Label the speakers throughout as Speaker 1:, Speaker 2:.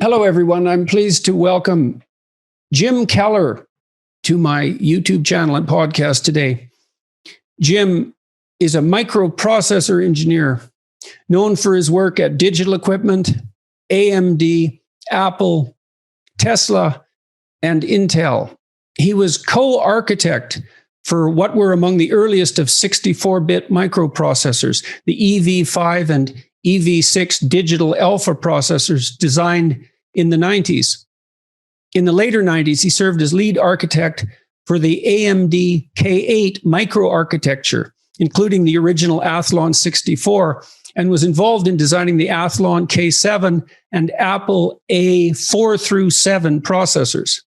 Speaker 1: Hello, everyone. I'm pleased to welcome Jim Keller to my YouTube channel and podcast today. Jim is a microprocessor engineer known for his work at Digital Equipment, AMD, Apple, Tesla, and Intel. He was co-architect for what were among the earliest of 64-bit microprocessors, the EV5 and EV6 digital alpha processors designed in the 90s. In the later 90s, he served as lead architect for the AMD K8 microarchitecture, including the original Athlon 64, and was involved in designing the Athlon K7 and Apple A4 through 7 processors.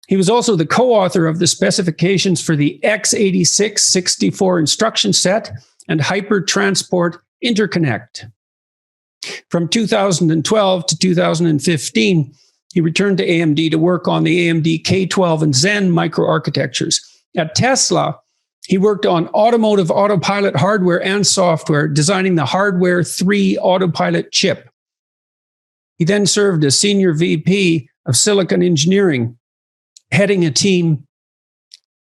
Speaker 1: He was also the co-author of the specifications for the x86 64 instruction set and hypertransport interconnect. From 2012 to 2015, he returned to AMD to work on the AMD K12 and Zen microarchitectures. At Tesla, he worked on automotive autopilot hardware and software, designing the Hardware 3 autopilot chip. He then served as senior VP of silicon engineering, heading a team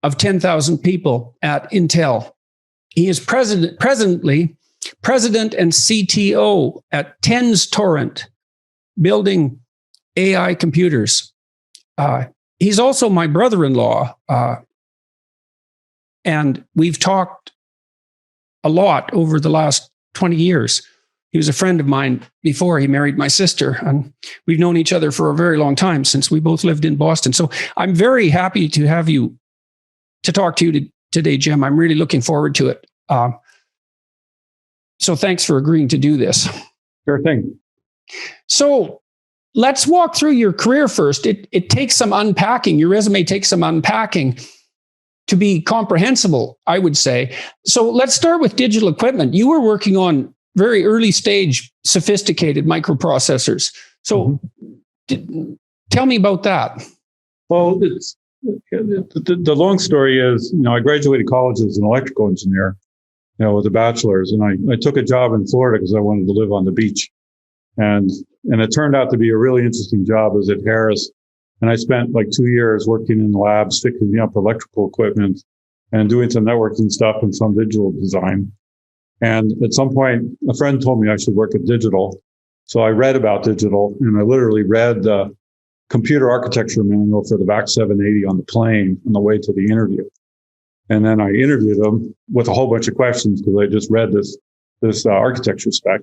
Speaker 1: of 10,000 people at Intel. He is presently president and CTO at TensTorrent, building AI computers. He's also my brother-in-law, and we've talked a lot over the last 20 years. He was a friend of mine before he married my sister, and we've known each other for a very long time since we both lived in Boston. So I'm very happy to have you to talk to you today, Jim. I'm really looking forward to it. So thanks for agreeing to do this.
Speaker 2: Sure thing.
Speaker 1: So let's walk through your career first. It takes some unpacking. Your resume takes some unpacking to be comprehensible, I would say. So let's start with Digital Equipment. You were working on very early stage sophisticated microprocessors. So tell me about that.
Speaker 2: Well, the long story is, I graduated college as an electrical engineer, with a bachelor's, and I took a job in Florida because I wanted to live on the beach. And it turned out to be a really interesting job. I was at Harris, and I spent like 2 years working in labs, fixing up electrical equipment and doing some networking stuff and some digital design. And at some point, a friend told me I should work at Digital. So I read about Digital, and I literally read the computer architecture manual for the VAX 780 on the plane on the way to the interview. And then I interviewed them with a whole bunch of questions because I just read this architecture spec,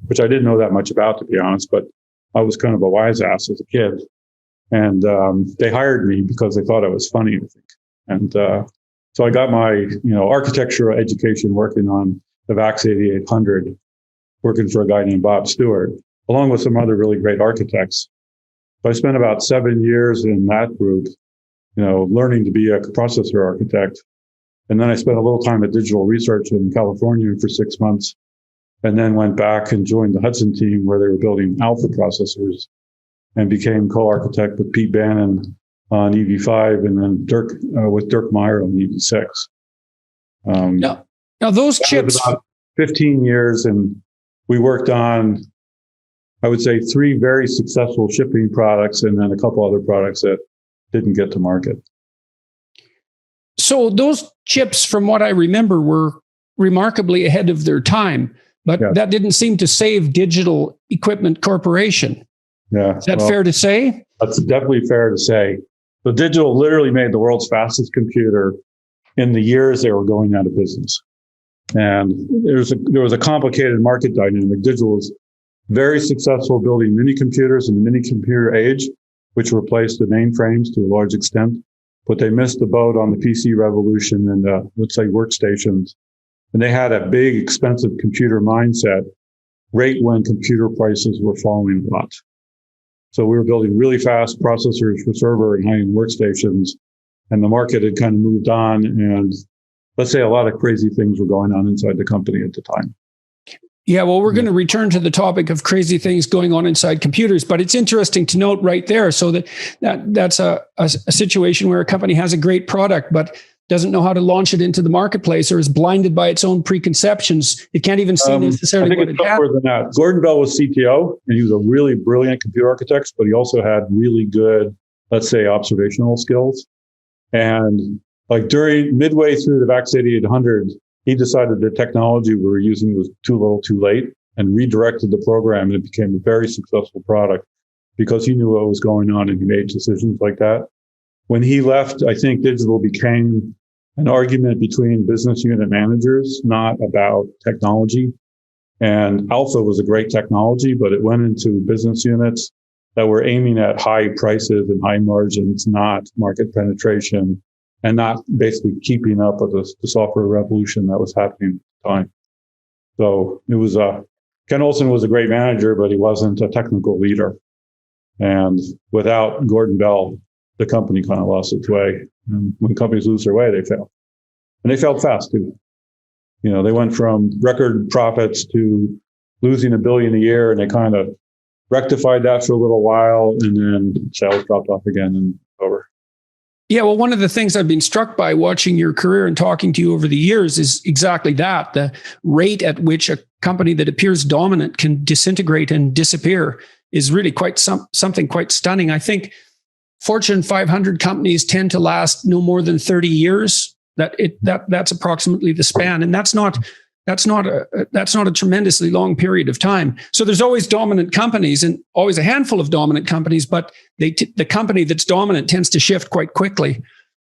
Speaker 2: which I didn't know that much about, to be honest, but I was kind of a wise ass as a kid. And they hired me because they thought I was funny, I think. And so I got my architectural education working on the VAX 8800, working for a guy named Bob Stewart, along with some other really great architects. So I spent about 7 years in that group, learning to be a processor architect. And then I spent a little time at Digital Research in California for 6 months, and then went back and joined the Hudson team where they were building alpha processors, and became co-architect with Pete Bannon on EV5, and then with Dirk Meyer on EV6.
Speaker 1: Now those chips,
Speaker 2: about 15 years, and we worked on, I would say, 3 very successful shipping products, and then a couple other products that didn't get to market.
Speaker 1: So those chips, from what I remember, were remarkably ahead of their time, but that didn't seem to save Digital Equipment Corporation.
Speaker 2: Yeah.
Speaker 1: Is that fair to say?
Speaker 2: That's definitely fair to say. So Digital literally made the world's fastest computer in the years they were going out of business. And there was a complicated market dynamic. Digital was very successful building mini computers in the mini computer age, which replaced the mainframes to a large extent. But they missed the boat on the PC revolution and let's say workstations. And they had a big, expensive computer mindset right when computer prices were falling a lot. So we were building really fast processors for server and high-end workstations, and the market had kind of moved on, and let's say a lot of crazy things were going on inside the company at the time.
Speaker 1: Yeah, well, we're going to return to the topic of crazy things going on inside computers, but it's interesting to note right there. So that's a situation where a company has a great product, but doesn't know how to launch it into the marketplace, or is blinded by its own preconceptions. It can't even see necessarily what it has.
Speaker 2: Tougher than that. Gordon Bell was CTO, and he was a really brilliant computer architect, but he also had really good, let's say, observational skills. And like midway through the VAX 8800, he decided the technology we were using was too little, too late, and redirected the program, and it became a very successful product because he knew what was going on and he made decisions like that. When he left, I think digital became an argument between business unit managers, not about technology. And Alpha was a great technology, but it went into business units that were aiming at high prices and high margins, not market penetration, and not basically keeping up with the software revolution that was happening at the time. So it was Ken Olsen was a great manager, but he wasn't a technical leader. And without Gordon Bell, the company kind of lost its way. And when companies lose their way, they fail. And they failed fast too. You know, they went from record profits to losing $1 billion a year, and they kind of rectified that for a little while, and then sales dropped off again and over.
Speaker 1: Yeah, well, one of the things I've been struck by watching your career and talking to you over the years is exactly that. The rate at which a company that appears dominant can disintegrate and disappear is really quite something quite stunning. I think Fortune 500 companies tend to last no more than 30 years. That's approximately the span, and that's not a tremendously long period of time. So there's always dominant companies and always a handful of dominant companies, but the company that's dominant tends to shift quite quickly.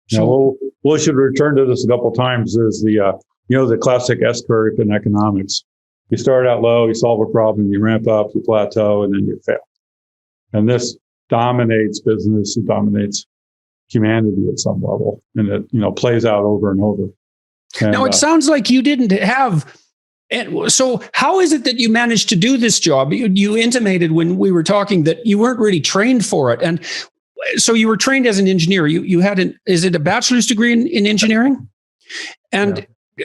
Speaker 2: So we should return to this a couple of times. There's the classic S curve in economics. You start out low, you solve a problem, you ramp up, you plateau, and then you fail. And this dominates business, it dominates humanity at some level, and it plays out over and over. And,
Speaker 1: now, it sounds like you didn't have. So how is it that you managed to do this job? You intimated when we were talking that you weren't really trained for it. And so you were trained as an engineer. You had is it a bachelor's degree in engineering? And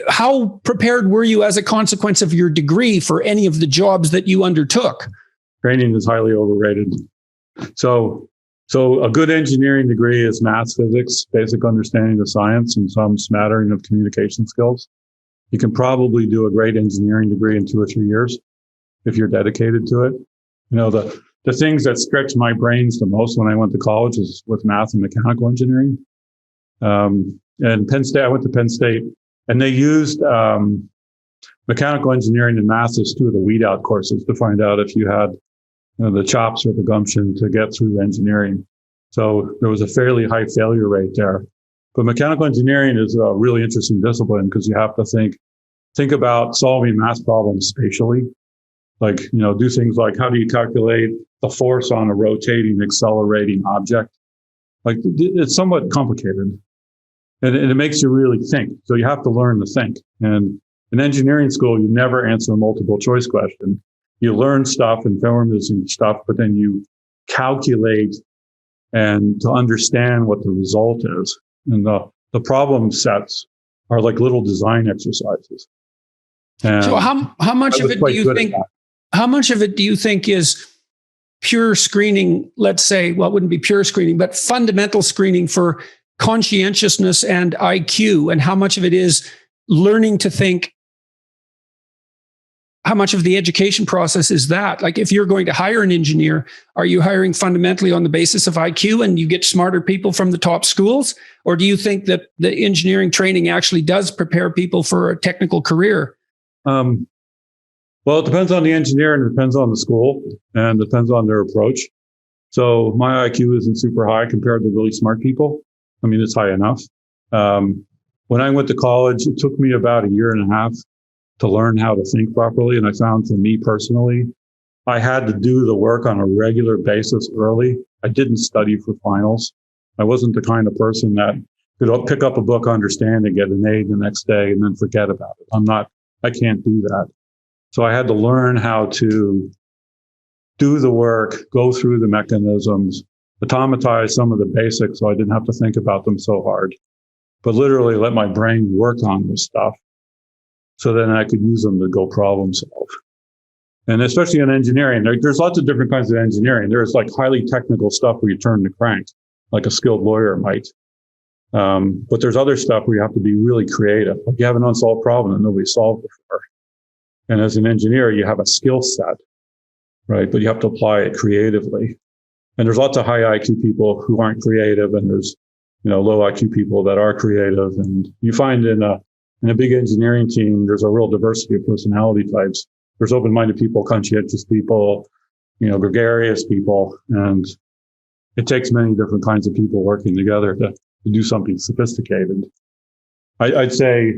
Speaker 1: how prepared were you as a consequence of your degree for any of the jobs that you undertook?
Speaker 2: Training is highly overrated. So a good engineering degree is math, physics, basic understanding of science, and some smattering of communication skills. You can probably do a great engineering degree in 2 or 3 years if you're dedicated to it. You know, the things that stretched my brains the most when I went to college was with math and mechanical engineering. And Penn State, I went to Penn State, and they used mechanical engineering and math as 2 of the weed out courses to find out if you had the chops or the gumption to get through engineering. So there was a fairly high failure rate there. But mechanical engineering is a really interesting discipline because you have to think about solving math problems spatially. Like, do things like, how do you calculate the force on a rotating, accelerating object? Like, it's somewhat complicated. And it makes you really think. So you have to learn to think. And in engineering school, you never answer a multiple choice question. You learn stuff and formulas and stuff, but then you calculate and to understand what the result is. And the problem sets are like little design exercises. And
Speaker 1: so how much of it do you think? How much of it do you think is pure screening? Let's say, well, it wouldn't be pure screening, but fundamental screening for conscientiousness and IQ, and how much of it is learning to think? How much of the education process is that? Like, if you're going to hire an engineer, are you hiring fundamentally on the basis of IQ and you get smarter people from the top schools? Or do you think that the engineering training actually does prepare people for a technical career?
Speaker 2: Well, it depends on the engineer, and it depends on the school, and it depends on their approach. So my IQ isn't super high compared to really smart people. I mean, it's high enough. When I went to college, it took me about 1.5 years to learn how to think properly. And I found, for me personally, I had to do the work on a regular basis early. I didn't study for finals. I wasn't the kind of person that could pick up a book, understand it, get an A the next day, and then forget about it. I can't do that. So I had to learn how to do the work, go through the mechanisms, automatize some of the basics so I didn't have to think about them so hard, but literally let my brain work on this stuff. So then I could use them to go problem solve. And especially in engineering, there's lots of different kinds of engineering. There's like highly technical stuff where you turn the crank, like a skilled lawyer might. But there's other stuff where you have to be really creative. Like you have an unsolved problem that nobody solved before. And as an engineer, you have a skill set, right? But you have to apply it creatively. And there's lots of high IQ people who aren't creative, and there's, low IQ people that are creative. And you find in a big engineering team, there's a real diversity of personality types. There's open-minded people, conscientious people, gregarious people, and it takes many different kinds of people working together to do something sophisticated. I'd say,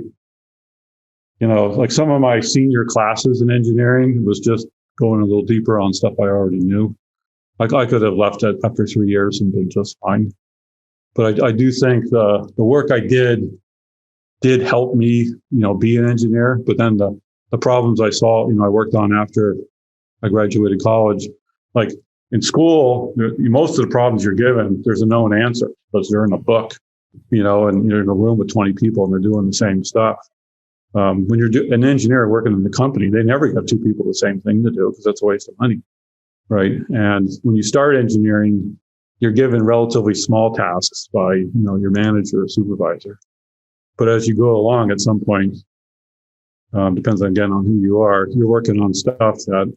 Speaker 2: like some of my senior classes in engineering was just going a little deeper on stuff I already knew. Like I could have left it after 3 years and been just fine. But I do think the work I did help me, be an engineer. But then the problems I saw, I worked on after I graduated college, like in school, most of the problems you're given, there's a known answer because they're in a book, and you're in a room with 20 people and they're doing the same stuff. When you're an engineer working in the company, they never have two people the same thing to do because that's a waste of money, right? And when you start engineering, you're given relatively small tasks by, your manager or supervisor. But as you go along, at some point, depends again on who you are, you're working on stuff that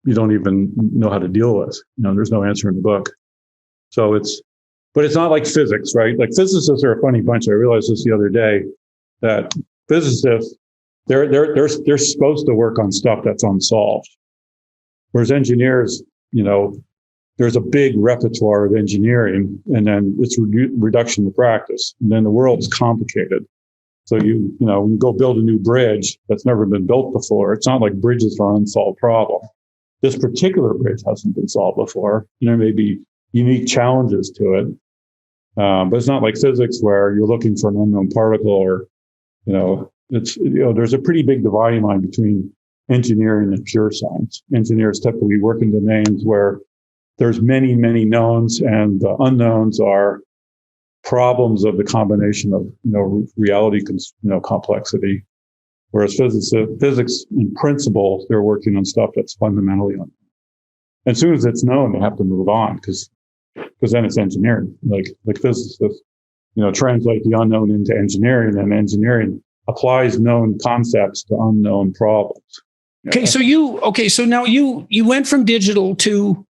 Speaker 2: you don't even know how to deal with. There's no answer in the book. So but it's not like physics, right? Like physicists are a funny bunch. I realized this the other day that physicists, they're supposed to work on stuff that's unsolved. Whereas engineers, there's a big repertoire of engineering, and then it's reduction to practice. And then the world's complicated. So when you go build a new bridge that's never been built before, it's not like bridges are an unsolved problem. This particular bridge hasn't been solved before. There may be unique challenges to it, but it's not like physics where you're looking for an unknown particle or, there's a pretty big dividing line between engineering and pure science. Engineers typically work in domains where there's many, many knowns, and the unknowns are problems of the combination of, reality, complexity. Whereas physics in principle, they're working on stuff that's fundamentally unknown. As soon as it's known, they have to move on because then it's engineering. Like physicists, translate the unknown into engineering, and engineering applies known concepts to unknown problems.
Speaker 1: Okay, so now you went from digital to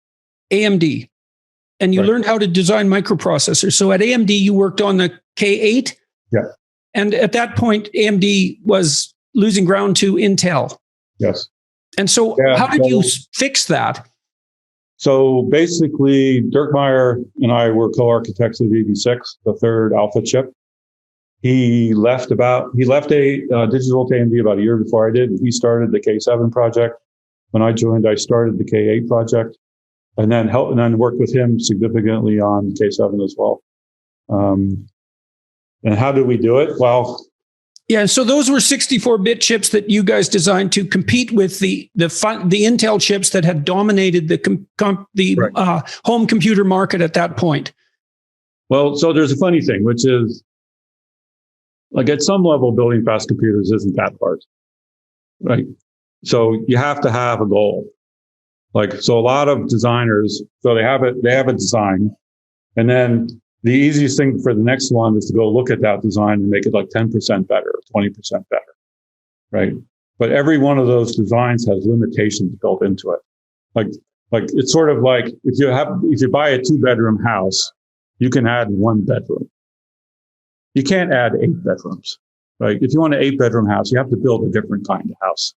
Speaker 1: AMD, and you
Speaker 2: Right.
Speaker 1: learned how to design microprocessors. So at AMD, you worked on the K8.
Speaker 2: Yeah.
Speaker 1: And at that point, AMD was losing ground to Intel.
Speaker 2: Yes.
Speaker 1: And so how did you fix that?
Speaker 2: So basically, Dirk Meyer and I were co-architects of EV6, the third alpha chip. He left a digital to AMD about a year before I did. He started the K7 project. When I joined, I started the K8 project, and then worked with him significantly on K7 as well. And how did we do it? Well,
Speaker 1: yeah, so those were 64-bit chips that you guys designed to compete with the Intel chips that had dominated the home computer market at that point.
Speaker 2: Well, so there's a funny thing, which is, like at some level, building fast computers isn't that hard, right? So you have to have a goal. So a lot of designers, so they have a design, and then the easiest thing for the next one is to go look at that design and make it like 10% better, 20% better, right? But every one of those designs has limitations built into it. Like it's sort of like if you buy a 2-bedroom house, you can add 1 bedroom. You can't add 8 bedrooms, right? If you want an 8-bedroom house, you have to build a different kind of house,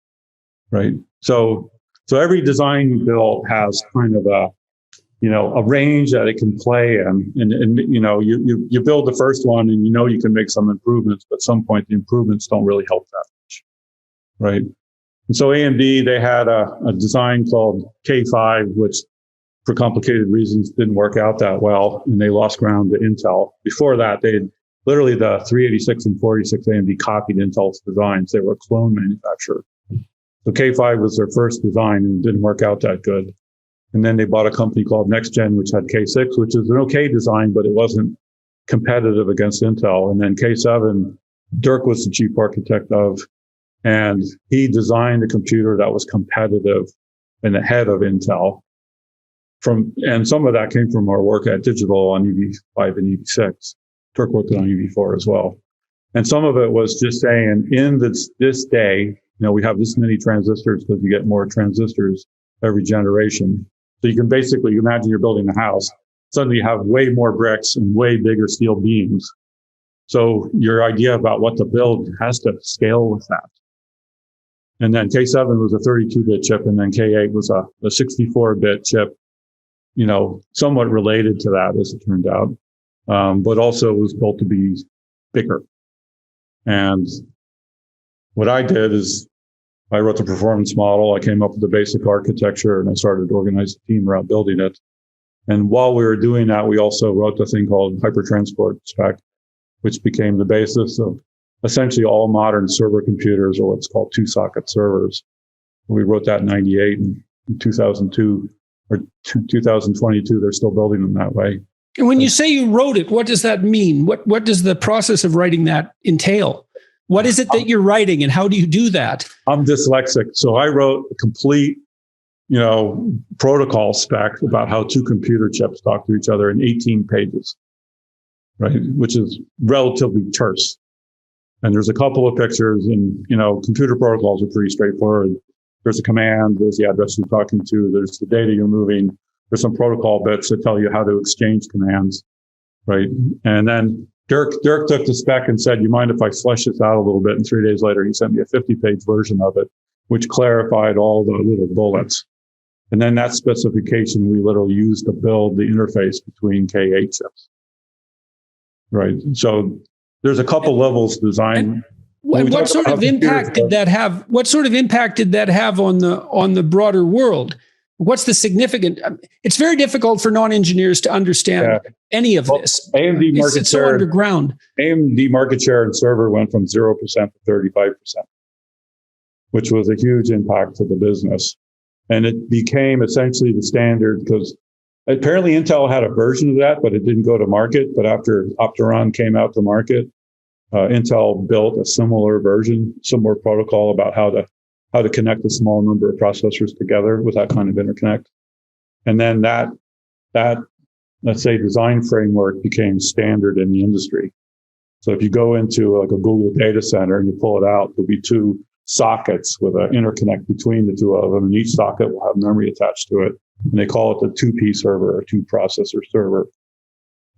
Speaker 2: right? So every design you build has kind of a range that it can play in. And you build the first one and you can make some improvements, but at some point the improvements don't really help that much, right? And so AMD, they had a design called K5, which for complicated reasons didn't work out that well, and they lost ground to Intel. Before that, literally the 386 and 486 AMD copied Intel's designs. They were a clone manufacturer. So K5 was their first design and it didn't work out that good. And then they bought a company called NextGen, which had K6, which is an okay design, but it wasn't competitive against Intel. And then K7, Dirk was the chief architect of, and he designed a computer that was competitive and ahead of Intel. And some of that came from our work at Digital on EV5 and EV6. Dirk worked on EV4 as well. And some of it was just saying, in this day, we have this many transistors because you get more transistors every generation. So you can basically imagine you're building a house. Suddenly you have way more bricks and way bigger steel beams. So your idea about what to build has to scale with that. And then K7 was a 32-bit chip, and then K8 was a 64-bit chip, somewhat related to that, as it turned out, but also was built to be bigger. And what I did is I wrote the performance model. I came up with the basic architecture, and I started to organize the team around building it. And while we were doing that, we also wrote the thing called hypertransport spec, which became the basis of essentially all modern server computers, or what's called two-socket servers. We wrote that in 98, and in 2002 or 2022, they're still building them that way.
Speaker 1: And when you say you wrote it, what does that mean? What does the process of writing that entail? What is it that you're writing, and how do you do that? I'm
Speaker 2: dyslexic, so I wrote a complete, protocol spec about how two computer chips talk to each other in 18 pages, right? Which is relatively terse. And there's a couple of pictures, and, computer protocols are pretty straightforward. There's a command, there's the address you're talking to, there's the data you're moving, there's some protocol bits that tell you how to exchange commands, right? And then Dirk took the spec and said, you mind if I flesh this out a little bit? And 3 days later, he sent me a 50-page version of it, which clarified all the little bullets. And then that specification, we literally used to build the interface between K8 chips, right? So there's a couple levels design.
Speaker 1: What sort of impact did that have? What sort of impact did that have on the broader world? What's the significant? It's very difficult for non-engineers to understand any of this.
Speaker 2: AMD market
Speaker 1: it's
Speaker 2: share,
Speaker 1: so underground.
Speaker 2: AMD market share in server went from 0% to 35%, which was a huge impact to the business. And it became essentially the standard because apparently Intel had a version of that, but it didn't go to market. But after Opteron came out to market, Intel built a similar version, similar protocol about how to connect a small number of processors together with that kind of interconnect. And then that let's say design framework became standard in the industry. So if you go into like a Google data center and you pull it out, there'll be two sockets with an interconnect between the two of them, and each socket will have memory attached to it. And they call it the 2P server or 2-processor server.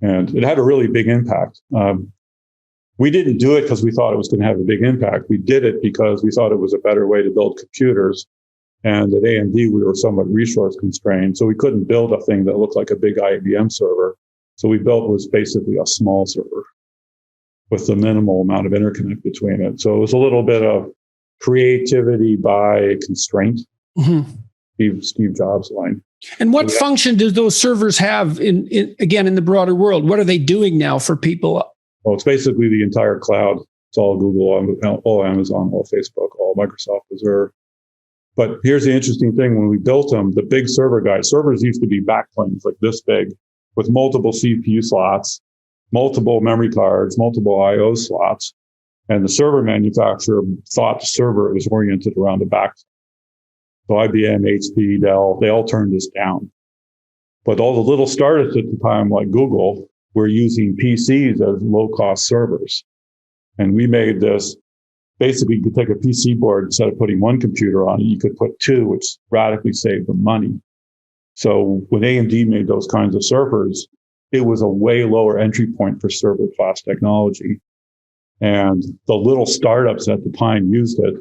Speaker 2: And it had a really big impact. We didn't do it because we thought it was going to have a big impact. We did it because we thought it was a better way to build computers. And at AMD, we were somewhat resource constrained. So we couldn't build a thing that looked like a big IBM server. So we built was basically a small server with the minimal amount of interconnect between it. So it was a little bit of creativity by constraint. Mm-hmm. Steve Jobs line.
Speaker 1: And what function do those servers have in the broader world? What are they doing now for people?
Speaker 2: Well, it's basically the entire cloud. It's all Google, all Amazon, all Facebook, all Microsoft Azure. But here's the interesting thing. When we built them, the big servers used to be backplanes like this big with multiple CPU slots, multiple memory cards, multiple I/O slots. And the server manufacturer thought the server was oriented around the back. So IBM, HP, Dell, they all turned this down. But all the little startups at the time, like Google, were using PCs as low-cost servers. And we made this, basically you could take a PC board, instead of putting one computer on it, you could put two, which radically saved them money. So when AMD made those kinds of servers, it was a way lower entry point for server class technology. And the little startups at the time used it.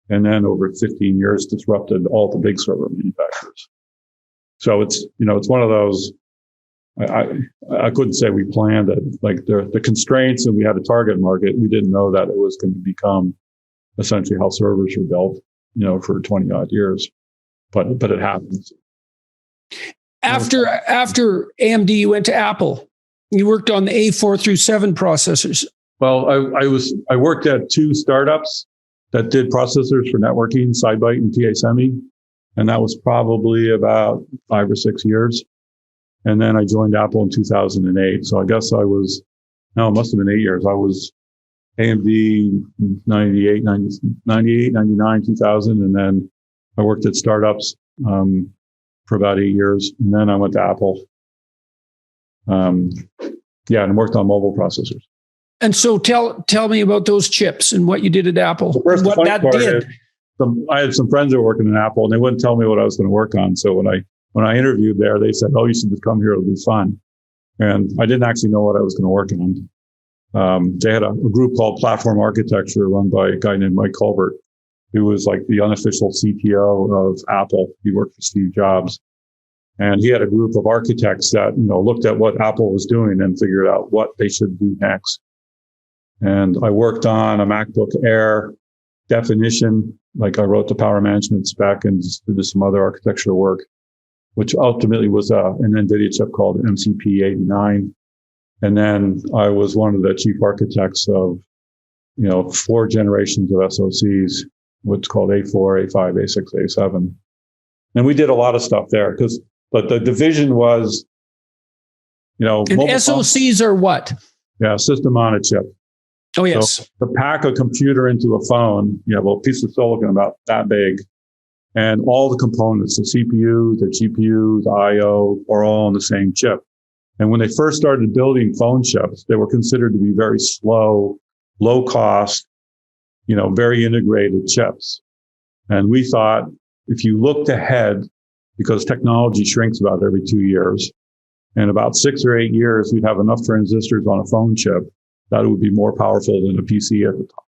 Speaker 2: And then over 15 years, disrupted all the big server manufacturers. So it's one of those, I couldn't say we planned it. Like the constraints, and we had a target market. We didn't know that it was going to become essentially how servers were built, for 20 odd years, but it happens.
Speaker 1: After AMD, you went to Apple. You worked on the A4 through 7 processors.
Speaker 2: Well, I worked at two startups that did processors for networking, SideByte and TA Semi, and that was probably about 5 or 6 years. And then I joined Apple in 2008. So I guess it must have been 8 years. I was AMD 98, 99, 2000, and then I worked at startups for about 8 years, and then I went to Apple. Yeah, and worked on mobile processors.
Speaker 1: And so tell me about those chips and what you did at Apple,
Speaker 2: First,
Speaker 1: and what that did.
Speaker 2: I had some friends that were working at Apple, and they wouldn't tell me what I was going to work on. So when I interviewed there, they said, "Oh, you should just come here; it'll be fun." And I didn't actually know what I was going to work on. They had a group called Platform Architecture, run by a guy named Mike Colbert, who was like the unofficial CTO of Apple. He worked for Steve Jobs, and he had a group of architects that looked at what Apple was doing and figured out what they should do next. And I worked on a MacBook Air definition, like I wrote the power management spec and just did some other architecture work, which ultimately was an NVIDIA chip called MCP89. And then I was one of the chief architects of, 4 generations of SoCs, what's called A4, A5, A6, A7. And we did a lot of stuff there but the division was,
Speaker 1: And SoCs are what?
Speaker 2: Yeah, system on a chip.
Speaker 1: Oh, yes.
Speaker 2: So to pack a computer into a phone, you have a piece of silicon about that big, and all the components, the CPU, the GPU, the I/O, are all on the same chip. And when they first started building phone chips, they were considered to be very slow, low cost, very integrated chips. And we thought if you looked ahead, because technology shrinks about every 2 years, in about 6 or 8 years, we'd have enough transistors on a phone chip that it would be more powerful than a PC at the time.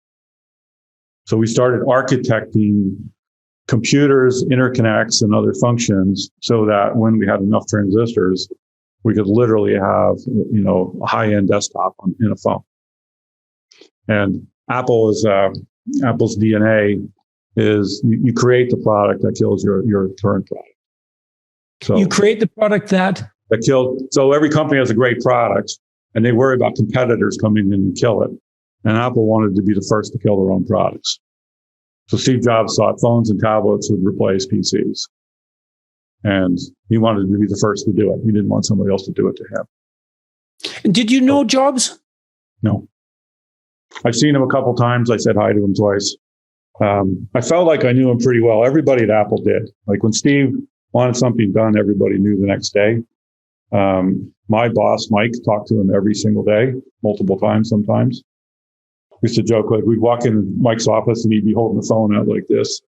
Speaker 2: So we started architecting computers, interconnects, and other functions so that when we had enough transistors, we could literally have, a high-end desktop in a phone. And Apple's DNA is you create the product that kills your current product. So
Speaker 1: you create the product that
Speaker 2: kills. So every company has a great product, and they worry about competitors coming in and kill it. And Apple wanted to be the first to kill their own products. So Steve Jobs thought phones and tablets would replace PCs. And he wanted to be the first to do it. He didn't want somebody else to do it to him.
Speaker 1: And did you know Jobs?
Speaker 2: No. I've seen him a couple times. I said hi to him twice. I felt like I knew him pretty well. Everybody at Apple did. Like when Steve wanted something done, everybody knew the next day. My boss, Mike, talked to him every single day, multiple times sometimes. We used to joke, like we'd walk in Mike's office and he'd be holding the phone out like this.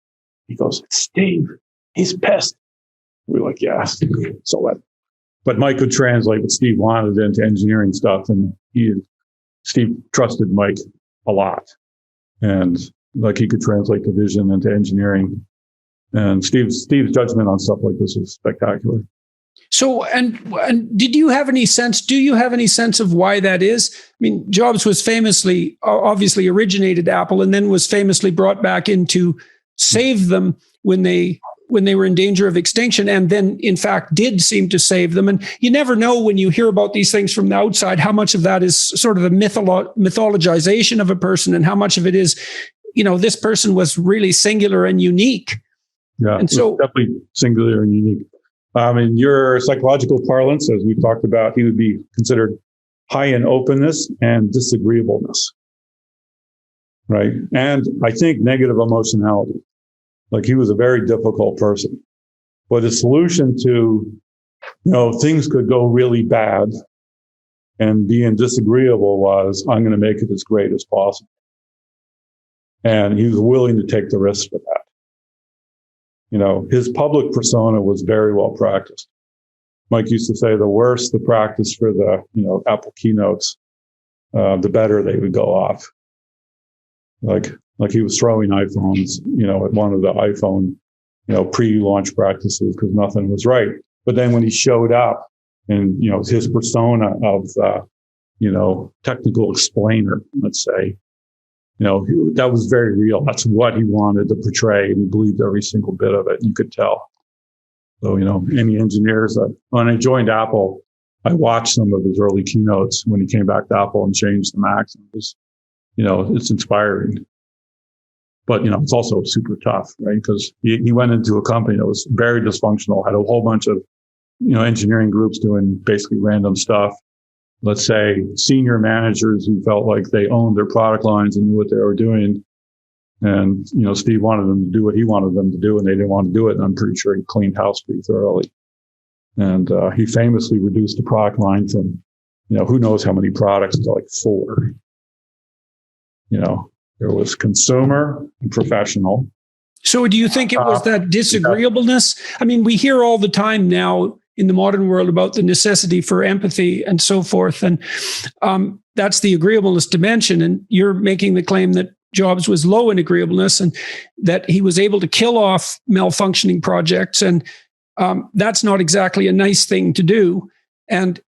Speaker 2: He goes, "It's Steve, he's pissed." We're like, "Yeah, so what?" But Mike could translate what Steve wanted into engineering stuff, and Steve trusted Mike a lot. And like he could translate the vision into engineering. And Steve's judgment on stuff like this is spectacular.
Speaker 1: So, and do you have any sense of why that is? I mean, Jobs was famously, obviously originated Apple and then was famously brought back in to save them when they were in danger of extinction, and then in fact did seem to save them. And you never know when you hear about these things from the outside, how much of that is sort of the mythologization of a person and how much of it is, this person was really singular and unique.
Speaker 2: Yeah,
Speaker 1: and so
Speaker 2: definitely singular and unique. In your psychological parlance, as we've talked about, he would be considered high in openness and disagreeableness, right? And I think negative emotionality. Like he was a very difficult person. But the solution to, things could go really bad and being disagreeable was, I'm going to make it as great as possible. And he was willing to take the risk for that. His public persona was very well practiced. Mike used to say the worse the practice for the, Apple keynotes, the better they would go off. Like he was throwing iPhones, at one of the iPhone, pre-launch practices because nothing was right. But then when he showed up and, his persona of, technical explainer, let's say, that was very real. That's what he wanted to portray, and he believed every single bit of it. You could tell. So, any engineers when I joined Apple, I watched some of his early keynotes when he came back to Apple and changed the Macs. It was, it's inspiring. But, it's also super tough, right? Because he went into a company that was very dysfunctional, had a whole bunch of, engineering groups doing basically random stuff. Let's say senior managers who felt like they owned their product lines and knew what they were doing. And, Steve wanted them to do what he wanted them to do, and they didn't want to do it. And I'm pretty sure he cleaned house pretty thoroughly. And he famously reduced the product line from, who knows how many products, to like 4. There was consumer and professional.
Speaker 1: So do you think it was that disagreeableness? I mean, we hear all the time now in the modern world about the necessity for empathy and so forth. And that's the agreeableness dimension. And you're making the claim that Jobs was low in agreeableness and that he was able to kill off malfunctioning projects. And that's not exactly a nice thing to do. And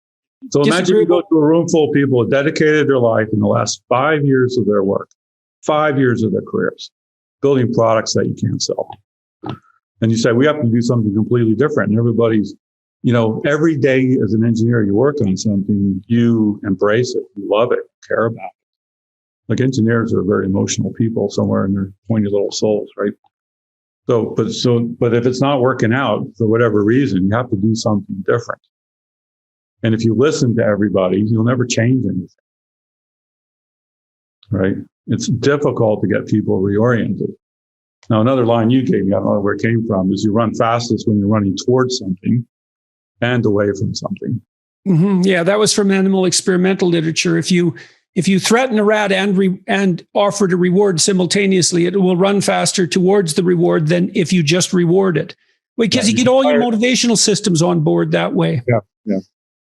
Speaker 2: so imagine you go to a room full of people who dedicated their life in the last 5 years of their work, 5 years of their careers, building products that you can't sell. And you say, we have to do something completely different. And everybody's, every day as an engineer, you work on something, you embrace it, you love it, care about it. Like engineers are very emotional people somewhere in their pointy little souls, right? But if it's not working out for whatever reason, you have to do something different. And if you listen to everybody, you'll never change anything, right? It's difficult to get people reoriented. Now, another line you gave me, I don't know where it came from, is you run fastest when you're running towards something and away from something.
Speaker 1: Mm-hmm. Yeah, that was from animal experimental literature. If you threaten a rat and offer to reward simultaneously, it will run faster towards the reward than if you just reward it. Because you get all your motivational systems on board that way.
Speaker 2: Yeah.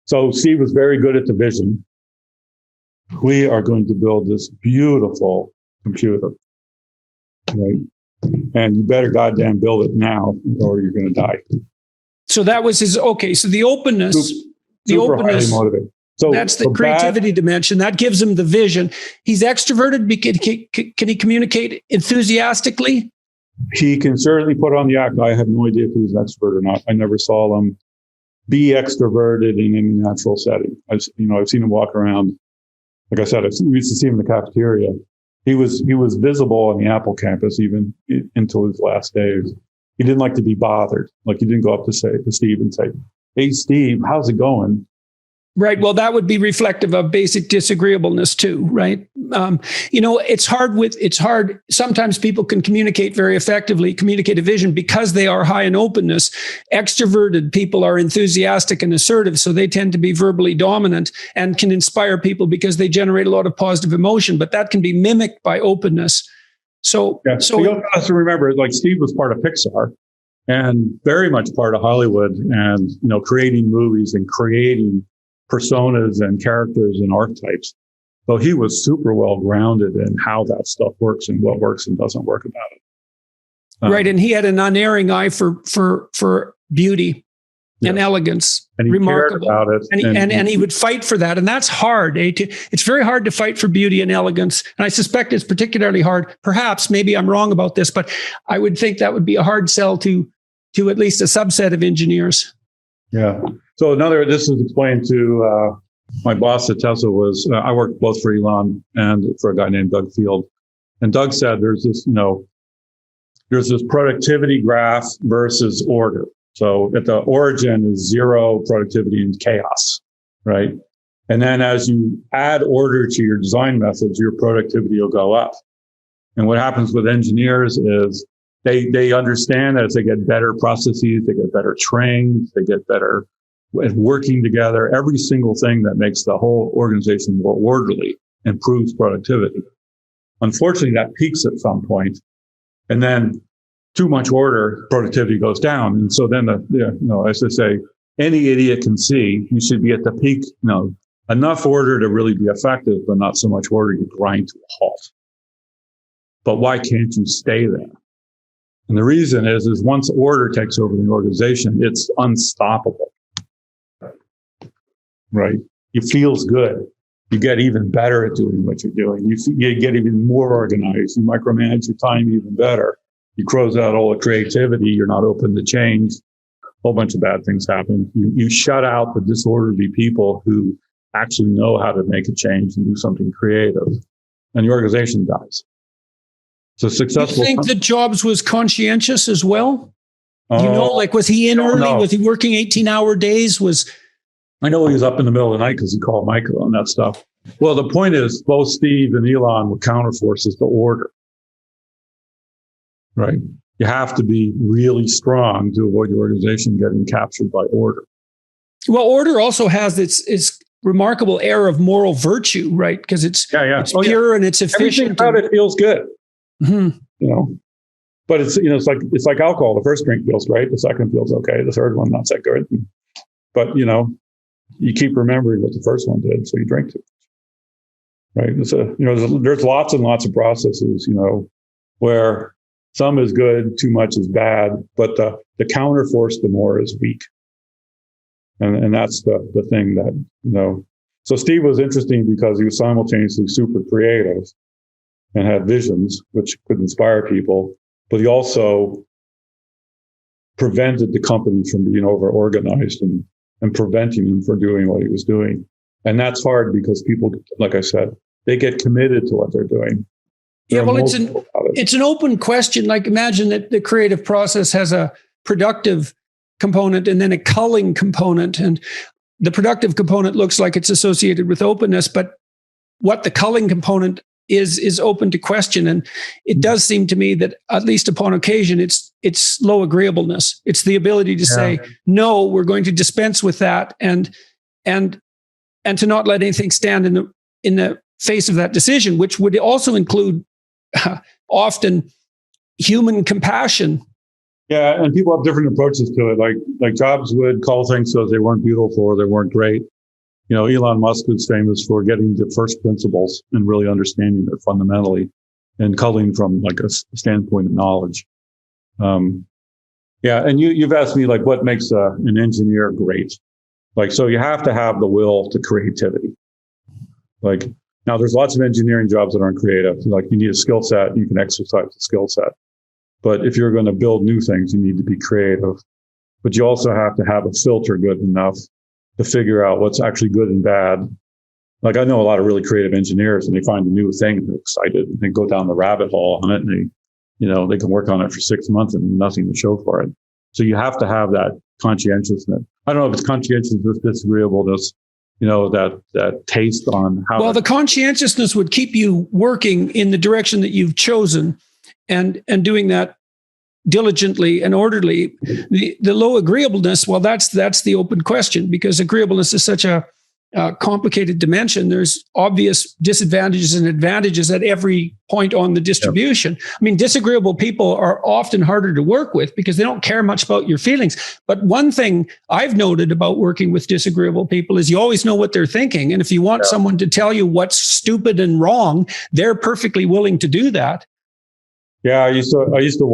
Speaker 2: So Steve was very good at the vision. We are going to build this beautiful computer, right? And you better goddamn build it now or you're going to die. So
Speaker 1: that was his, okay. So the openness,
Speaker 2: super highly motivated. So
Speaker 1: that's the creativity dimension. That gives him the vision. He's extroverted. Can he communicate enthusiastically?
Speaker 2: He can certainly put on the act. I have no idea if he was an extrovert or not. I never saw him be extroverted in any natural setting. I've seen him walk around. Like I said, we used to see him in the cafeteria. He was visible on the Apple campus even until his last days. He didn't like to be bothered. Like he didn't go up to Steve and say, "Hey, Steve, how's it going?"
Speaker 1: Right. Well, that would be reflective of basic disagreeableness too, right? It's hard. Sometimes people can communicate very effectively, communicate a vision because they are high in openness. Extroverted people are enthusiastic and assertive, so they tend to be verbally dominant and can inspire people because they generate a lot of positive emotion, but that can be mimicked by openness. So
Speaker 2: you have to remember, like Steve was part of Pixar and very much part of Hollywood and, creating movies and creating personas and characters and archetypes. So he was super well grounded in how that stuff works and what works and doesn't work about it.
Speaker 1: Right. And he had an unerring eye for beauty and elegance.
Speaker 2: And he
Speaker 1: remarkable.
Speaker 2: cared about it.
Speaker 1: And he would fight for that. And that's hard. It's very hard to fight for beauty and elegance. And I suspect it's particularly hard. Perhaps, maybe I'm wrong about this, but I would think that would be a hard sell to at least a subset of engineers.
Speaker 2: Yeah. So this is explained to my boss at Tesla I worked both for Elon and for a guy named Doug Field. And Doug said there's this productivity graph versus order. So at the origin is zero productivity and chaos, right? And then as you add order to your design methods, your productivity will go up. And what happens with engineers is they understand that as they get better processes, they get better trained, they get better at working together. Every single thing that makes the whole organization more orderly improves productivity. Unfortunately, that peaks at some point, and then too much order, productivity goes down. And so then, as I say, any idiot can see you should be at the peak. Enough order to really be effective, but not so much order you grind to a halt. But why can't you stay there? And the reason is once order takes over the organization, it's unstoppable. Right? It feels good. You get even better at doing what you're doing. You get even more organized. You micromanage your time even better. You close out all the creativity. You're not open to change. A whole bunch of bad things happen. You shut out the disorderly people who actually know how to make a change and do something creative. And the organization dies. So successful.
Speaker 1: You think that Jobs was conscientious as well? Was he in early? Was he working 18-hour days?
Speaker 2: I know he was up in the middle of the night because he called Michael and that stuff. Well, the point is both Steve and Elon were counterforces to order. Right? You have to be really strong to avoid your organization getting captured by order.
Speaker 1: Well, order also has its remarkable air of moral virtue, right? Because it's pure and it's efficient.
Speaker 2: Everything about it feels good.
Speaker 1: Mm-hmm.
Speaker 2: But it's like alcohol. The first drink feels great. The second feels okay. The third one, not so good. But, you keep remembering what the first one did. So you drink too much, right? There's lots and lots of processes, where some is good, too much is bad, but the counterforce to more is weak. And that's the thing that, so Steve was interesting because he was simultaneously super creative and had visions, which could inspire people. But he also prevented the company from being over-organized and preventing him from doing what he was doing. And that's hard because people, like I said, they get committed to what they're doing.
Speaker 1: It's an open question. Like imagine that the creative process has a productive component and then a culling component. And the productive component looks like it's associated with openness, but what the culling component is open to question. And it does seem to me that at least upon occasion, it's low agreeableness. It's the ability to say, no, we're going to dispense with that and to not let anything stand in the face of that decision, which would also include often human compassion.
Speaker 2: Yeah, and people have different approaches to it. Like Jobs would call things so they weren't beautiful or they weren't great. Elon Musk is famous for getting the first principles and really understanding it fundamentally and culling from like a standpoint of knowledge. And you've asked me like what makes an engineer great. So you have to have the will to creativity. Now there's lots of engineering jobs that aren't creative. Like you need a skill set and you can exercise the skill set. But if you're going to build new things, you need to be creative. But you also have to have a filter good enough to figure out what's actually good and bad. Like I know a lot of really creative engineers and they find a new thing and they're excited and they go down the rabbit hole on it and they can work on it for 6 months and nothing to show for it. So you have to have that conscientiousness. I don't know if it's conscientiousness, disagreeableness, that taste on how.
Speaker 1: Well, the conscientiousness would keep you working in the direction that you've chosen and doing that diligently and orderly. The low agreeableness, well, that's the open question because agreeableness is such a complicated dimension. There's obvious disadvantages and advantages at every point on the distribution. I mean, disagreeable people are often harder to work with because they don't care much about your feelings. But one thing I've noted about working with disagreeable people is you always know what they're thinking. And if you want someone to tell you what's stupid and wrong, they're perfectly willing to do that.
Speaker 2: Yeah, I used to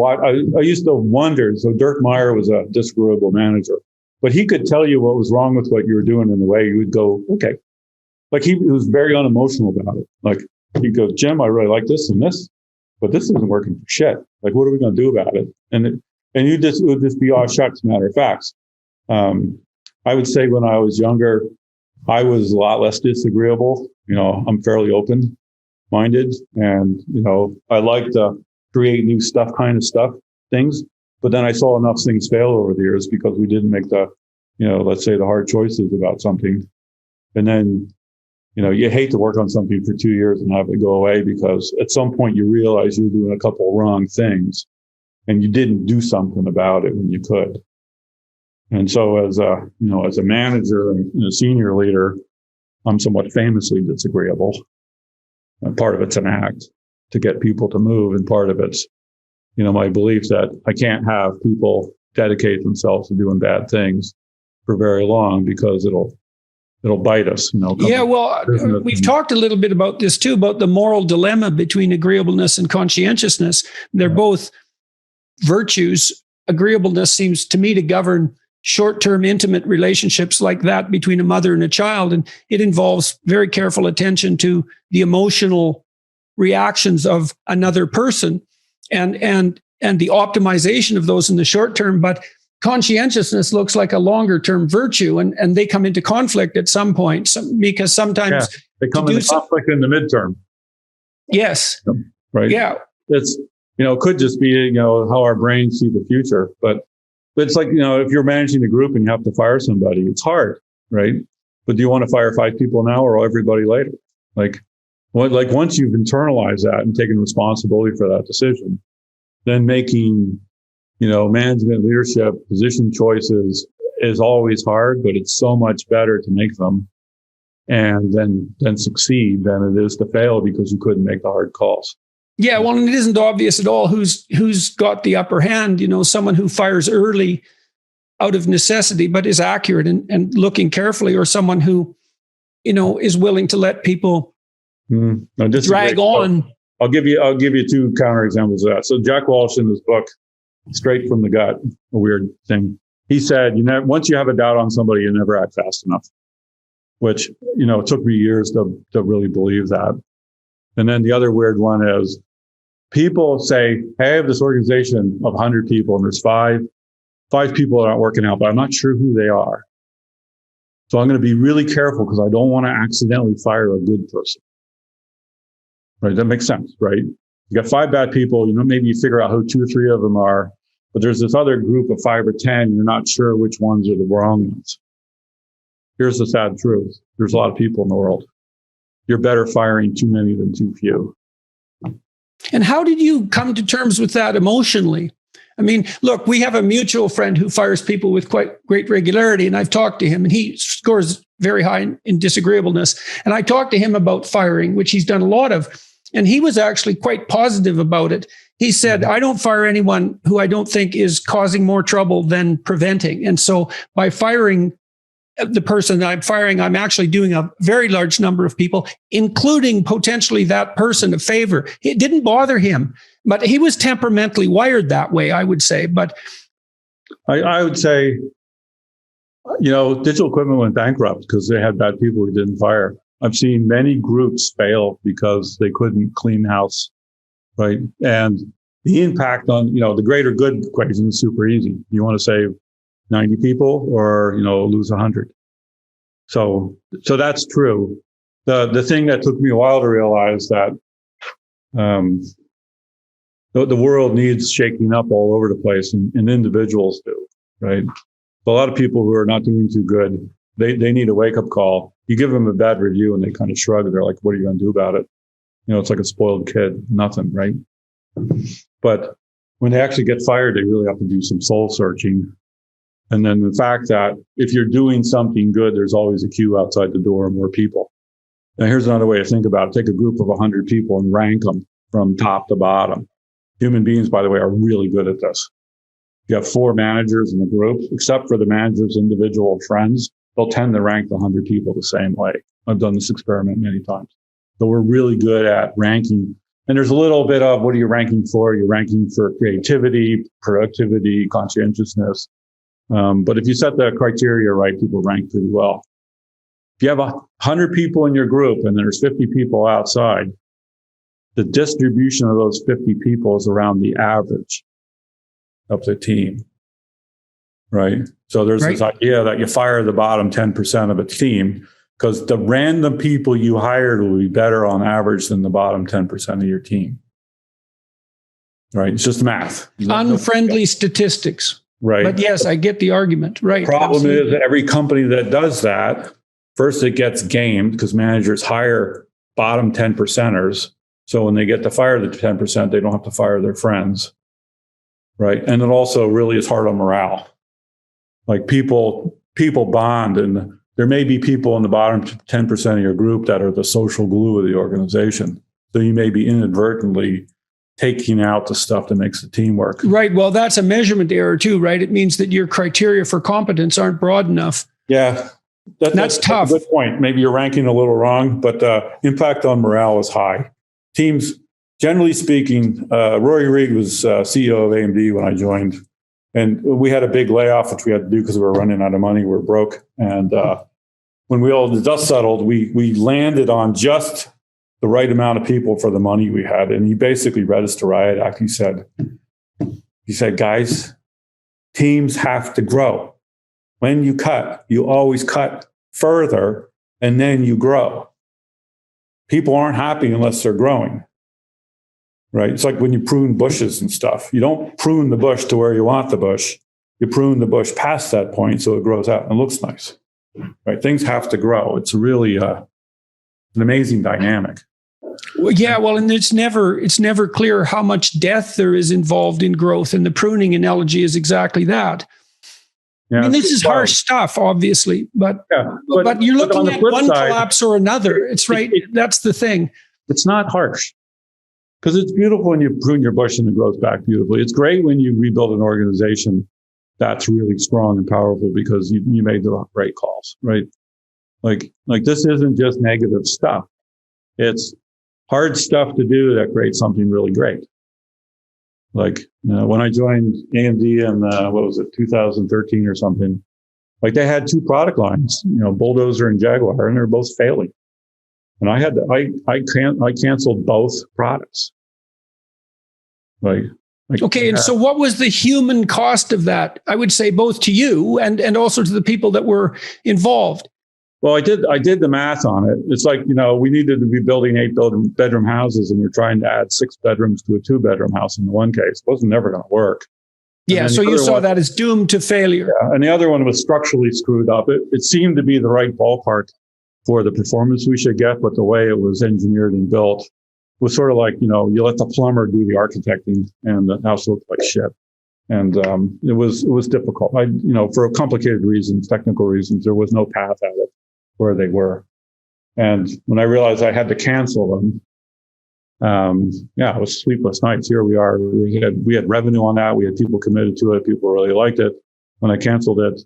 Speaker 2: wonder. So Dirk Meyer was a disagreeable manager, but he could tell you what was wrong with what you were doing in the way you would go, okay. Like he was very unemotional about it. Like he'd go, Jim, I really like this and this, but this isn't working for shit. Like, what are we going to do about it? And it would just be all shucks, matter of facts. I would say when I was younger, I was a lot less disagreeable. I'm fairly open-minded and, I like to create new things. But then I saw enough things fail over the years because we didn't make the, let's say the hard choices about something. And then, you hate to work on something for 2 years and have it go away because at some point you realize you're doing a couple of wrong things and you didn't do something about it when you could. And so as a manager and a senior leader, I'm somewhat famously disagreeable. And part of it's an act to get people to move. And part of it's, my belief that I can't have people dedicate themselves to doing bad things for very long because it'll bite us.
Speaker 1: We've talked a little bit about this too, about the moral dilemma between agreeableness and conscientiousness. They're both virtues. Agreeableness seems to me to govern short-term intimate relationships like that between a mother and a child. And it involves very careful attention to the emotional reactions of another person and the optimization of those in the short term. But conscientiousness looks like a longer term virtue and they come into conflict at some point because sometimes
Speaker 2: they come into conflict in the midterm.
Speaker 1: Yes.
Speaker 2: Right.
Speaker 1: Yeah.
Speaker 2: It's, it could just be, how our brains see the future, but it's like, if you're managing a group and you have to fire somebody, it's hard, right? But do you want to fire 5 people now or everybody later? Like once you've internalized that and taken responsibility for that decision, then making, management, leadership, position choices is always hard, but it's so much better to make them and then succeed than it is to fail because you couldn't make the hard calls.
Speaker 1: Yeah, well, and it isn't obvious at all who's got the upper hand. Someone who fires early out of necessity, but is accurate and looking carefully, or someone who, is willing to let people drag on.
Speaker 2: I'll give you two counter examples of that. So Jack Walsh, in his book, Straight from the Gut, a weird thing, he said, once you have a doubt on somebody, you never act fast enough, which, it took me years to really believe that. And then the other weird one is people say, hey, I have this organization of 100 people and there's five people that aren't working out, but I'm not sure who they are. So I'm going to be really careful because I don't want to accidentally fire a good person. Right? That makes sense, right? You got 5 bad people, maybe you figure out who 2 or 3 of them are, but there's this other group of 5 or 10, and you're not sure which ones are the wrong ones. Here's the sad truth. There's a lot of people in the world. You're better firing too many than too few.
Speaker 1: And how did you come to terms with that emotionally? I mean, look, we have a mutual friend who fires people with quite great regularity, and I've talked to him, and he scores very high in disagreeableness. And I talked to him about firing, which he's done a lot of, and he was actually quite positive about it. He said, I don't fire anyone who I don't think is causing more trouble than preventing. And so by firing the person that I'm firing, I'm actually doing a very large number of people, including potentially that person, a favor. It didn't bother him, but he was temperamentally wired that way, I would say. But
Speaker 2: I would say, Digital Equipment went bankrupt because they had bad people who didn't fire. I've seen many groups fail because they couldn't clean house, right? And the impact on, the greater good equation is super easy. You want to save 90 people or, lose 100. So that's true. The thing that took me a while to realize that the world needs shaking up all over the place, and individuals do, right? A lot of people who are not doing too good, they need a wake-up call. You give them a bad review and they kind of shrug. They're like, what are you going to do about it? It's like a spoiled kid, nothing, right? But when they actually get fired, they really have to do some soul searching. And then the fact that if you're doing something good, there's always a queue outside the door of more people. Now, here's another way to think about it. Take a group of 100 people and rank them from top to bottom. Human beings, by the way, are really good at this. You have 4 managers in the group, except for the manager's individual friends, they'll tend to rank the 100 people the same way. I've done this experiment many times. So we're really good at ranking. And there's a little bit of what are you ranking for? You're ranking for creativity, productivity, conscientiousness. But if you set the criteria right, people rank pretty well. If you have 100 people in your group and there's 50 people outside, the distribution of those 50 people is around the average of the team, right? So there's this idea that you fire the bottom 10% of a team because the random people you hired will be better on average than the bottom 10% of your team, right? It's just math.
Speaker 1: Unfriendly statistics.
Speaker 2: Right.
Speaker 1: But yes, I get the argument. Right.
Speaker 2: Problem is that every company that does that, first it gets gamed because managers hire bottom 10%ers. So when they get to fire the 10%, they don't have to fire their friends. Right. And it also really is hard on morale. Like people bond, and there may be people in the bottom 10% of your group that are the social glue of the organization. So you may be inadvertently taking out the stuff that makes the team work.
Speaker 1: Right. Well, that's a measurement error too, right? It means that your criteria for competence aren't broad enough.
Speaker 2: Yeah.
Speaker 1: That's tough.
Speaker 2: That's a good point. Maybe you're ranking a little wrong, but impact on morale is high. Teams, generally speaking, Rory Reid was CEO of AMD when I joined, and we had a big layoff, which we had to do because we were running out of money. We were broke. And when the dust settled, we landed on just the right amount of people for the money we had. And he basically read us to riot act. He said, guys, teams have to grow. When you cut, you always cut further and then you grow. People aren't happy unless they're growing, right? It's like when you prune bushes and stuff. You don't prune the bush to where you want the bush. You prune the bush past that point so it grows out and looks nice, right? Things have to grow. It's really an amazing dynamic.
Speaker 1: Well, yeah, well, and it's never clear how much death there is involved in growth, and the pruning analogy is exactly that.
Speaker 2: Yeah,
Speaker 1: I mean, this is harsh stuff, obviously, but you're looking at one collapse or another. It's right. That's the thing.
Speaker 2: It's not harsh because it's beautiful when you prune your bush and it grows back beautifully. It's great when you rebuild an organization that's really strong and powerful because you made the right calls, right? Like this isn't just negative stuff. It's hard stuff to do that creates something really great. Like when I joined AMD in 2013 or something, like they had two product lines, Bulldozer and Jaguar, and they're both failing. And I canceled both products.
Speaker 1: Okay, and so what was the human cost of that? I would say both to you and also to the people that were involved.
Speaker 2: Well, I did the math on it. It's like, we needed to be building 8-bedroom houses and we're trying to add 6 bedrooms to a 2-bedroom house in one case. It wasn't never going to work.
Speaker 1: Yeah, so you saw that as doomed to failure.
Speaker 2: Yeah, and the other one was structurally screwed up. It seemed to be the right ballpark for the performance we should get, but the way it was engineered and built was sort of like, you let the plumber do the architecting and the house looked like shit. And it was difficult. For complicated reasons, technical reasons, there was no path out of where they were. And when I realized I had to cancel them, it was sleepless nights. Here we are. We had revenue on that. We had people committed to it. People really liked it. When I canceled it,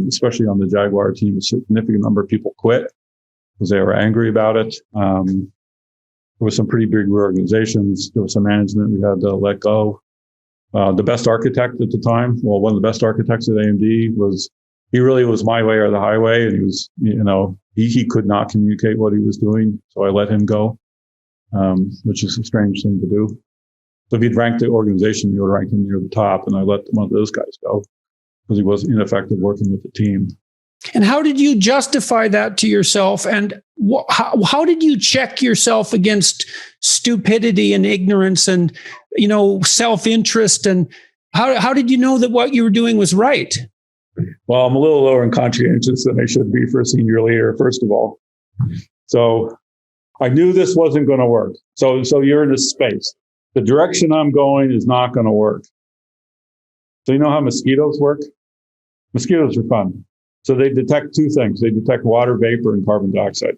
Speaker 2: especially on the Jaguar team, a significant number of people quit because they were angry about it. There was some pretty big reorganizations. There was some management we had to let go. The best architect at the time, one of the best architects at AMD he really was my way or the highway. And he was, he could not communicate what he was doing. So I let him go, which is a strange thing to do. So if you'd ranked the organization, you would rank him near the top. And I let one of those guys go because he was ineffective working with the team.
Speaker 1: And how did you justify that to yourself? And how did you check yourself against stupidity and ignorance and, self-interest? And how did you know that what you were doing was right?
Speaker 2: Well, I'm a little lower in conscientious than I should be for a senior leader, first of all. So I knew this wasn't going to work. So you're in this space. The direction I'm going is not going to work. So you know how mosquitoes work? Mosquitoes are fun. So they detect two things. They detect water vapor and carbon dioxide.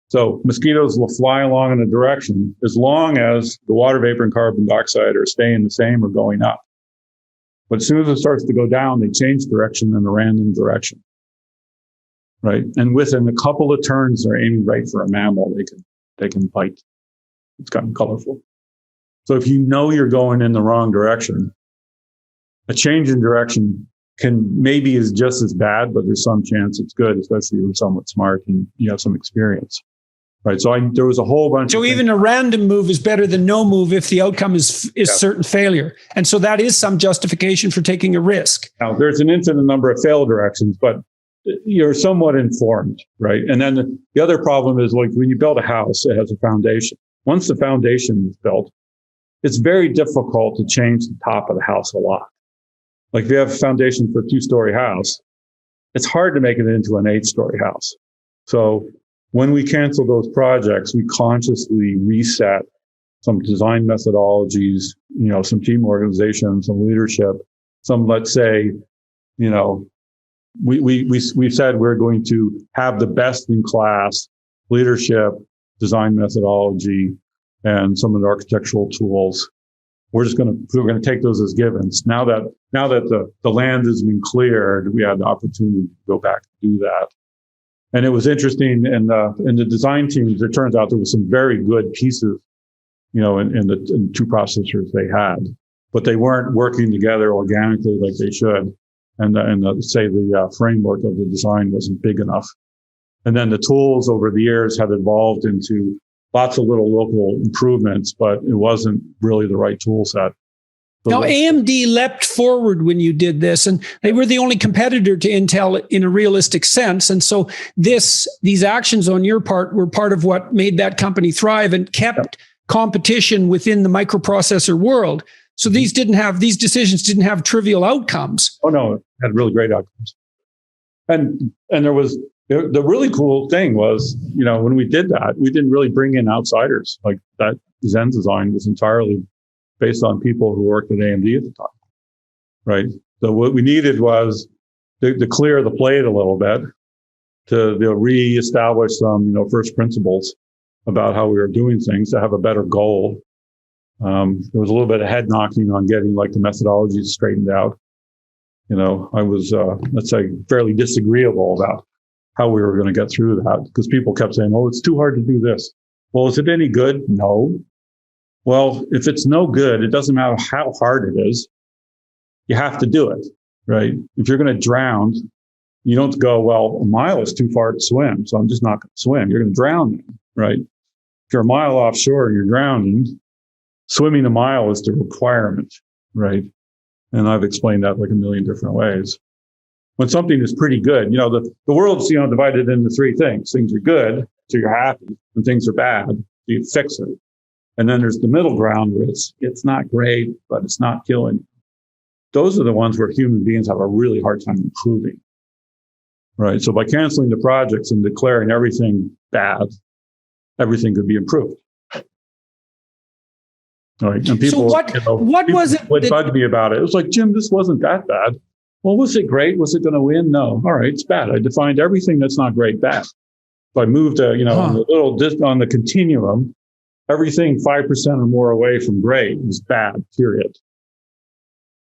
Speaker 2: So mosquitoes will fly along in a direction as long as the water vapor and carbon dioxide are staying the same or going up. But as soon as it starts to go down, they change direction in a random direction. Right? And within a couple of turns, they're aiming right for a mammal they can bite. It's gotten colorful. So if you know you're going in the wrong direction, a change in direction maybe is just as bad, but there's some chance it's good, especially if you're somewhat smart and you have some experience. Right. So there was a whole bunch.
Speaker 1: So even a random move is better than no move if the outcome is certain failure. And so that is some justification for taking a risk.
Speaker 2: Now, there's an infinite number of failed directions, but you're somewhat informed. Right. And then the other problem is like when you build a house, it has a foundation. Once the foundation is built, it's very difficult to change the top of the house a lot. Like if you have a foundation for a 2-story house, it's hard to make it into an 8-story house. So when we cancel those projects, we consciously reset some design methodologies, some team organization, some leadership, some, let's say, we said we're going to have the best in class leadership, design methodology, and some of the architectural tools. We're going to take those as givens. Now that the land has been cleared, we had the opportunity to go back and do that. And it was interesting in the design teams. It turns out there was some very good pieces, in the 2 processors they had, but they weren't working together organically like they should. And the framework of the design wasn't big enough. And then the tools over the years have evolved into lots of little local improvements, but it wasn't really the right tool set. So
Speaker 1: now, AMD leapt forward when you did this, and they were the only competitor to Intel in a realistic sense. And so these actions on your part were part of what made that company thrive and kept competition within the microprocessor world. So these decisions didn't have trivial outcomes.
Speaker 2: Oh, no, it had really great outcomes. And there was, the really cool thing was, when we did that, we didn't really bring in outsiders. Like that Zen design was entirely based on people who worked at AMD at the time, right? So what we needed was to clear the plate a little bit, to reestablish some, first principles about how we were doing things, to have a better goal. There was a little bit of head knocking on getting like the methodology straightened out. I was, let's say, fairly disagreeable about how we were going to get through that, because people kept saying, oh, it's too hard to do this. Well, is it any good? No. Well, if it's no good, it doesn't matter how hard it is. You have to do it, right? If you're going to drown, you don't go, well, a mile is too far to swim, so I'm just not going to swim. You're going to drown, right? If you're a mile offshore and you're drowning, swimming a mile is the requirement, right? And I've explained that like a million different ways. When something is pretty good, the world's, divided into three things. Things are good, so you're happy, and things are bad, so you fix it. And then there's the middle ground where it's not great, but it's not killing you. Those are the ones where human beings have a really hard time improving, right? So by canceling the projects and declaring everything bad, everything could be improved. Right. And people,
Speaker 1: so what was it
Speaker 2: would bug me about it. It was like, Jim, this wasn't that bad. Well, was it great? Was it going to win? No. All right, it's bad. I defined everything that's not great bad. So I moved, on the continuum, everything 5% or more away from great is bad, period.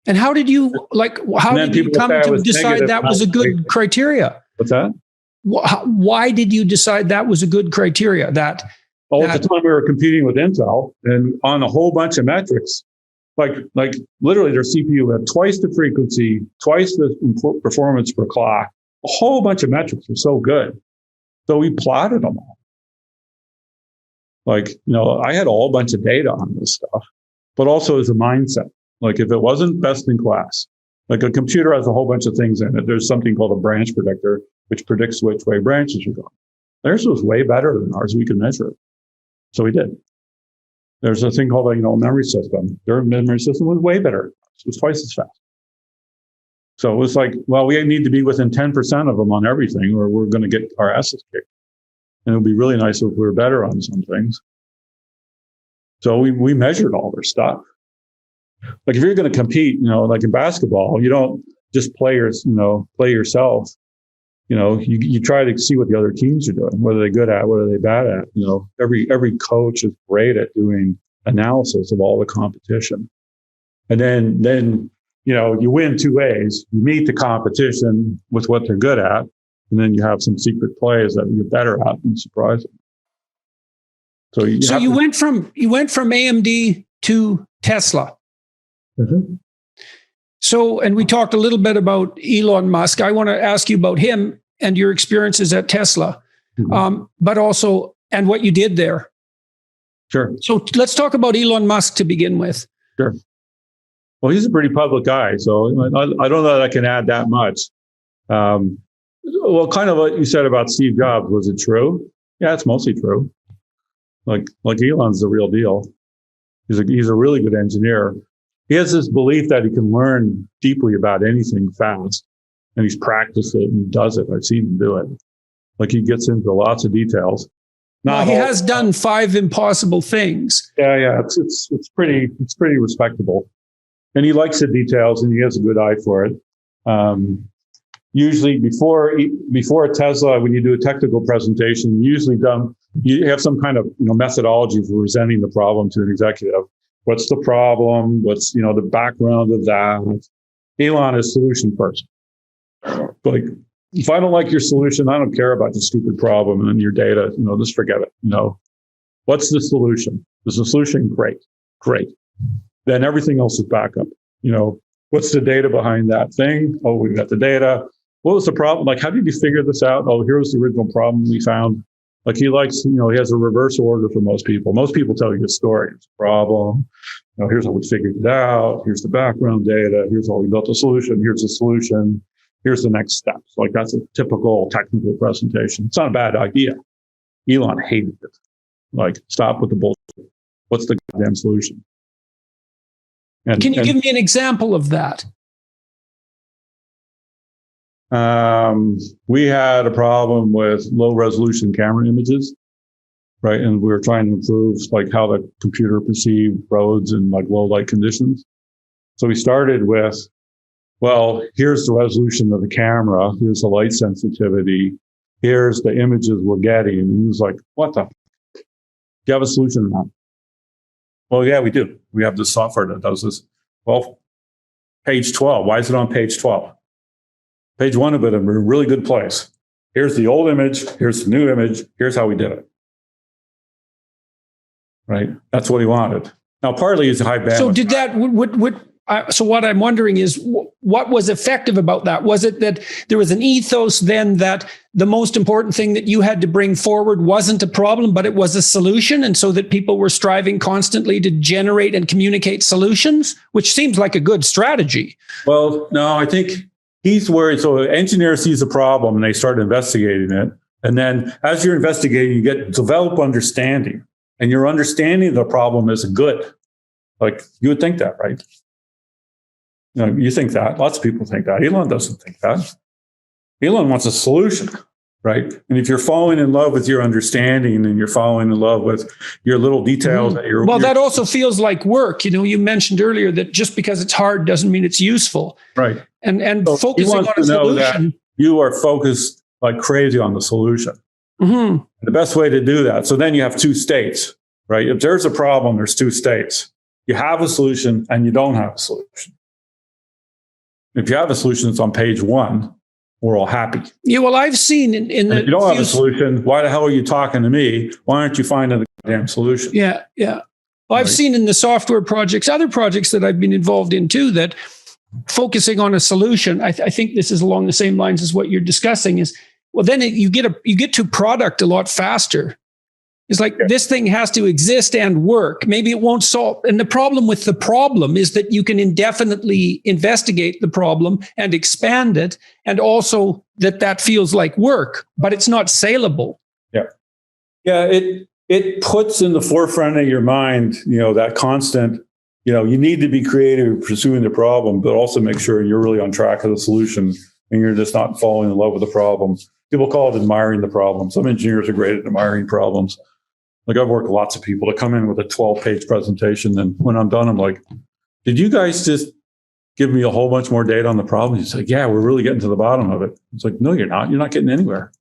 Speaker 1: And how did you come to decide that was a good criteria?
Speaker 2: What's that?
Speaker 1: Why did you decide that was a good criteria? At
Speaker 2: the time we were competing with Intel and on a whole bunch of metrics, like literally their CPU had twice the frequency, twice the performance per clock. A whole bunch of metrics were so good. So we plotted them all. I had a whole bunch of data on this stuff, but also as a mindset. Like if it wasn't best in class, like a computer has a whole bunch of things in it. There's something called a branch predictor, which predicts which way branches are going. Theirs was way better than ours. We could measure it. So we did. There's a thing called a memory system. Their memory system was way better. It was twice as fast. So it was like, well, we need to be within 10% of them on everything, or we're going to get our asses kicked. And it would be really nice if we were better on some things. So we measured all their stuff. Like if you're going to compete, like in basketball, you don't just play yourself. You try to see what the other teams are doing. What are they good at? What are they bad at? Every coach is great at doing analysis of all the competition. And then you win two ways. You meet the competition with what they're good at, and then you have some secret plays that you're better at and surprise them. So
Speaker 1: you went from AMD to Tesla.
Speaker 2: Mm-hmm.
Speaker 1: So, and we talked a little bit about Elon Musk. I want to ask you about him and your experiences at Tesla, but also, and what you did there.
Speaker 2: Sure.
Speaker 1: So let's talk about Elon Musk to begin with.
Speaker 2: Sure. Well, he's a pretty public guy, so I don't know that I can add that much. Well, kind of what you said about Steve Jobs, was it true? Yeah, it's mostly true. Like Elon's the real deal. He's a really good engineer. He has this belief that he can learn deeply about anything fast, and he's practiced it and he does it. I've seen him do it. Like he gets into lots of details.
Speaker 1: He has done 5 impossible things.
Speaker 2: Yeah. It's pretty respectable, and he likes the details and he has a good eye for it. Usually before Tesla, when you do a technical presentation, you have some kind of methodology for presenting the problem to an executive. What's the problem? What's the background of that? Elon is solution first. Like, if I don't like your solution, I don't care about the stupid problem and your data. Just forget it. What's the solution? Is the solution great? Then everything else is backup. What's the data behind that thing? Oh, we've got the data. What was the problem? Like, how did you figure this out? Oh, here's the original problem we found. Like he likes, he has a reverse order for most people. Most people tell you a story. It's a problem. Here's how we figured it out. Here's the background data. Here's how we built the solution. Here's the solution. Here's the next steps. Like that's a typical technical presentation. It's not a bad idea. Elon hated it. Like, stop with the bullshit. What's the goddamn solution?
Speaker 1: Can you give me an example of that?
Speaker 2: We had a problem with low resolution camera images, right? And we were trying to improve like how the computer perceived roads in like low light conditions. So we started with well, here's the resolution of the camera. Here's the light sensitivity. Here's the images we're getting. And he was like, what the? Do you have a solution or not? Well, yeah, we do. We have this software that does this. Well, page 12. Why is it on page 12? Page 1 of it, in a really good place. Here's the old image. Here's the new image. Here's how we did it. Right? That's what he wanted. Now, partly it's high bandwidth.
Speaker 1: So did that, so what I'm wondering is, what was effective about that? Was it that there was an ethos then that the most important thing that you had to bring forward wasn't a problem, but it was a solution? And so that people were striving constantly to generate and communicate solutions, which seems like a good strategy.
Speaker 2: Well, no, I think he's worried. So an engineer sees a problem and they start investigating it. And then as you're investigating, you develop understanding. And your understanding of the problem is good. Like, you would think that, right? You think that. Lots of people think that. Elon doesn't think that. Elon wants a solution, right? And if you're falling in love with your understanding and you're falling in love with your little details that you're...
Speaker 1: Well, that also feels like work. You mentioned earlier that just because it's hard doesn't mean it's useful.
Speaker 2: Right.
Speaker 1: And
Speaker 2: so
Speaker 1: focusing on a solution...
Speaker 2: You are focused like crazy on the solution.
Speaker 1: Mm-hmm.
Speaker 2: The best way to do that. So then you have two states, right? If there's a problem, there's two states. You have a solution and you don't have a solution. If you have a solution, it's on page 1. We're all happy. Yeah,
Speaker 1: well, I've seen in the...
Speaker 2: If you don't have a solution, why the hell are you talking to me? Why aren't you finding the damn solution?
Speaker 1: Yeah. Well, I've seen in the software projects, other projects that I've been involved in too, that focusing on a solution, I think this is along the same lines as what you're discussing, is, well, then you get to product a lot faster. It's like, this thing has to exist and work. Maybe it won't solve. And the problem with the problem is that you can indefinitely investigate the problem and expand it. And also that feels like work, but it's not saleable.
Speaker 2: Yeah. Yeah. It puts in the forefront of your mind, that constant, you need to be creative pursuing the problem, but also make sure you're really on track of the solution and you're just not falling in love with the problem. People call it admiring the problem. Some engineers are great at admiring problems. Like, I've worked with lots of people that come in with a 12-page presentation. And when I'm done, I'm like, did you guys just give me a whole bunch more data on the problem? He's like, yeah, we're really getting to the bottom of it. It's like, no, you're not. You're not getting anywhere.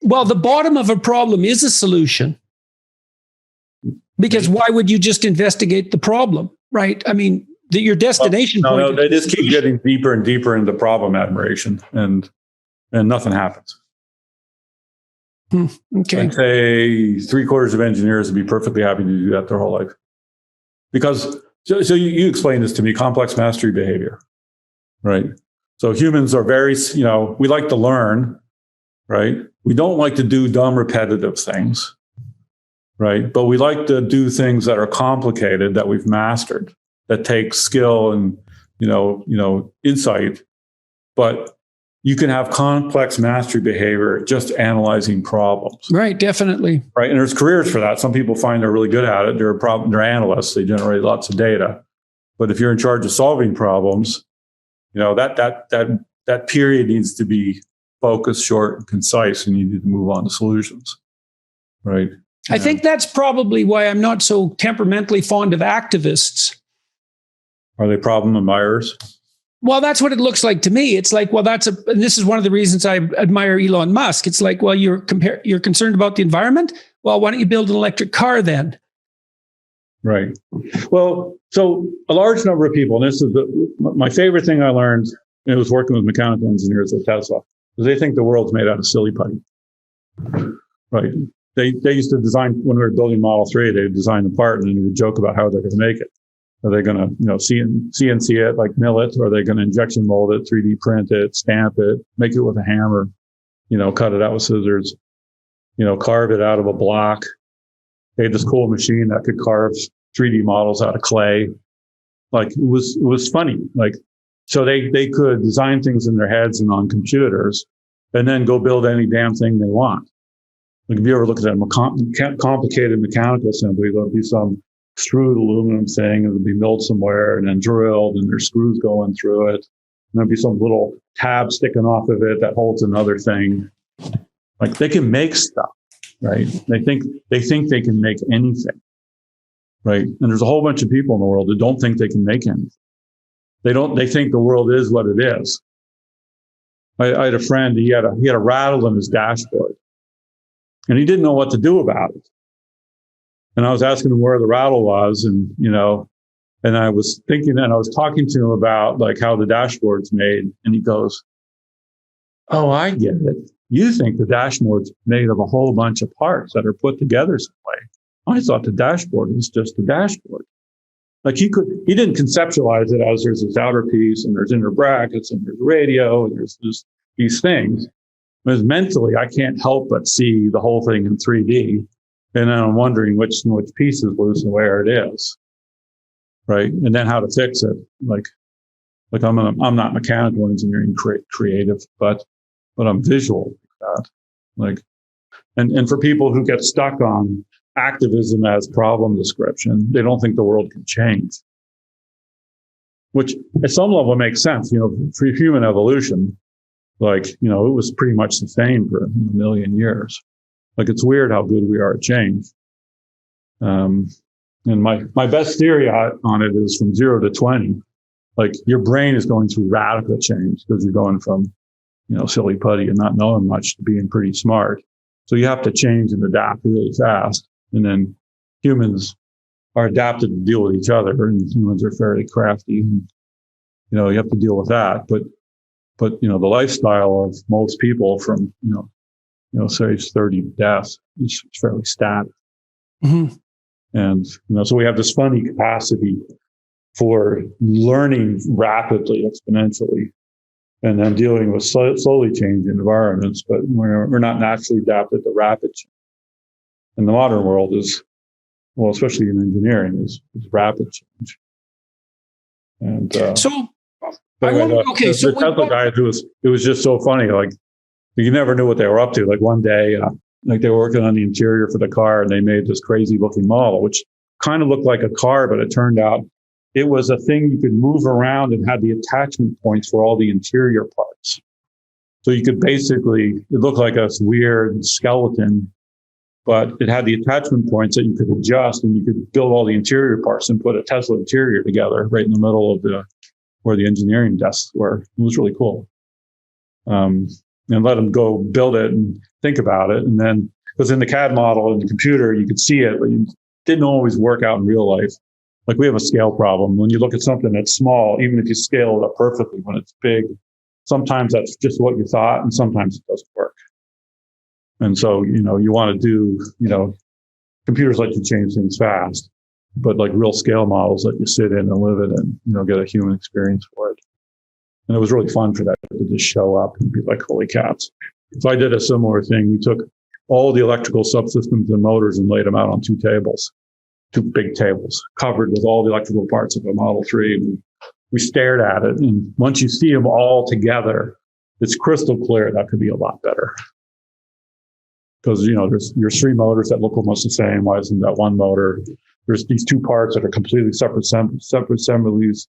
Speaker 1: Well, the bottom of a problem is a solution. Because why would you just investigate the problem, right? I mean, your destination point.
Speaker 2: No, they just keep getting deeper and deeper into problem admiration, and nothing happens.
Speaker 1: Okay.
Speaker 2: I'd say 3/4 of engineers would be perfectly happy to do that their whole life. Because, so you explained this to me, complex mastery behavior, right? So humans are very, we like to learn, right? We don't like to do dumb, repetitive things, right? But we like to do things that are complicated, that we've mastered, that take skill and, insight. But you can have complex mastery behavior just analyzing problems.
Speaker 1: Right, definitely.
Speaker 2: Right, and there's careers for that. Some people find they're really good at it. They're analysts. They generate lots of data. But if you're in charge of solving problems, that period needs to be focused, short, and concise, and you need to move on to solutions. Right.
Speaker 1: I think that's probably why I'm not so temperamentally fond of activists.
Speaker 2: Are they problem admirers?
Speaker 1: Well, that's what it looks like to me. It's like, well, and this is one of the reasons I admire Elon Musk. It's like, well, you're concerned about the environment. Well, why don't you build an electric car then?
Speaker 2: Right. Well, so a large number of people, and this is my favorite thing I learned, and it was working with mechanical engineers at Tesla, is they think the world's made out of silly putty. Right. They used to design, when we were building Model 3, they would design the part and they would joke about how they're going to make it. Are they going to, CNC it, like mill it? Or are they going to injection mold it, 3D print it, stamp it, make it with a hammer, cut it out with scissors, carve it out of a block? They had this cool machine that could carve 3D models out of clay. Like, it was funny. Like, so they could design things in their heads and on computers and then go build any damn thing they want. Like, if you ever look at that complicated mechanical assembly, there'll be some extruded aluminum thing, and it'll be milled somewhere and then drilled, and there's screws going through it. And there'll be some little tab sticking off of it that holds another thing. Like, they can make stuff, right? They think they can make anything, right? And there's a whole bunch of people in the world that don't think they can make anything. They think the world is what it is. I had a friend, he had a rattle in his dashboard, and he didn't know what to do about it. And I was asking him where the rattle was, and and I was thinking, and I was talking to him about like how the dashboard's made, and he goes, "Oh, I get it. You think the dashboard's made of a whole bunch of parts that are put together some way. I thought the dashboard was just the dashboard." Like he didn't conceptualize it as there's this outer piece and there's inner brackets and there's radio and there's these things. Because mentally, I can't help but see the whole thing in 3D. And then I'm wondering which piece is loose and where it is. Right. And then how to fix it. Like I'm not mechanical engineering creative, but I'm visual like that. Like, and for people who get stuck on activism as problem description, they don't think the world can change, which at some level makes sense. For human evolution, like, it was pretty much the same for a million years. Like, it's weird how good we are at change. And my best theory on it is from 0 to 20. Like, your brain is going through radical change because you're going from, silly putty and not knowing much to being pretty smart. So you have to change and adapt really fast. And then humans are adapted to deal with each other, and humans are fairly crafty. And, you have to deal with that. But the lifestyle of most people from, say age 30 to death is fairly static.
Speaker 1: Mm-hmm.
Speaker 2: And, so we have this funny capacity for learning rapidly, exponentially, and then dealing with slowly changing environments, but we're not naturally adapted to rapid change. And the modern world is, well, especially in engineering, is rapid change. And
Speaker 1: so
Speaker 2: the Tesla guy, it was just so funny. Like, you never knew what they were up to. Like, one day, like, they were working on the interior for the car, and they made this crazy looking model, which kind of looked like a car, but it turned out it was a thing you could move around and had the attachment points for all the interior parts. So you could basically, it looked like a weird skeleton, but it had the attachment points that you could adjust, and you could build all the interior parts and put a Tesla interior together right in the middle of where the engineering desks were. It was really cool. And let them go build it and think about it. And then, because in the CAD model in the computer, you could see it, but it didn't always work out in real life. Like, we have a scale problem. When you look at something that's small, even if you scale it up perfectly, when it's big, sometimes that's just what you thought, and sometimes it doesn't work. And so, you want to do, computers let you change things fast, but like real scale models let you sit in and live it and, get a human experience for it. And it was really fun for that to just show up and be like, holy cats. So I did a similar thing. We took all the electrical subsystems and motors and laid them out on two big tables, covered with all the electrical parts of a Model 3. And we stared at it. And once you see them all together, it's crystal clear that could be a lot better. Because, there's 3 motors that look almost the same. Why isn't that one motor? There's these 2 parts that are completely separate assemblies.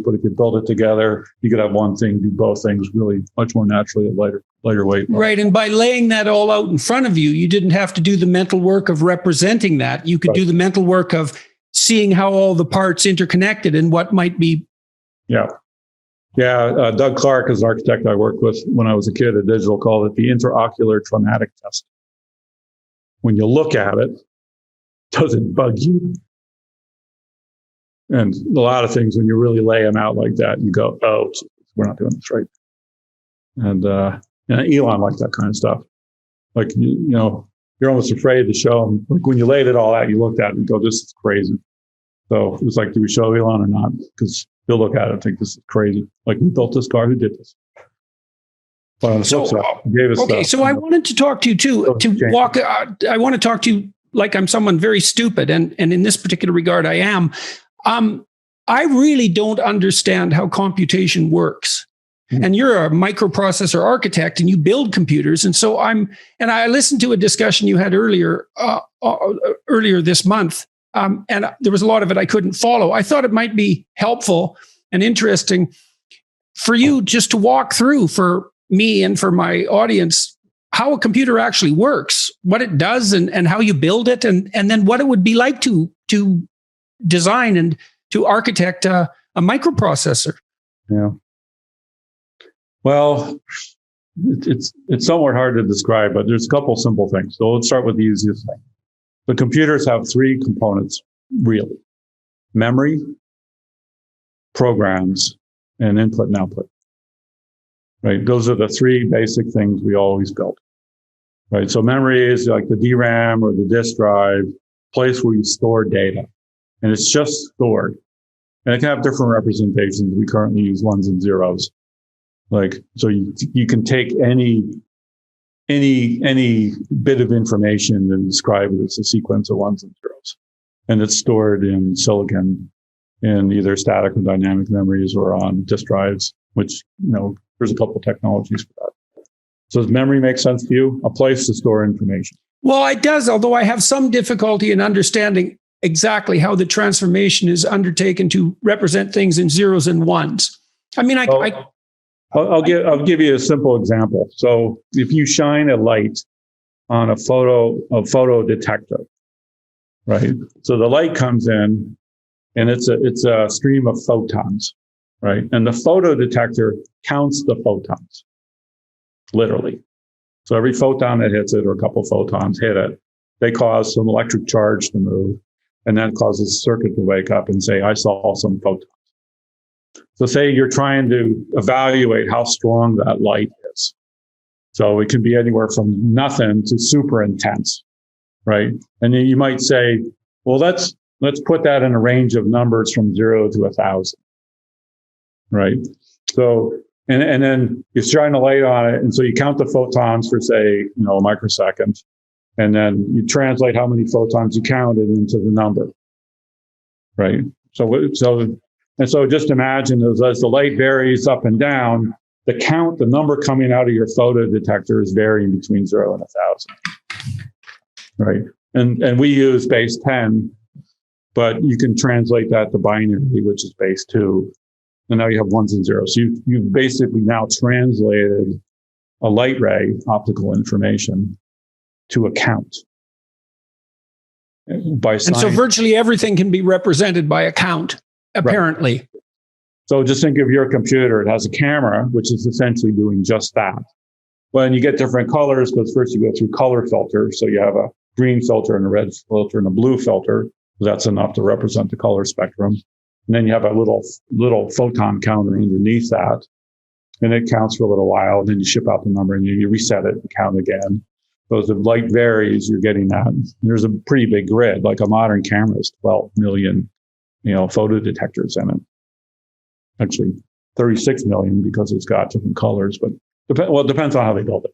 Speaker 2: But if you build it together, you could have one thing do both things really much more naturally at lighter weight.
Speaker 1: Right. And by laying that all out in front of you, you didn't have to do the mental work of representing that. You could do the mental work of seeing how all the parts interconnected and what might be.
Speaker 2: Yeah. Yeah. Doug Clark is an architect I worked with when I was a kid at Digital, called it the interocular traumatic test. When you look at it, does it bug you? And a lot of things, when you really lay them out like that, you go, oh, we're not doing this right. And Elon liked that kind of stuff. Like, you're almost afraid to show them. Like, when you laid it all out, you looked at it and go, this is crazy. So it was like, do we show Elon or not? Because he'll look at it and think this is crazy. Like, who built this car? Who did this? But on the flip side, he gave us
Speaker 1: okay,
Speaker 2: stuff,
Speaker 1: so I wanted to talk to you too, I want to talk to you like I'm someone very stupid. And in this particular regard, I am. I really don't understand how computation works. Mm-hmm. And you're a microprocessor architect and you build computers. And so I listened to a discussion you had earlier this month. And there was a lot of it I couldn't follow. I thought it might be helpful and interesting for you just to walk through, for me and for my audience, how a computer actually works, what it does, and how you build it, and then what it would be like to design and to architect a a microprocessor?
Speaker 2: Yeah. Well, it's somewhat hard to describe, but there's a couple simple things. So let's start with the easiest thing. The computers have three components, really: memory, programs, and input and output. Right? Those are the three basic things we always built. Right? So memory is like the DRAM or the disk drive, place where you store data, and it's just stored. And it can have different representations. We currently use ones and zeros. Like, so you can take any bit of information and describe it as a sequence of ones and zeros. And it's stored in silicon in either static or dynamic memories or on disk drives, which, there's a couple technologies for that. So does memory make sense to you? A place to store information.
Speaker 1: Well, it does, although I have some difficulty in understanding exactly how the transformation is undertaken to represent things in zeros and ones. I mean,
Speaker 2: I'll give you a simple example. So if you shine a light on a photo detector, right? So the light comes in and it's a stream of photons, right? And the photo detector counts the photons, literally. So every photon that hits it, or a couple of photons hit it, they cause some electric charge to move, and that causes a circuit to wake up and say, I saw some photons. So say you're trying to evaluate how strong that light is. So it can be anywhere from nothing to super intense, right? And then you might say, well, let's put that in a range of numbers from 0 to 1,000, right? So, and then you shine a light on it, and so you count the photons for, say, a microsecond, and then you translate how many photons you counted into the number, right? So just imagine as the light varies up and down, the number coming out of your photo detector is varying between 0 and 1,000, right? And we use base 10, but you can translate that to binary, which is base 2. And now you have ones and zeros. So you've basically now translated a light ray optical information to a count.
Speaker 1: And so virtually everything can be represented by a count, apparently.
Speaker 2: Right. So just think of your computer. It has a camera, which is essentially doing just that. When you get different colors, because first you go through color filters. So you have a green filter and a red filter and a blue filter. That's enough to represent the color spectrum. And then you have a little photon counter underneath that. And it counts for a little while. And then you ship out the number and you reset it and count again. So as the light varies, you're getting that. And there's a pretty big grid. Like a modern camera is 12 million, photo detectors in it. Actually, 36 million because it's got different colors. But it depends on how they build it.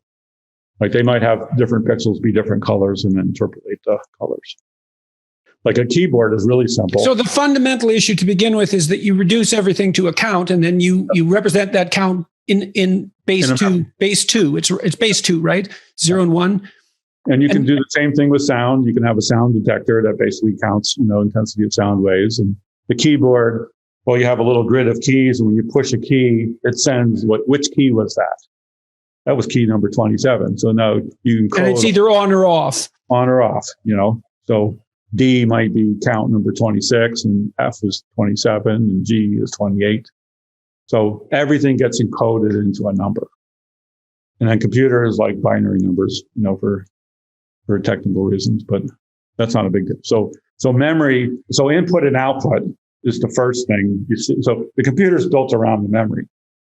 Speaker 2: Like they might have different pixels be different colors and then interpolate the colors. Like a keyboard is really simple.
Speaker 1: So the fundamental issue to begin with is that you reduce everything to a count, and then you represent that count in base 2. Base 2. It's base 2, right? 0 and 1.
Speaker 2: And you can do the same thing with sound. You can have a sound detector that basically counts, intensity of sound waves. And the keyboard, well, you have a little grid of keys, and when you push a key, it sends which key was that? That was key number 27. So now you can
Speaker 1: and it's either on or off.
Speaker 2: On or off, So D might be count number 26, and F is 27, and G is 28. So everything gets encoded into a number. And then computers like binary numbers, for technical reasons, but that's not a big deal. So memory, so input and output is the first thing you see. So the computer's built around the memory.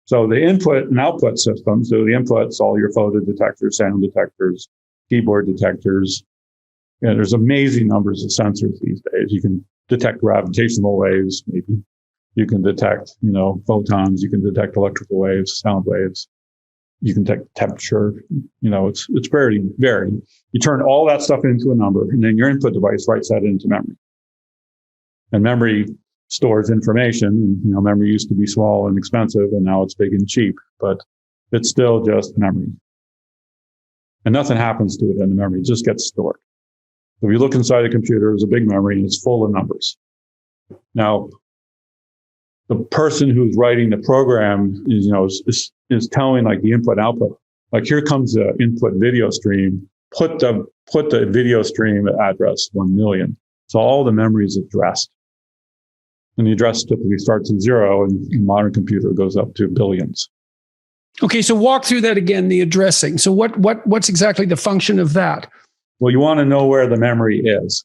Speaker 2: So the input and output system, so the input's all your photo detectors, sound detectors, keyboard detectors. There's amazing numbers of sensors these days. You can detect gravitational waves, maybe. You can detect, photons. You can detect electrical waves, sound waves. You can detect temperature. It's very varied. You turn all that stuff into a number, and then your input device writes that into memory. And memory stores information. And, memory used to be small and expensive, and now it's big and cheap, but it's still just memory. And nothing happens to it in the memory. It just gets stored. So if you look inside a computer, there's a big memory, and it's full of numbers. Now, the person who's writing the program is telling like the input output, like here comes the input video stream, put the video stream at address 1 million. So all the memory is addressed. And the address typically starts at 0, and in modern computer goes up to billions.
Speaker 1: Okay, so walk through that again, the addressing. So what's exactly the function of that?
Speaker 2: Well, you want to know where the memory is.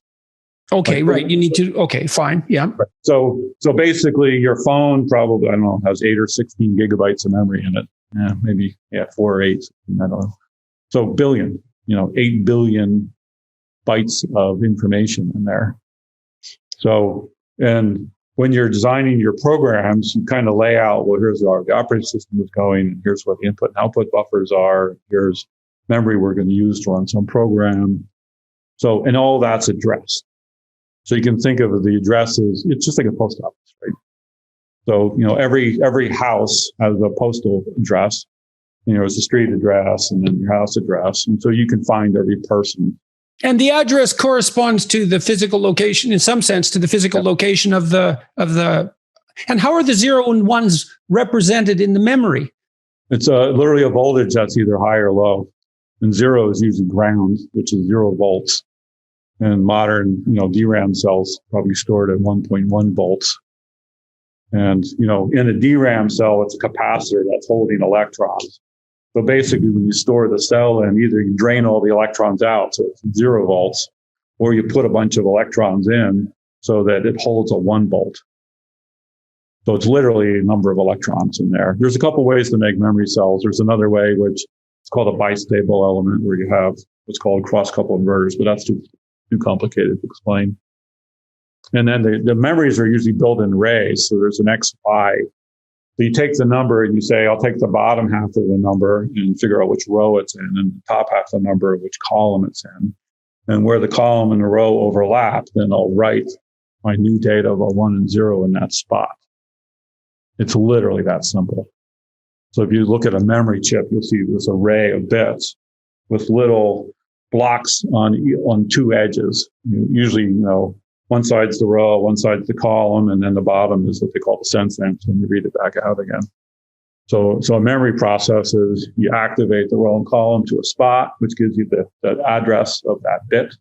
Speaker 1: Okay, right. You need to, okay, fine. Yeah.
Speaker 2: Right. So basically your phone probably, I don't know, has 8 or 16 gigabytes of memory in it. Maybe 4 or 8, I don't know. So billion, 8 billion bytes of information in there. So, and when you're designing your programs, you kind of lay out, well, here's where the operating system is going, and here's what the input and output buffers are, here's memory we're going to use to run some program. So, and all that's addressed. So you can think of the addresses, it's just like a post office, right? So, every house has a postal address, it's a street address and then your house address. And so you can find every person.
Speaker 1: And the address corresponds to the physical location, in some sense, to the physical location of the. And how are the 0 and 1s represented in the memory?
Speaker 2: It's literally a voltage that's either high or low. And 0 is usually ground, which is 0 volts. And modern, DRAM cells probably stored at 1.1 volts. And, in a DRAM cell, it's a capacitor that's holding electrons. So basically, when you store the cell in, either you drain all the electrons out, so it's 0 volts, or you put a bunch of electrons in so that it holds a 1 volt. So it's literally a number of electrons in there. There's a couple ways to make memory cells. There's another way, which is called a bistable element, where you have what's called cross-couple inverters, but that's too complicated to explain. And then the memories are usually built in arrays. So there's an XY. So you take the number and you say, I'll take the bottom half of the number and figure out which row it's in, and the top half of the number, which column it's in. And where the column and the row overlap, then I'll write my new data of a 1 and 0 in that spot. It's literally that simple. So if you look at a memory chip, you'll see this array of bits with little blocks on 2 edges. Usually, one side's the row, one side's the column, and then the bottom is what they call the sense ends when you read it back out again. So a memory process is you activate the row and column to a spot, which gives you the address of that bit.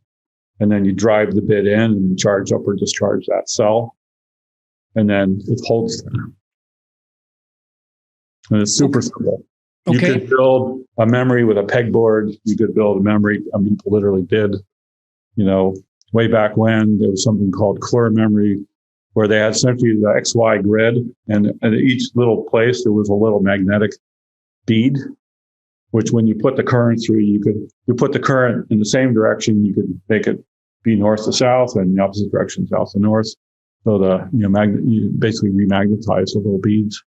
Speaker 2: And then you drive the bit in and charge up or discharge that cell. And then it holds there. And it's super simple. You could build a memory with a pegboard. You could build a memory. People literally did, way back when there was something called Keller memory, where they had essentially the XY grid, and at each little place there was a little magnetic bead, which when you put the current through, you put the current in the same direction, you could make it be north to south and the opposite direction, south to north. So you basically remagnetize the little beads.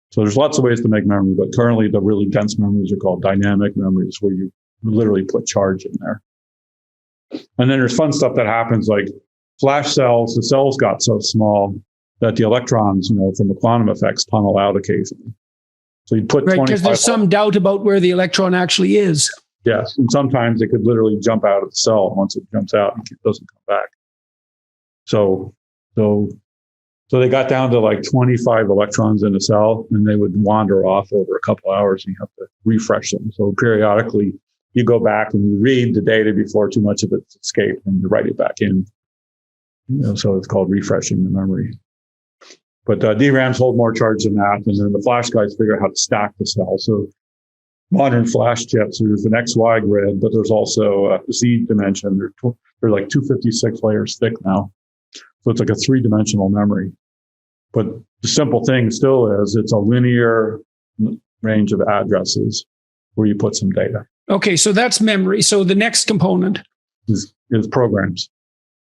Speaker 2: So there's lots of ways to make memory, but currently the really dense memories are called dynamic memories, where you literally put charge in there. And then there's fun stuff that happens, like flash cells. The cells got so small that the electrons, from the quantum effects, tunnel out occasionally. So you put 25.
Speaker 1: Because there's some doubt about where the electron actually is.
Speaker 2: Yes, and sometimes it could literally jump out of the cell. Once it jumps out, it doesn't come back. So they got down to like 25 electrons in a cell, and they would wander off over a couple hours, and you have to refresh them. So periodically, you go back and you read the data before too much of it's escaped, and you write it back in. So it's called refreshing the memory. But DRAMs hold more charge than that, and then the flash guys figure out how to stack the cell. So modern flash chips, there's an XY grid, but there's also a Z dimension. They're like 256 layers thick now. So it's like a 3-dimensional memory. But the simple thing still is it's a linear range of addresses where you put some data. Okay,
Speaker 1: so that's memory. So the next component
Speaker 2: is programs.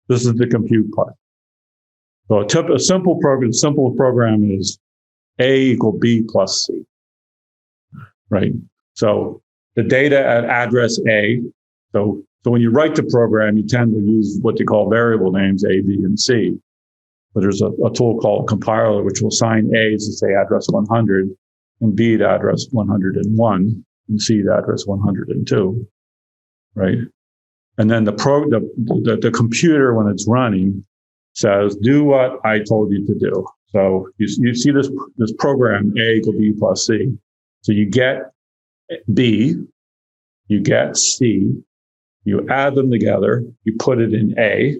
Speaker 2: This is the compute part. So a simple program is A equal B plus C, right? So the data at address A. So when you write the program, you tend to use what they call variable names A, B, and C. But there's a tool called compiler, which will assign A to say address 100, and B to address 101, and C to address 102, right? And then the computer, when it's running, says, do what I told you to do. So you see this program, A equal B plus C. So you get B, you get C, you add them together, you put it in A,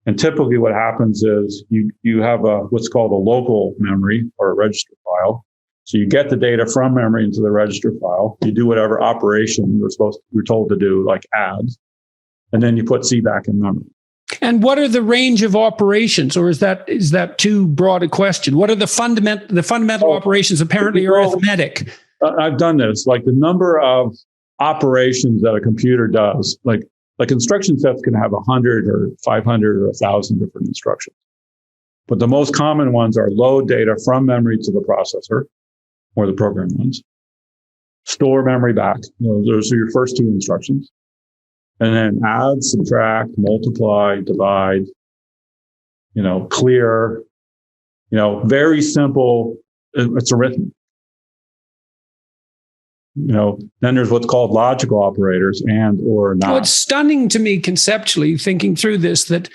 Speaker 2: And typically what happens is you have what's called a local memory or a register file. So you get the data from memory into the register file. You do whatever operation you're told to do, like add, and then you put C back in memory.
Speaker 1: And what are the range of operations, or is that too broad a question? What are the fundamental operations? Apparently arithmetic.
Speaker 2: I've done this, like the number of operations that a computer does, like instruction sets can have 100 or 500 or 1,000 different instructions. But the most common ones are load data from memory to the processor, or the program ones. Store memory back. Those are your first two instructions. And then add, subtract, multiply, divide, clear, very simple. It's arithmetic. Then there's what's called logical operators and or not.
Speaker 1: Well, it's stunning to me conceptually, thinking through this, that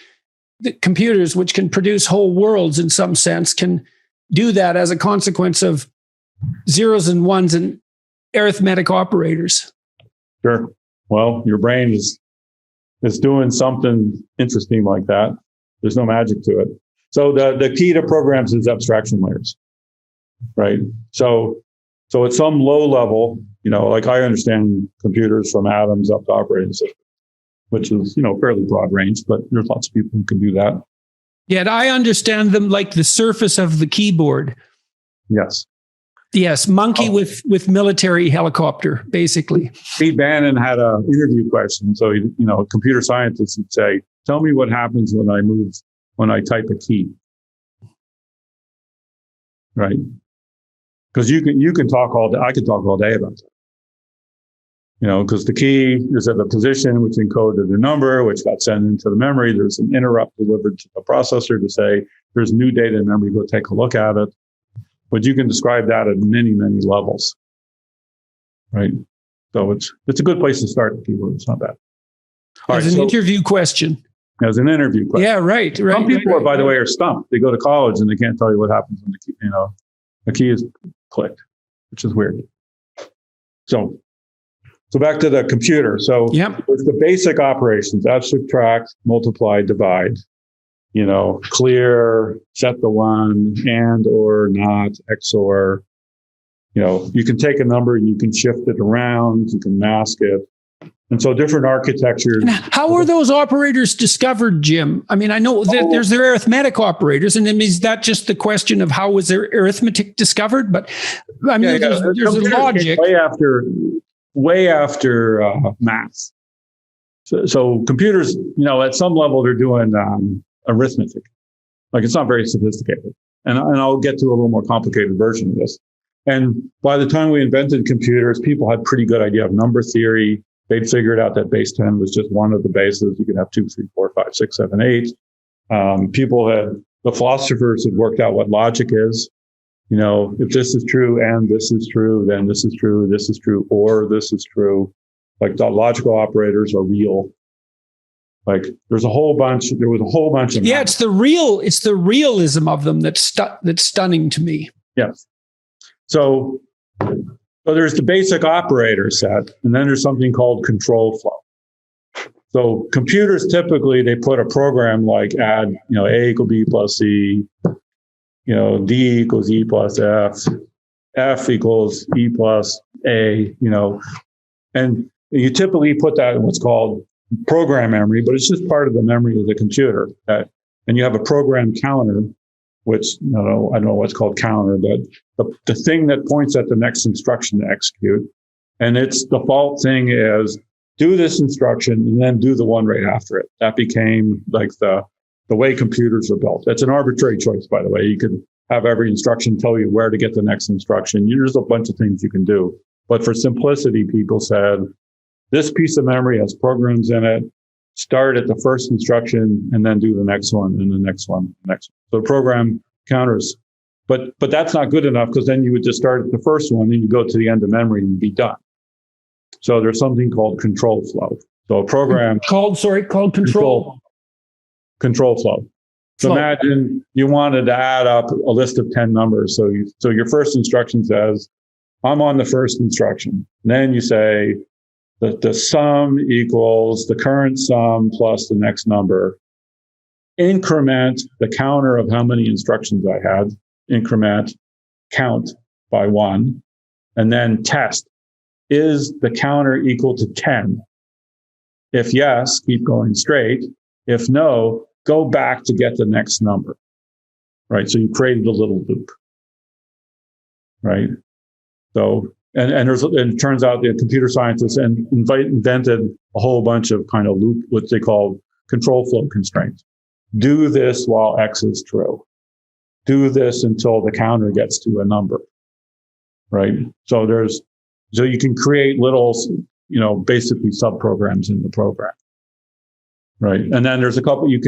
Speaker 1: the computers, which can produce whole worlds in some sense, can do that as a consequence of zeros and ones and arithmetic operators.
Speaker 2: Sure. Well, your brain is doing something interesting like that. There's no magic to it. So the key to programs is abstraction layers, right? So at some low level, like I understand computers from atoms up to operating systems, which is, fairly broad range, but there's lots of people who can do that.
Speaker 1: Yet I understand them like the surface of the keyboard.
Speaker 2: Yes.
Speaker 1: Yes, monkey with military helicopter, basically.
Speaker 2: Pete Bannon had an interview question. So, computer scientists would say, tell me what happens when I type a key. Right? Because you can talk all day. I could talk all day about that. Because the key is at a position which encoded a number, which got sent into the memory. There's an interrupt delivered to the processor to say, there's new data in memory, go take a look at it. But you can describe that at many, many levels, right? So it's a good place to start with keyboard. It's not bad.
Speaker 1: As an interview question.
Speaker 2: As an interview question.
Speaker 1: Yeah, right.
Speaker 2: Some people, by the way, are stumped. They go to college and they can't tell you what happens when the key is clicked, which is weird. So back to the computer. So There's the basic operations: add, subtract, multiply, divide. Clear, set the one, and or not, XOR. You can take a number and you can shift it around, you can mask it. And so different architectures.
Speaker 1: And how are those operators discovered, Jim? I mean, I know that there's their arithmetic operators, and is that just the question of how was their arithmetic discovered? But I mean, there's a logic.
Speaker 2: Way after math. So computers, at some level, they're doing arithmetic. Like, it's not very sophisticated. And I'll get to a little more complicated version of this. And by the time we invented computers, people had pretty good idea of number theory. They'd figured out that base 10 was just one of the bases. You can have 2, 3, 4, 5, 6, 7, 8. The philosophers had worked out what logic is. If this is true and this is true, then this is true, or this is true. Like, the logical operators are real. Like, there was a whole bunch of
Speaker 1: math. It's the realism of them that's stunning to me.
Speaker 2: Yes. So there's the basic operator set, and then there's something called control flow. So computers, typically, they put a program like add, A equal B plus C, D equals E plus F equals E plus A, and you typically put that in what's called program memory, but it's just part of the memory of the computer. And you have a program counter, which, I don't know what's called counter, but the thing that points at the next instruction to execute. And its default thing is do this instruction and then do the one right after it. That became like the way computers are built. That's an arbitrary choice, by the way. You could have every instruction tell you where to get the next instruction. There's a bunch of things you can do. But for simplicity, people said, this piece of memory has programs in it. Start at the first instruction and then do the next one and the next one, the next one. So program counters. But that's not good enough, because then you would just start at the first one and you go to the end of memory and be done. So there's something called control flow. So a program
Speaker 1: called control
Speaker 2: flow. So imagine you wanted to add up a list of 10 numbers. So your first instruction says, I'm on the first instruction. And then you say that the sum equals the current sum plus the next number. increment the counter of how many instructions I had, increment, count by 1, and then test. Is the counter equal to 10? If yes, keep going straight. If no, go back to get the next number, right? So you created a little loop, right? So, and it turns out the computer scientists invented a whole bunch of kind of loop, what they call control flow constraints. Do this while X is true. Do this until the counter gets to a number, right? So you can create little, basically subprograms in the program, right? And then there's a couple you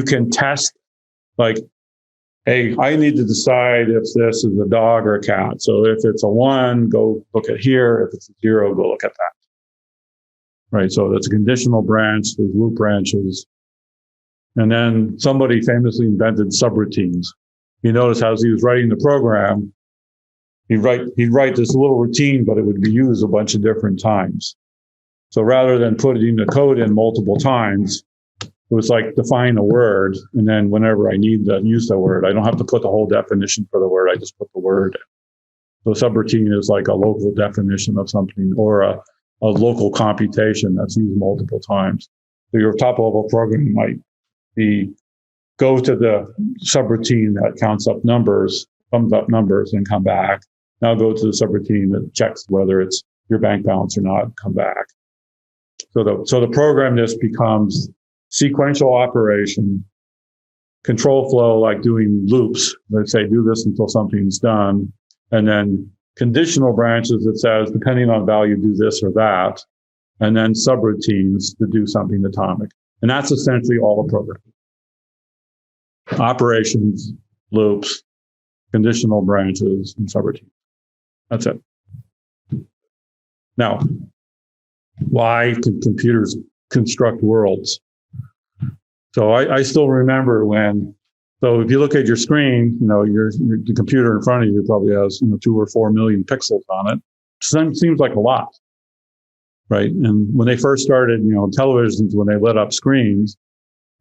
Speaker 2: can test, like, hey, I need to decide if this is a dog or a cat. So if it's a 1, go look at here. If it's a 0, go look at that, right? So that's a conditional branch. There's loop branches. And then somebody famously invented subroutines. You notice how as he was writing the program, he'd write this little routine, but it would be used a bunch of different times. So rather than putting the code in multiple times, it was like define a word, and then whenever I need to use the word, I don't have to put the whole definition for the word. I just put the word in. So subroutine is like a local definition of something, or a local computation that's used multiple times. So your top level program might be go to the subroutine that counts up numbers, thumbs up numbers, and come back. Now go to the subroutine that checks whether it's your bank balance or not, come back. So the program just becomes sequential operation, control flow, like doing loops. Let's say do this until something's done. And then conditional branches that says, depending on value, do this or that. And then subroutines to do something atomic. And that's essentially all the program. Operations, loops, conditional branches, and subroutines. That's it. Now, why can computers construct worlds? So I still remember so if you look at your screen, the computer in front of you probably has 2 or 4 million pixels on it. Seems like a lot, right? And when they first started, televisions, when they lit up screens,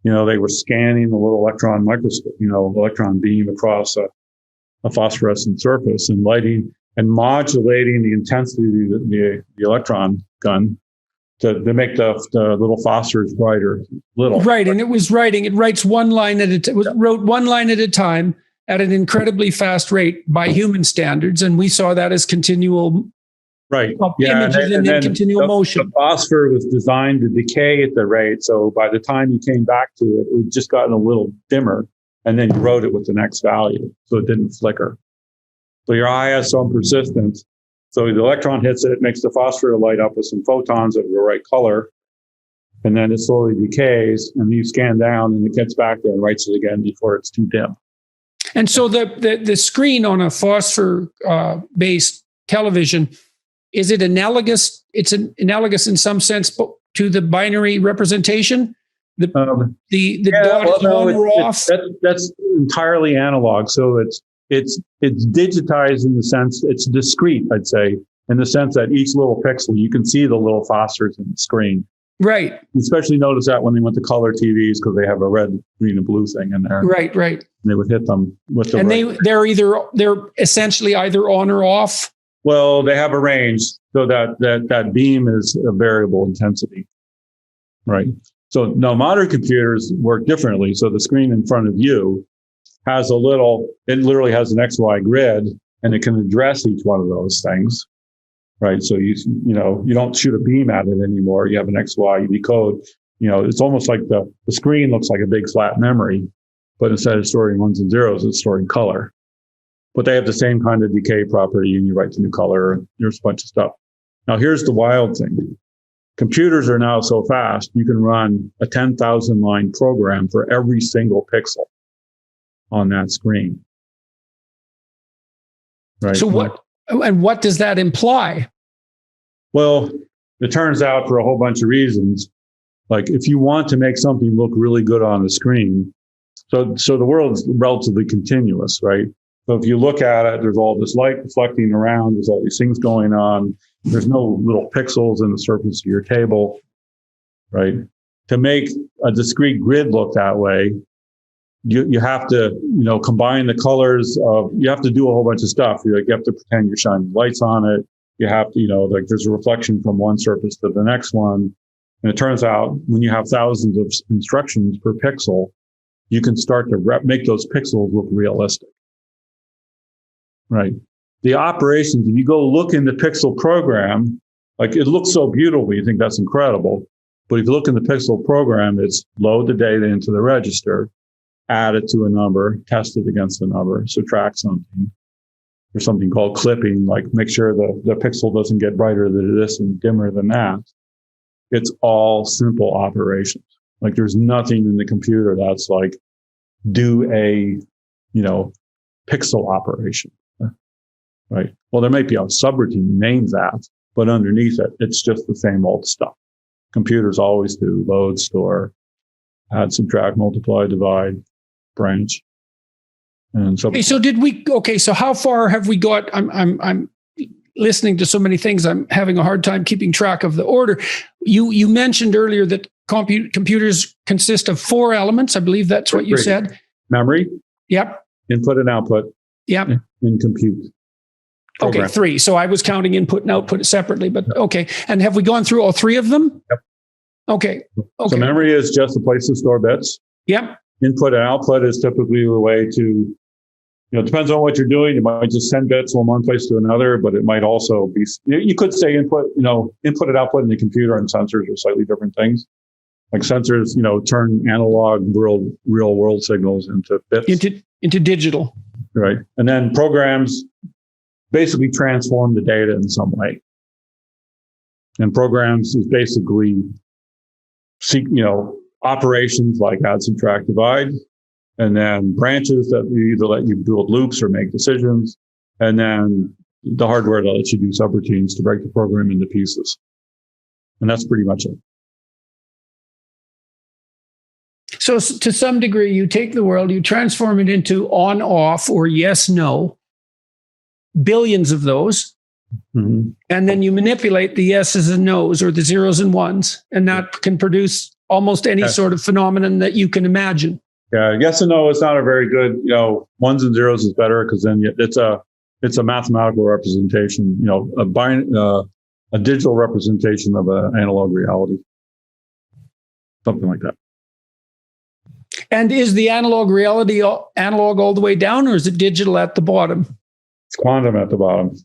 Speaker 2: they were scanning the little electron microscope, electron beam across a phosphorescent surface and lighting and modulating the intensity of the electron gun to make the little phosphors brighter, little.
Speaker 1: Right, and it writes one line at a time. Wrote one line at a time at an incredibly fast rate by human standards, and we saw that as continual.
Speaker 2: Right.
Speaker 1: Images and then continual motion.
Speaker 2: The phosphor was designed to decay at the rate, so by the time you came back to it, it had just gotten a little dimmer, and then you wrote it with the next value, so it didn't flicker. So your eye has some persistence. So the electron hits it, makes the phosphor light up with some photons of the right color, and then it slowly decays, and you scan down, and it gets back there and writes it again before it's too dim.
Speaker 1: And so the screen on a phosphor-based television, is it analogous? It's analogous in some sense to the binary representation? The dot is on or off?
Speaker 2: That's entirely analog. So it's digitized in the sense, it's discrete, I'd say, in the sense that each little pixel, you can see the little phosphors in the screen.
Speaker 1: Right.
Speaker 2: You especially notice that when they went to color TVs, because they have a red, green, and blue thing in there.
Speaker 1: Right.
Speaker 2: And they would hit them with the.
Speaker 1: And they're essentially either on or off.
Speaker 2: Well, they have a range, so that beam is a variable intensity, right? So now modern computers work differently. So the screen in front of you has it literally has an XY grid, and it can address each one of those things, right? So you don't shoot a beam at it anymore. You have an XY, you decode. It's almost like the screen looks like a big flat memory, but instead of storing ones and zeros, it's storing color. But they have the same kind of decay property, and you write the new color, and there's a bunch of stuff. Now, here's the wild thing. Computers are now so fast, you can run a 10,000 line program for every single pixel on that screen. Right.
Speaker 1: So what does that imply?
Speaker 2: Well, it turns out for a whole bunch of reasons, like if you want to make something look really good on the screen, so the world is relatively continuous, right? So if you look at it, there's all this light reflecting around, there's all these things going on. There's no little pixels in the surface of your table, right? To make a discrete grid look that way, you have to, combine the colors you have to do a whole bunch of stuff. You have to pretend you're shining lights on it. You have to, there's a reflection from one surface to the next one. And it turns out when you have thousands of instructions per pixel, you can start to make those pixels look realistic. Right. The operations, if you go look in the pixel program, like it looks so beautiful, you think that's incredible. But if you look in the pixel program, it's load the data into the register, add it to a number, test it against a number, subtract something. There's something called clipping, like make sure the pixel doesn't get brighter than this and dimmer than that. It's all simple operations. Like there's nothing in the computer that's like do a, pixel operation. Right. Well, there might be a subroutine named that, but underneath it, it's just the same old stuff. Computers always do load, store, add, subtract, multiply, divide, branch. And so,
Speaker 1: so how far have we got? I'm listening to so many things. I'm having a hard time keeping track of the order. You mentioned earlier that computers consist of 4 elements. I believe that's what you said.
Speaker 2: Memory.
Speaker 1: Yep.
Speaker 2: Input and output.
Speaker 1: Yep.
Speaker 2: And compute. Program.
Speaker 1: Okay, 3. So I was counting input and output separately, but okay. And have we gone through all 3 of them?
Speaker 2: Yep.
Speaker 1: Okay.
Speaker 2: So memory is just a place to store bits.
Speaker 1: Yep.
Speaker 2: Input and output is typically a way to, it depends on what you're doing. You might just send bits from one place to another, but it might also be, you could say input and output in the computer and sensors are slightly different things. Like sensors, turn analog real world signals into bits.
Speaker 1: Into digital.
Speaker 2: Right. And then programs basically transform the data in some way. And programs is basically, operations like add, subtract, divide, and then branches that either let you build loops or make decisions, and then the hardware that lets you do subroutines to break the program into pieces. And that's pretty much it.
Speaker 1: So to some degree, you take the world, you transform it into on, off, or yes, no. Billions of those. Mm-hmm. And then you manipulate the yeses and nos or the zeros and ones. And that can produce almost any sort of phenomenon that you can imagine.
Speaker 2: Yeah, yes and no is not a very good, ones and zeros is better because then it's a mathematical representation, a digital representation of an analog reality. Something like that.
Speaker 1: And is the analog reality analog all the way down, or is it digital at the bottom?
Speaker 2: It's quantum at the bottom.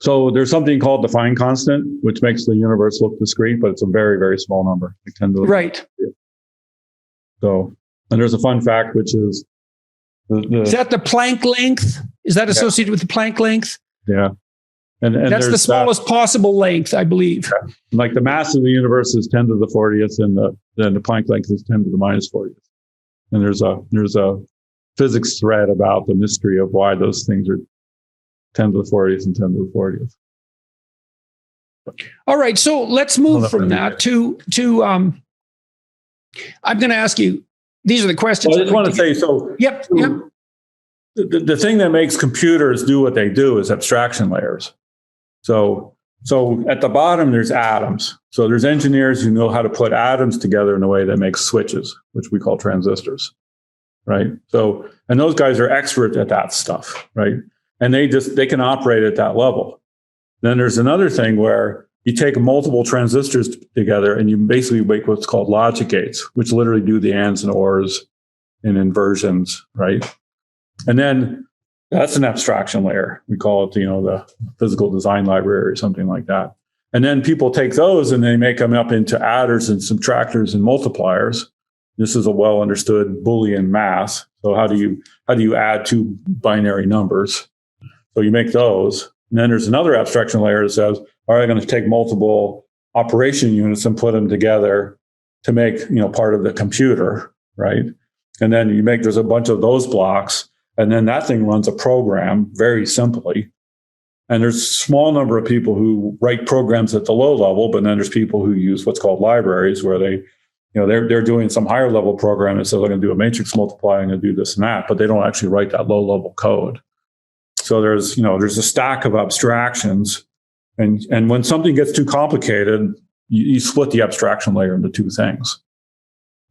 Speaker 2: So there's something called the Fine constant, which makes the universe look discrete, but it's a very, very small number. Like 10 to the
Speaker 1: right.
Speaker 2: So, and there's a fun fact, which is
Speaker 1: is that the Planck length? Is that associated with the Planck length?
Speaker 2: Yeah. And
Speaker 1: that's the smallest possible length, I believe.
Speaker 2: Yeah. Like the mass of the universe is 10 to the 40th, and then the Planck length is 10 to the minus 40th. And there's a physics thread about the mystery of why those things are 10 to the 40th and 10 to the 40th.
Speaker 1: All right, so let's move from that to I'm going to ask you, these are the questions.
Speaker 2: Well, I just want to say, so
Speaker 1: yep.
Speaker 2: The thing that makes computers do what they do is abstraction layers. So at the bottom, there's atoms. So there's engineers who know how to put atoms together in a way that makes switches, which we call transistors, right? So, and those guys are experts at that stuff, right? And they can operate at that level. Then there's another thing where you take multiple transistors together and you basically make what's called logic gates, which literally do the ands and ors and inversions, right? And then that's an abstraction layer. We call it, the physical design library or something like that. And then people take those and they make them up into adders and subtractors and multipliers. This is a well understood Boolean math. So how do you add 2 binary numbers? So you make those. And then there's another abstraction layer that says, all right, I'm going to take multiple operation units and put them together to make, part of the computer, right? And then there's a bunch of those blocks, and then that thing runs a program very simply. And there's a small number of people who write programs at the low level, but then there's people who use what's called libraries where they're doing some higher level program and so they're going to do a matrix multiplying and do this and that, but they don't actually write that low level code. So there's a stack of abstractions, and when something gets too complicated, you split the abstraction layer into 2 things.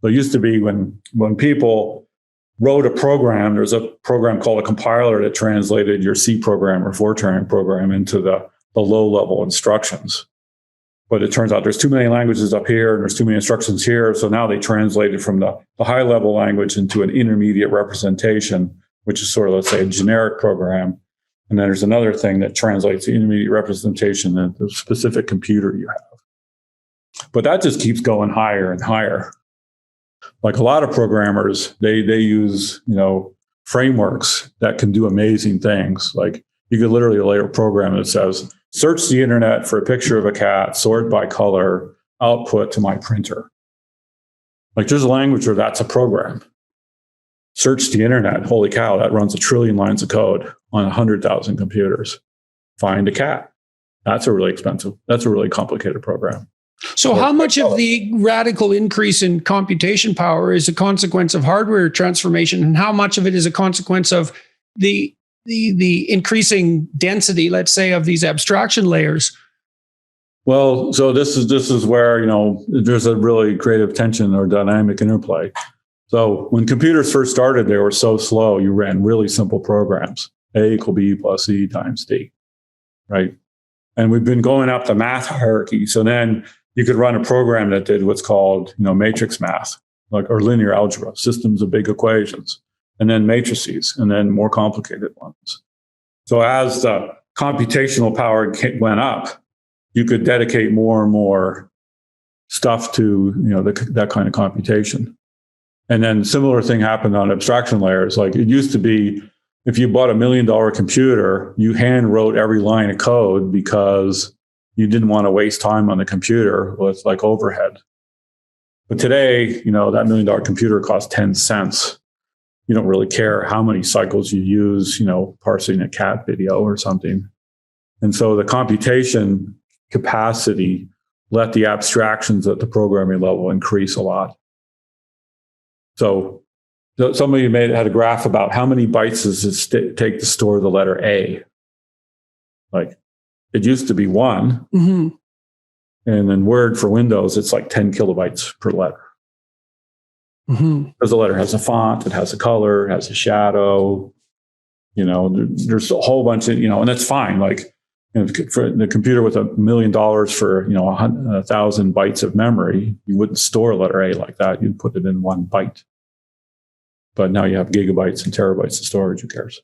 Speaker 2: So it used to be when people wrote a program, there's a program called a compiler that translated your C program or Fortran program into the low-level instructions. But it turns out there's too many languages up here and there's too many instructions here. So now they translated from the high-level language into an intermediate representation, which is sort of, let's say, a generic program. And then there's another thing that translates the intermediate representation into the specific computer you have. But that just keeps going higher and higher. Like a lot of programmers, they use, frameworks that can do amazing things. Like you could literally layer a program that says, search the internet for a picture of a cat, sort by color, output to my printer. Like there's a language where that's a program. Search the internet. Holy cow, that runs 1 trillion lines of code on 100,000 computers. Find a cat. That's a really complicated program.
Speaker 1: So how much of the radical increase in computation power is a consequence of hardware transformation, and how much of it is a consequence of the increasing density, let's say, of these abstraction layers?
Speaker 2: Well, so this is where, there's a really creative tension or dynamic interplay. So when computers first started, they were so slow, you ran really simple programs. A = B + C × D, right? And we've been going up the math hierarchy. So then you could run a program that did what's called, matrix math, or linear algebra, systems of big equations, and then matrices, and then more complicated ones. So as the computational power went up, you could dedicate more and more stuff to, that kind of computation. And then similar thing happened on abstraction layers. Like it used to be, if you bought $1 million computer, you hand wrote every line of code because you didn't want to waste time on the computer with like overhead. But today, that $1 million computer costs 10 cents. You don't really care how many cycles you use, parsing a cat video or something. And so the computation capacity let the abstractions at the programming level increase a lot. So somebody had a graph about how many bytes does it take to store the letter A. Like it used to be 1.
Speaker 1: Mm-hmm.
Speaker 2: And then Word for Windows, it's like 10 kilobytes per letter.
Speaker 1: Mm-hmm.
Speaker 2: Because the letter has a font, it has a color, it has a shadow. There's a whole bunch of, and that's fine. Like for the computer with $1 million for, 1,000 bytes of memory, you wouldn't store letter A like that. You'd put it in 1 byte. But now you have gigabytes and terabytes of storage. Who cares?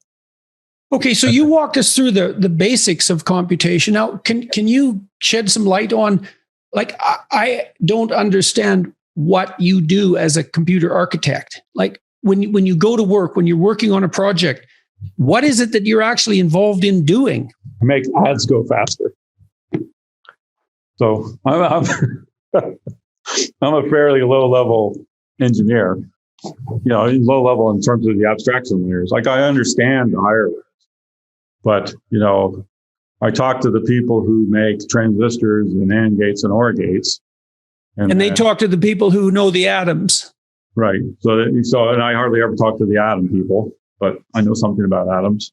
Speaker 1: Okay, so you walked us through the basics of computation. Now, can you shed some light on, like, I don't understand what you do as a computer architect. Like when you go to work, when you're working on a project, what is it that you're actually involved in doing?
Speaker 2: Make ads go faster. So I'm a fairly low-level engineer. Low level in terms of the abstraction layers. Like I understand the higher layers, but I talk to the people who make transistors and AND gates and OR gates, and
Speaker 1: they talk to the people who know the atoms.
Speaker 2: Right. So and I hardly ever talk to the atom people, but I know something about atoms.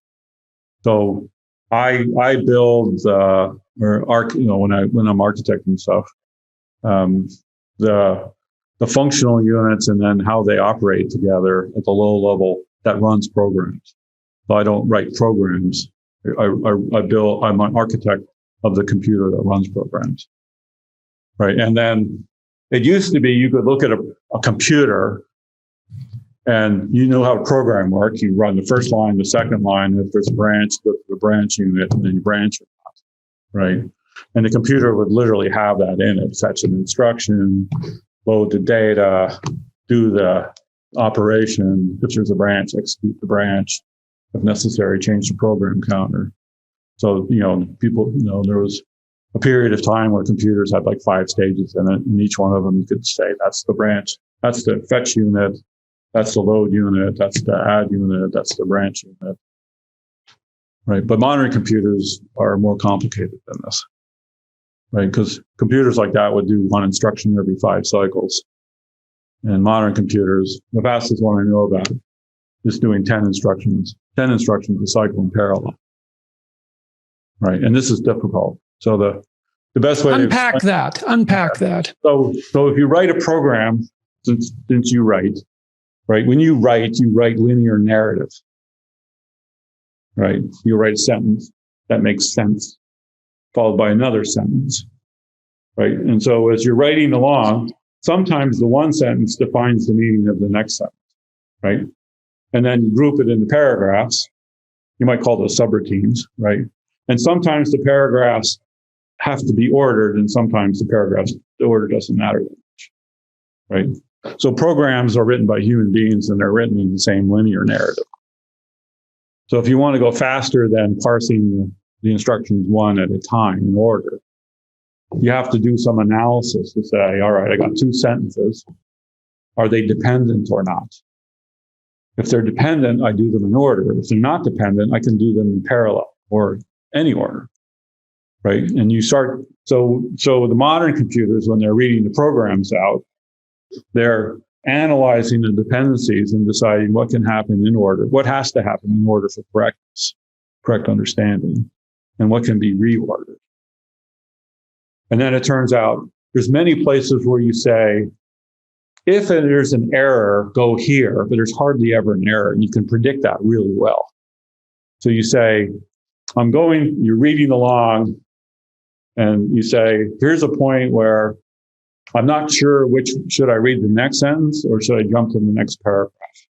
Speaker 2: So I build when I'm architecting stuff, the functional units and then how they operate together at the low level that runs programs. So I don't write programs. I'm an architect of the computer that runs programs. Right. And then it used to be you could look at a computer and you know how a program works. You run the first line, the second line. If there's a branch, go to the branch unit and then you branch it out. Right. And the computer would literally have that in it, fetch an instruction, load the data, do the operation. If there's a branch, execute the branch. If necessary, change the program counter. So, people, there was a period of time where computers had like 5 stages in it. And each one of them, you could say, that's the branch, that's the fetch unit, that's the load unit, that's the add unit, that's the branch unit. Right. But modern computers are more complicated than this. Right, because computers like that would do 1 instruction every 5 cycles. And modern computers, the fastest one I know about is doing 10 instructions a cycle in parallel. Right, and this is difficult. So the best way
Speaker 1: unpack that.
Speaker 2: So if you write a program since you write, right? When you write linear narrative, right? You write a sentence that makes sense, followed by another sentence, right? And so as you're writing along, sometimes the one sentence defines the meaning of the next sentence, right? And then you group it into paragraphs. You might call those subroutines, right? And sometimes the paragraphs have to be ordered, and sometimes the order doesn't matter that much, right? So programs are written by human beings, and they're written in the same linear narrative. So if you want to go faster than parsing the instructions one at a time in order, you have to do some analysis to say, all right, I got two sentences. Are they dependent or not? If they're dependent, I do them in order. If they're not dependent, I can do them in parallel or any order, right? And you start, so the modern computers, when they're reading the programs out, they're analyzing the dependencies and deciding what can happen in order, what has to happen in order for correctness, correct understanding, and what can be reordered. And then it turns out there's many places where you say, if there's an error, go here, but there's hardly ever an error. And you can predict that really well. So you say, you're reading along, and you say, here's a point where I'm not sure should I read the next sentence or should I jump to the next paragraph,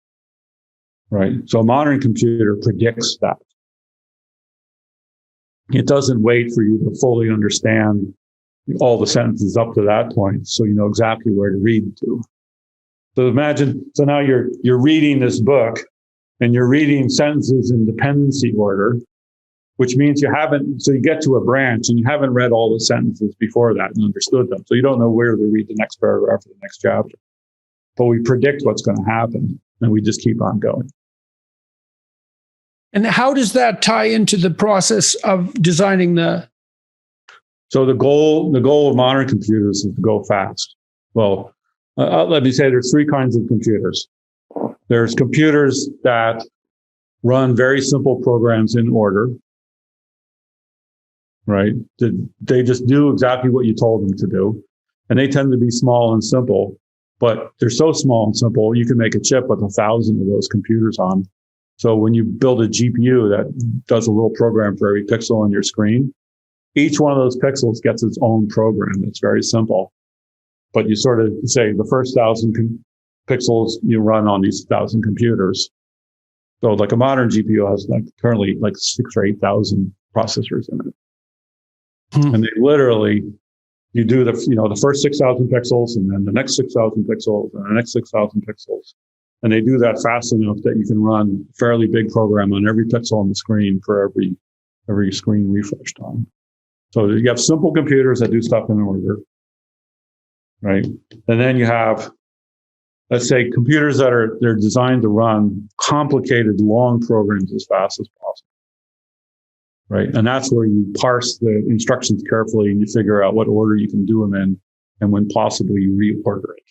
Speaker 2: right? So a modern computer predicts that. It doesn't wait for you to fully understand all the sentences up to that point, so you know exactly where to read to. So imagine, so now you're reading this book, and you're reading sentences in dependency order, which means so you get to a branch and you haven't read all the sentences before that and understood them. So you don't know where to read the next paragraph or the next chapter. But we predict what's going to happen, and we just keep on going.
Speaker 1: And how does that tie into the process of designing
Speaker 2: So the goal of modern computers is to go fast. Well, let me say there's three kinds of computers. There's computers that run very simple programs in order, right? They just do exactly what you told them to do. And they tend to be small and simple, but they're so small and simple, you can make a chip with 1,000 of those computers on. So when you build a GPU that does a little program for every pixel on your screen, each one of those pixels gets its own program. It's very simple. But you sort of say the first 1,000 pixels you run on these 1,000 computers. So like a modern GPU has currently 6,000 or 8,000 processors in it. And they literally, you do the first 6,000 pixels, and then the next 6,000 pixels, and the next 6,000 pixels. And they do that fast enough that you can run a fairly big program on every pixel on the screen for every screen refresh time. So you have simple computers that do stuff in order, right? And then you have, let's say, computers they're designed to run complicated, long programs as fast as possible, right? And that's where you parse the instructions carefully and you figure out what order you can do them in, and when possible, you reorder it,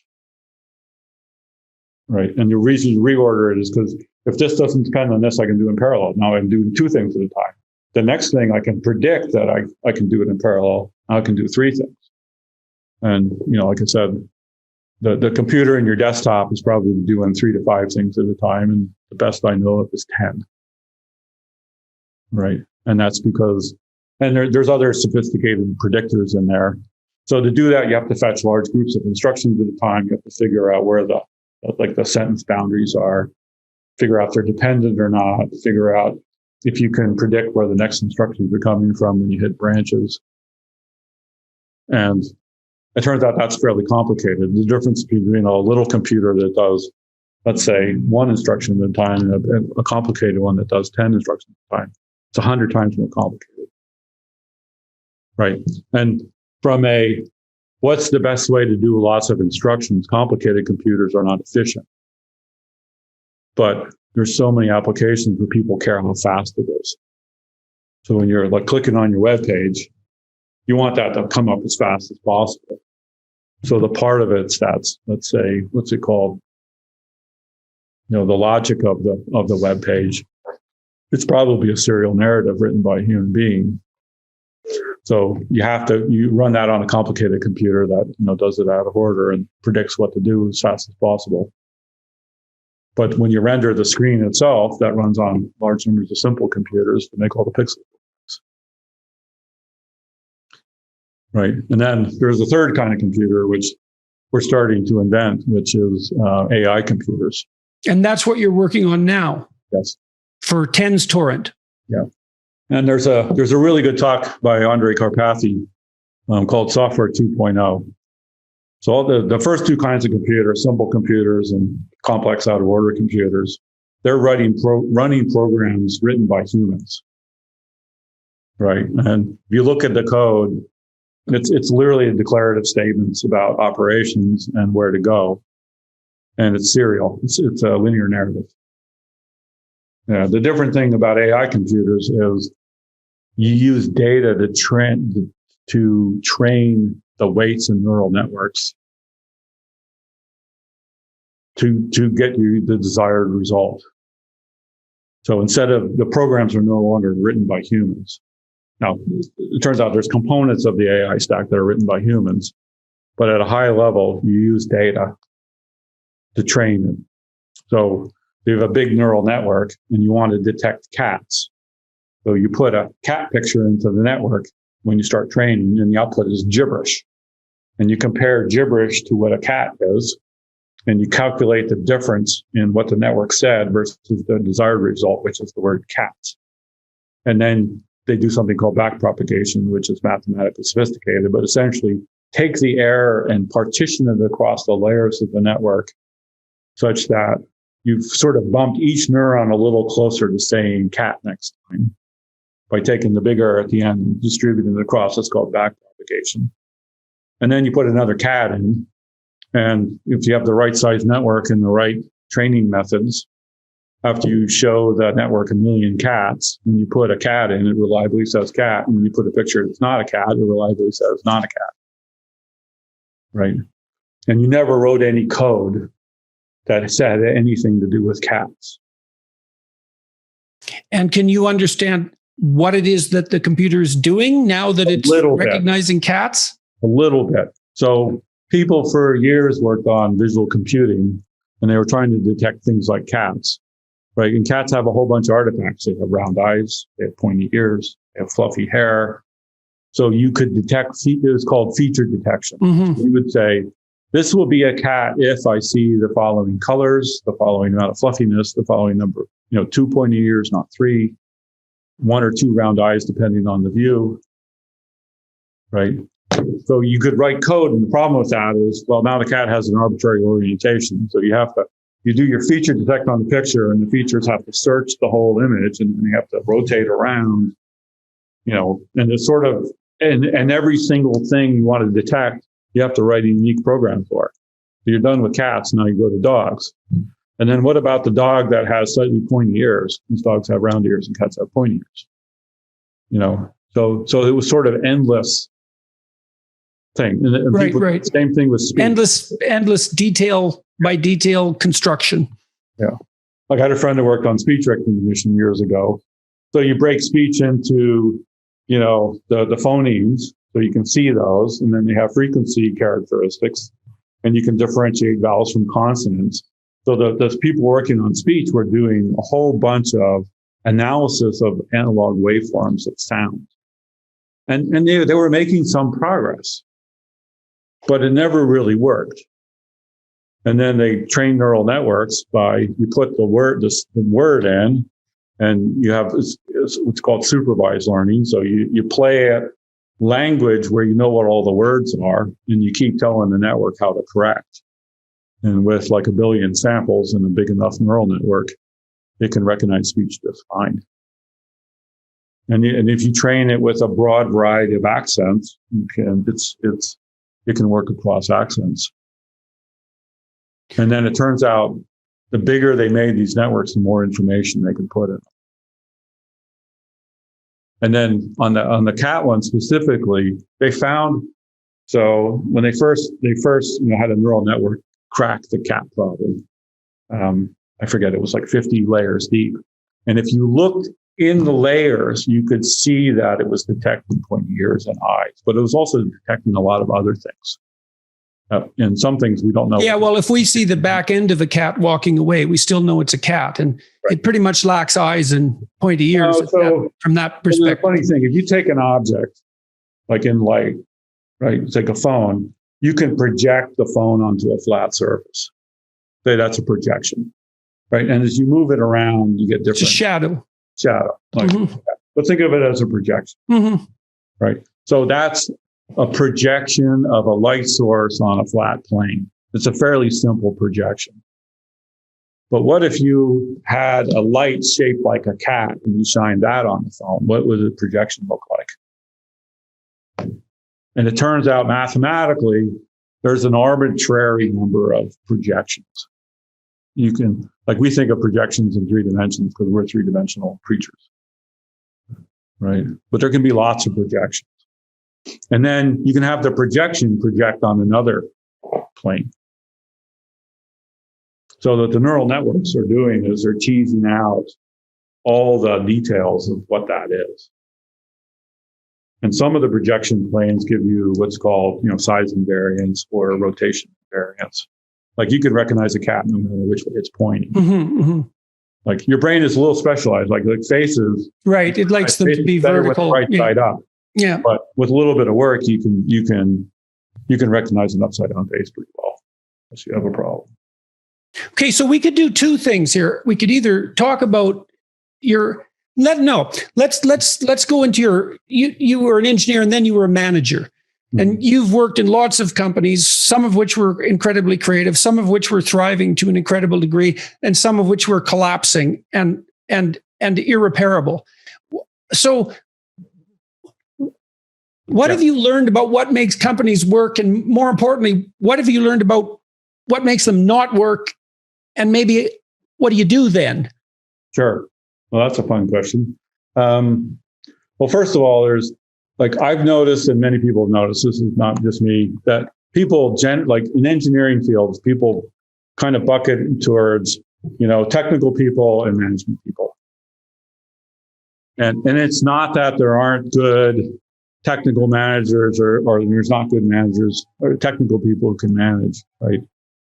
Speaker 2: right? And the reason you reorder it is because if this doesn't depend on this, I can do it in parallel. Now I can do two things at a time. The next thing I can predict that I can do it in parallel. I can do three things. And, like I said, the computer in your desktop is probably doing 3 to 5 things at a time. And the best I know of is 10. Right. And that's because, and there's other sophisticated predictors in there. So to do that, you have to fetch large groups of instructions at a time. You have to figure out where the sentence boundaries are, figure out if they're dependent or not, figure out if you can predict where the next instructions are coming from when you hit branches. And it turns out that's fairly complicated. The difference between a little computer that does, let's say, 1 instruction at a time and a complicated one that does 10 instructions at a time, it's 100 times more complicated. Right. And from what's the best way to do lots of instructions, complicated computers are not efficient. But there's so many applications where people care how fast it is. So when you're clicking on your web page, you want that to come up as fast as possible. So the part of it's that's, let's say, what's it called? The logic of the web page. It's probably a serial narrative written by a human being. So you run that on a complicated computer that, does it out of order and predicts what to do as fast as possible. But when you render the screen itself, that runs on large numbers of simple computers to make all the pixels. Right. And then there's a third kind of computer, which we're starting to invent, which is AI computers.
Speaker 1: And that's what you're working on now.
Speaker 2: Yes.
Speaker 1: For TENS torrent.
Speaker 2: Yeah. And there's a really good talk by Andre Karpathy called Software 2.0. So all the first two kinds of computers, simple computers and complex out of order computers, they're running programs written by humans. Right. And if you look at the code, it's literally declarative statements about operations and where to go. And it's serial. It's a linear narrative. Yeah, the different thing about AI computers is you use data to train the weights in neural networks to get you the desired result. So instead of the programs are no longer written by humans. Now, it turns out there's components of the AI stack that are written by humans, but at a high level, you use data to train it. So you have a big neural network and you want to detect cats. So you put a cat picture into the network when you start training, and the output is gibberish. And you compare gibberish to what a cat is, and you calculate the difference in what the network said versus the desired result, which is the word cat. And then they do something called backpropagation, which is mathematically sophisticated, but essentially take the error and partition it across the layers of the network such that you've sort of bumped each neuron a little closer to saying cat next time by taking the big error at the end and distributing it across. It's called backpropagation. And then you put another cat in, and if you have the right size network and the right training methods, after you show the network 1 million cats, when you put a cat in, it reliably says cat. And when you put a picture that's not a cat, it reliably says not a cat. Right? And you never wrote any code that said anything to do with cats.
Speaker 1: And can you understand what it is that the computer is doing now that it's recognizing cats?
Speaker 2: A little bit. So people for years worked on visual computing, and they were trying to detect things like cats. Right. And cats have a whole bunch of artifacts. They have round eyes, they have pointy ears, they have fluffy hair. So you could detect, it was called feature detection.
Speaker 1: Mm-hmm.
Speaker 2: So you would say, this will be a cat if I see the following colors, the following amount of fluffiness, the following number, 2 pointy ears, not 3, 1 or 2 round eyes, depending on the view. Right. So you could write code. And the problem with that is, well, now the cat has an arbitrary orientation. So you do your feature detect on the picture, and the features have to search the whole image, and you have to rotate around, and it's sort of, and every single thing you want to detect, you have to write a unique program for. So you're done with cats. Now you go to dogs. And then what about the dog that has slightly pointy ears? These dogs have round ears and cats have pointy ears. So it was sort of endless thing. And
Speaker 1: right.
Speaker 2: Same thing with speech.
Speaker 1: Endless detail by detail construction.
Speaker 2: Yeah. Like I had a friend who worked on speech recognition years ago. So you break speech into, the phonemes, so you can see those, and then they have frequency characteristics, and you can differentiate vowels from consonants. So the people working on speech were doing a whole bunch of analysis of analog waveforms of sound. And they were making some progress, but it never really worked. And then they train neural networks by, you put the word in, and you have what's called supervised learning. So you play at language where you know what all the words are, and you keep telling the network how to correct. And with like 1 billion samples and a big enough neural network, it can recognize speech just fine. And if you train it with a broad variety of accents, it can work across accents. And then it turns out the bigger they made these networks, the more information they can put in. And then on the cat one specifically, they found, so when they first had a neural network crack the cat problem, I forget, it was like 50 layers deep. And if you looked in the layers, you could see that it was detecting pointy ears and eyes, but it was also detecting a lot of other things. And some things we don't know.
Speaker 1: Yeah, well, if we see the back end of a cat walking away, we still know it's a cat, and it pretty much lacks eyes and pointy ears from that perspective.
Speaker 2: The funny thing, if you take an object, like in light, right, take a phone, you can project the phone onto a flat surface. Say that's a projection, right? And as you move it around, you get different.
Speaker 1: It's a shadow.
Speaker 2: Like, but think of it as a projection, right? So that's a projection of a light source on a flat plane. It's a fairly simple projection. But what if you had a light shaped like a cat and you shined that on the phone? What would the projection look like? And it turns out mathematically, there's an arbitrary number of projections. You can, like, we think of projections in 3 dimensions because we're 3-dimensional creatures, right? But there can be lots of projections. And then you can have the projection project on another plane. So that the neural networks are doing is they're teasing out all the details of what that is. And some of the projection planes give you what's called, size invariance or rotation variance. Like you can recognize a cat no matter which way it's pointing. Like your brain is a little specialized, like faces.
Speaker 1: Right. It likes them to be vertical.
Speaker 2: Right side up.
Speaker 1: Yeah.
Speaker 2: But with a little bit of work, you can recognize an upside down face pretty well unless you have a problem.
Speaker 1: Okay. So we could do 2 things here. We could either talk about let's go into you were an engineer and then you were a manager. And you've worked in lots of companies, some of which were incredibly creative, some of which were thriving to an incredible degree, and some of which were collapsing and irreparable. So what have you learned about what makes companies work? And more importantly, what have you learned about what makes them not work? And maybe what do you do then?
Speaker 2: Sure. Well, that's a fun question. Well, first of all, I've noticed, and many people have noticed, this is not just me, that people, like in engineering fields, people kind of bucket towards, technical people and management people. And it's not that there aren't good technical managers or there's not good managers or technical people who can manage, right?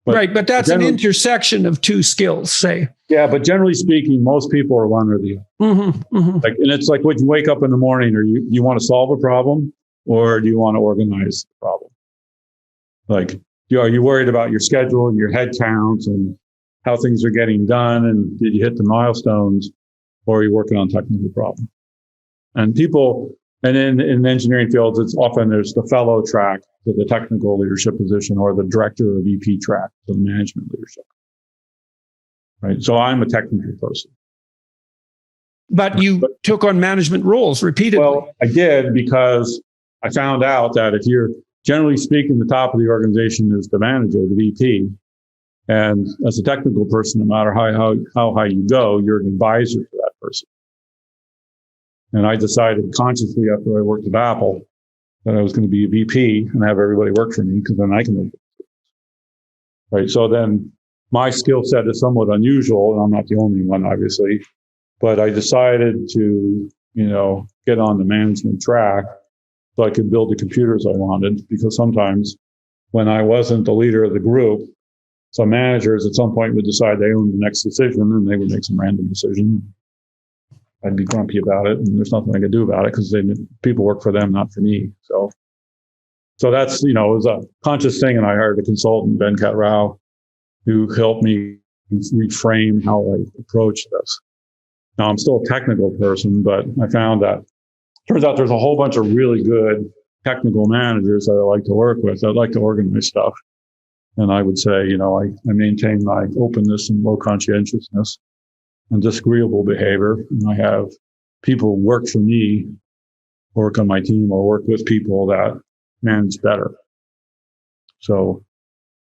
Speaker 1: But that's an intersection of 2 skills, say.
Speaker 2: Yeah, but generally speaking, most people are one or the other. And it's like when you wake up in the morning, or you want to solve a problem, or do you want to organize the problem? Like, are you worried about your schedule and your head counts and how things are getting done, and did you hit the milestones, or are you working on technical problem? And in engineering fields, it's often there's the fellow track to the technical leadership position, or the director or VP track to the management leadership. Right. So I'm a technical person.
Speaker 1: But you took on management roles repeatedly.
Speaker 2: Well, I did because I found out that if you're, generally speaking, the top of the organization is the manager, the VP. And as a technical person, no matter how high you go, you're an advisor to that person. And I decided consciously after I worked at Apple that I was going to be a VP and have everybody work for me, because then I can make it. Right. So then my skill set is somewhat unusual, and I'm not the only one, obviously, but I decided to, get on the management track so I could build the computers I wanted, because sometimes when I wasn't the leader of the group, some managers at some point would decide they owned the next decision, and they would make some random decision. I'd be grumpy about it, and there's nothing I could do about it because people work for them, not for me. So that's, it was a conscious thing, and I hired a consultant, Ben Rao, who helped me reframe how I approach this. Now, I'm still a technical person, but I found that turns out there's a whole bunch of really good technical managers that I like to work with. I like to organize stuff. And I would say, I maintain my openness and low conscientiousness and disagreeable behavior. And I have people who work for me, work on my team, or work with people that manage better. So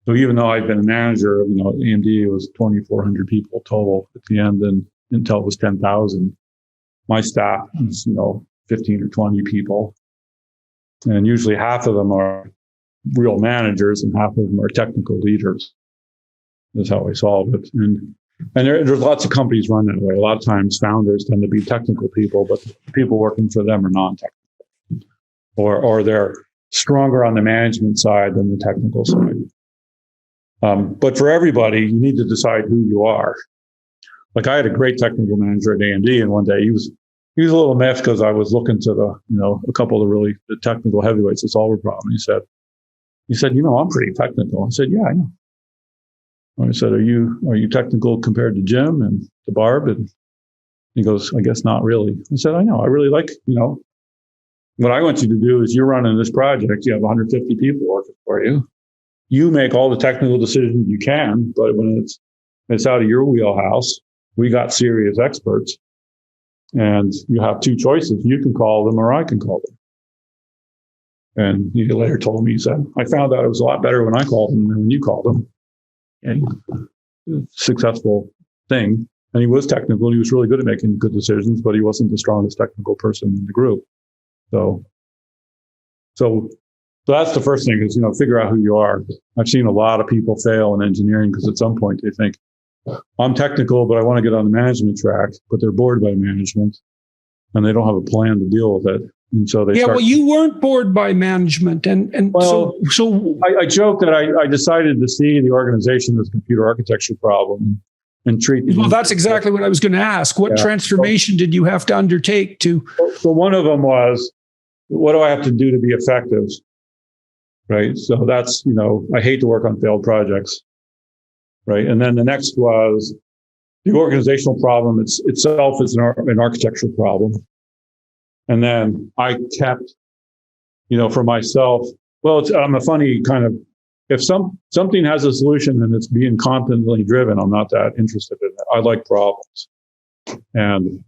Speaker 2: even though I've been a manager, AMD was 2,400 people total at the end, and Intel was 10,000. My staff is, 15 or 20 people. And usually half of them are real managers and half of them are technical leaders. That's how I solve it. And And there's lots of companies run that way. A lot of times founders tend to be technical people, but the people working for them are non-technical. Or they're stronger on the management side than the technical side. But for everybody, you need to decide who you are. Like I had a great technical manager at AMD, and one day he was a little miffed because I was looking to a couple of the technical heavyweights to solve a problem. He said, I'm pretty technical. I said, yeah, I know. I said, are you technical compared to Jim and to Barb? And he goes, I guess not really. I said, I know. I really like, what I want you to do is you're running this project. You have 150 people working for you. You make all the technical decisions you can, but when it's out of your wheelhouse, we got serious experts. And you have two choices. You can call them or I can call them. And he later told me, he said, I found out it was a lot better when I called them than when you called them. And successful thing. And he was technical. He was really good at making good decisions, but he wasn't the strongest technical person in the group. So that's the first thing is, figure out who you are. I've seen a lot of people fail in engineering because at some point they think, I'm technical, but I want to get on the management track, but they're bored by management and they don't have a plan to deal with it. And so they
Speaker 1: well, you weren't bored by management. So
Speaker 2: I joke that I decided to see the organization as a computer architecture problem and treat it.
Speaker 1: Well, that's exactly what I was going to ask. What transformation did you have to undertake to?
Speaker 2: So one of them was, what do I have to do to be effective? Right. So that's, I hate to work on failed projects. Right. And then the next was the organizational problem itself is an architectural problem. And then I kept, for myself, I'm a funny kind of, if something has a solution and it's being competently driven, I'm not that interested in it. I like problems. And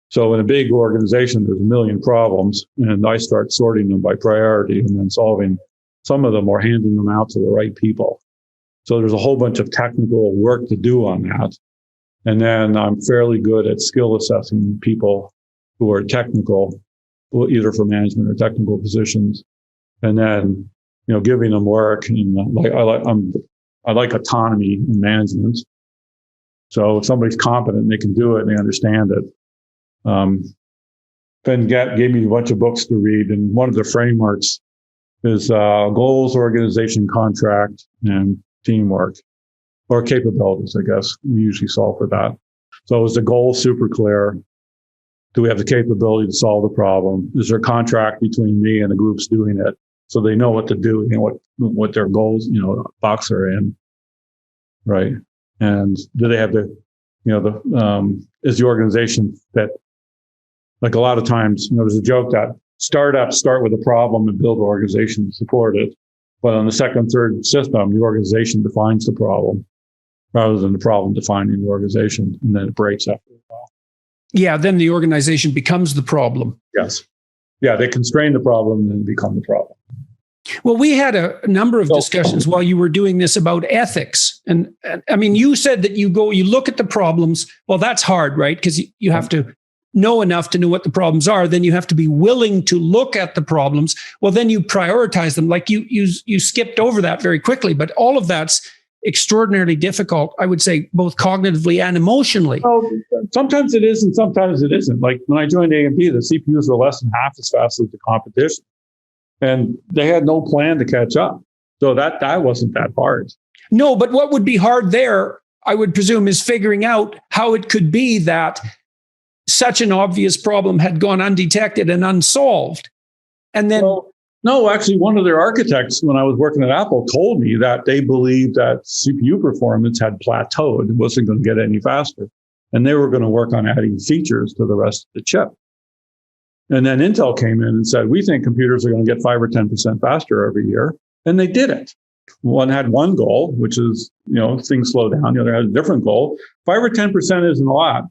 Speaker 2: so in a big organization, there's a million problems and I start sorting them by priority and then solving some of them or handing them out to the right people. So there's a whole bunch of technical work to do on that. And then I'm fairly good at skill assessing people who are technical, either for management or technical positions. And then, giving them work. And I like autonomy in management. So if somebody's competent and they can do it and they understand it. Ben gave me a bunch of books to read. And one of the frameworks is goals, organization, contract, and teamwork, or capabilities, I guess. We usually solve for that. So is the goal super clear? Do we have the capability to solve the problem? Is there a contract between me and the groups doing it so they know what to do, what their goals, box are in, right? And do they have is the organization fit? Like a lot of times, there's a joke that startups start with a problem and build an organization to support it. But on the second, third system, the organization defines the problem rather than the problem defining the organization. And then it breaks after a while.
Speaker 1: Yeah, then the organization becomes the problem.
Speaker 2: Yes. Yeah, they constrain the problem and then become the problem.
Speaker 1: Well, we had a number of discussions while you were doing this about ethics. And I mean, you said that you look at the problems. Well, that's hard, right? Because you have to know enough to know what the problems are. Then you have to be willing to look at the problems. Well, then you prioritize them. Like you skipped over that very quickly, but all of that's extraordinarily difficult, I would say, both cognitively and emotionally.
Speaker 2: Oh, sometimes it is and sometimes it isn't. Like when I joined AMD, the CPUs were less than half as fast as the competition. And they had no plan to catch up. So that wasn't that hard.
Speaker 1: No, but what would be hard there, I would presume, is figuring out how it could be that such an obvious problem had gone undetected and unsolved. And then...
Speaker 2: No, actually, one of their architects, when I was working at Apple, told me that they believed that CPU performance had plateaued. It wasn't going to get any faster. And they were going to work on adding features to the rest of the chip. And then Intel came in and said, we think computers are going to get 5 or 10% faster every year. And they did it. One had one goal, which is, things slow down. The other had a different goal. 5 or 10% isn't a lot,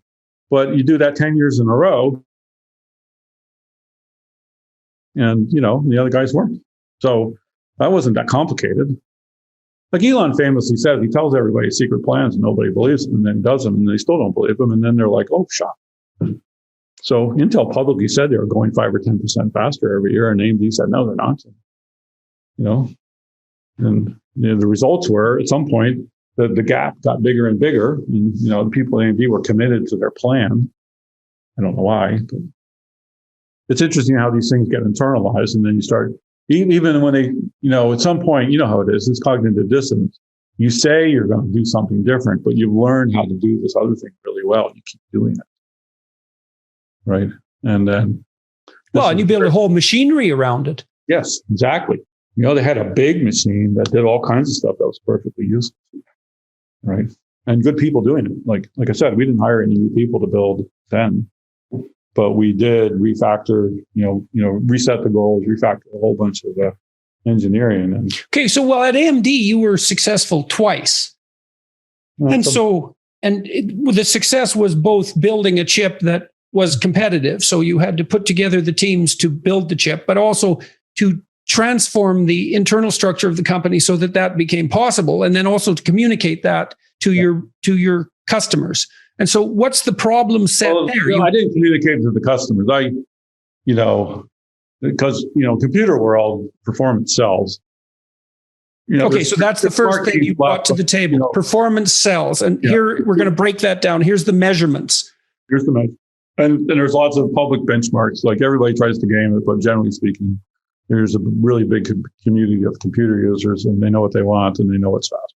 Speaker 2: but you do that 10 years in a row. And, the other guys weren't. So that wasn't that complicated. Like Elon famously says, he tells everybody secret plans and nobody believes him and then does them and they still don't believe him. And then they're like, oh, shock. So Intel publicly said they were going 5 or 10% faster every year. And AMD said, no, they're not. And the results were at some point, the gap got bigger and bigger. And, the people at AMD were committed to their plan. I don't know why, but it's interesting how these things get internalized. And then you start, even when they, at some point, how it is, it's cognitive dissonance. You say you're going to do something different, but you've learned how to do this other thing really well. And you keep doing it. Right. And then.
Speaker 1: Well, and you build a whole machinery around it.
Speaker 2: Yes, exactly. They had a big machine that did all kinds of stuff that was perfectly useful. Right. And good people doing it. Like I said, we didn't hire any new people to build then, but we did refactor, reset the goals, refactor a whole bunch of engineering. And
Speaker 1: okay. So, at AMD, you were successful twice. The success was both building a chip that was competitive. So you had to put together the teams to build the chip, but also to transform the internal structure of the company so that became possible. And then also to communicate that to your customers. And so what's the problem set there?
Speaker 2: I didn't communicate to the customers. Because, computer world, performance sells.
Speaker 1: Okay, so that's the first thing you brought to the table. Performance sells. And here, we're going to break that down. Here's the measurements.
Speaker 2: Here's the measurements. And there's lots of public benchmarks. Like everybody tries to game it, but generally speaking, there's a really big community of computer users, and they know what they want, and they know what's fast.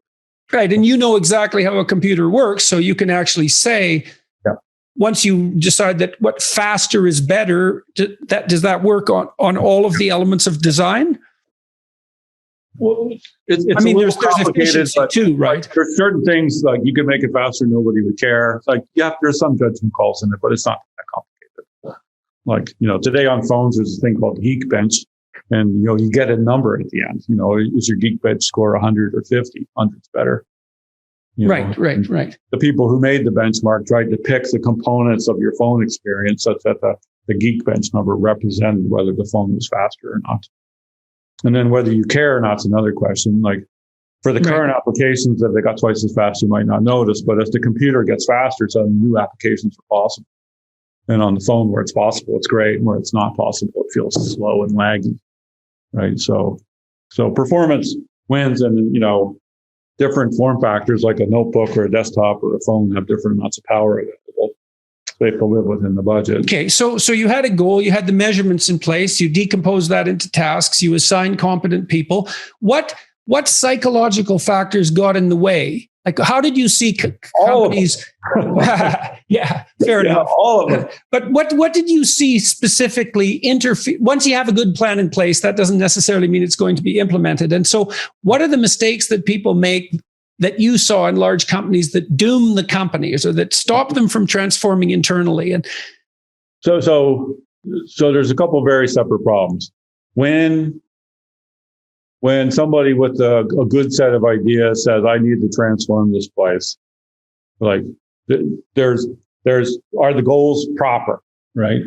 Speaker 1: Right, and you know exactly how a computer works, so you can actually say, once you decide that what faster is better, does that work on all of the elements of design?
Speaker 2: Well, it's there's
Speaker 1: efficiency too, right?
Speaker 2: There's certain things like you can make it faster, nobody would care. Like, there's some judgment calls in it, but it's not that complicated. Like, today on phones, there's a thing called Geekbench, and you get a number at the end. Is your Geekbench score 100 or 50? 100's better.
Speaker 1: Right.
Speaker 2: The people who made the benchmark tried to pick the components of your phone experience such that the Geekbench number represented whether the phone was faster or not. And then whether you care or not is another question. Like for the current applications that they got twice as fast, you might not notice. But as the computer gets faster, so new applications are possible. And on the phone where it's possible, it's great. And where it's not possible, it feels slow and laggy. Right. So performance wins, and different form factors like a notebook or a desktop or a phone have different amounts of power available. They have to live within the budget.
Speaker 1: Okay, so you had a goal, you had the measurements in place, you decomposed that into tasks, you assigned competent people. What psychological factors got in the way? Like, how did you see companies? Yeah, fair enough.
Speaker 2: All of them.
Speaker 1: But what did you see specifically interfere? Once you have a good plan in place, that doesn't necessarily mean it's going to be implemented. And so, what are the mistakes that people make that you saw in large companies that doom the companies or that stop them from transforming internally? And
Speaker 2: so there's a couple of very separate problems. When somebody with a good set of ideas says, I need to transform this place, like are the goals proper, right?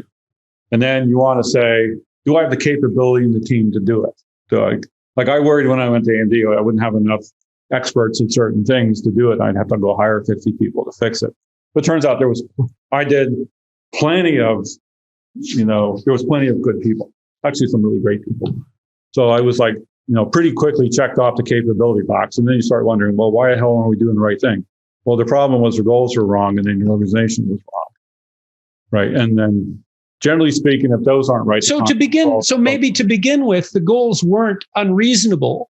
Speaker 2: And then you want to say, do I have the capability in the team to do it? Like I worried when I went to AMD, I wouldn't have enough experts in certain things to do it. I'd have to go hire 50 people to fix it. But it turns out I did plenty of, there was plenty of good people, actually some really great people. So I was like, pretty quickly checked off the capability box. And then you start wondering, well, why the hell aren't we doing the right thing? Well, the problem was the goals were wrong and then your organization was wrong. Right. And then generally speaking, if those aren't right.
Speaker 1: So to begin with, the goals weren't unreasonable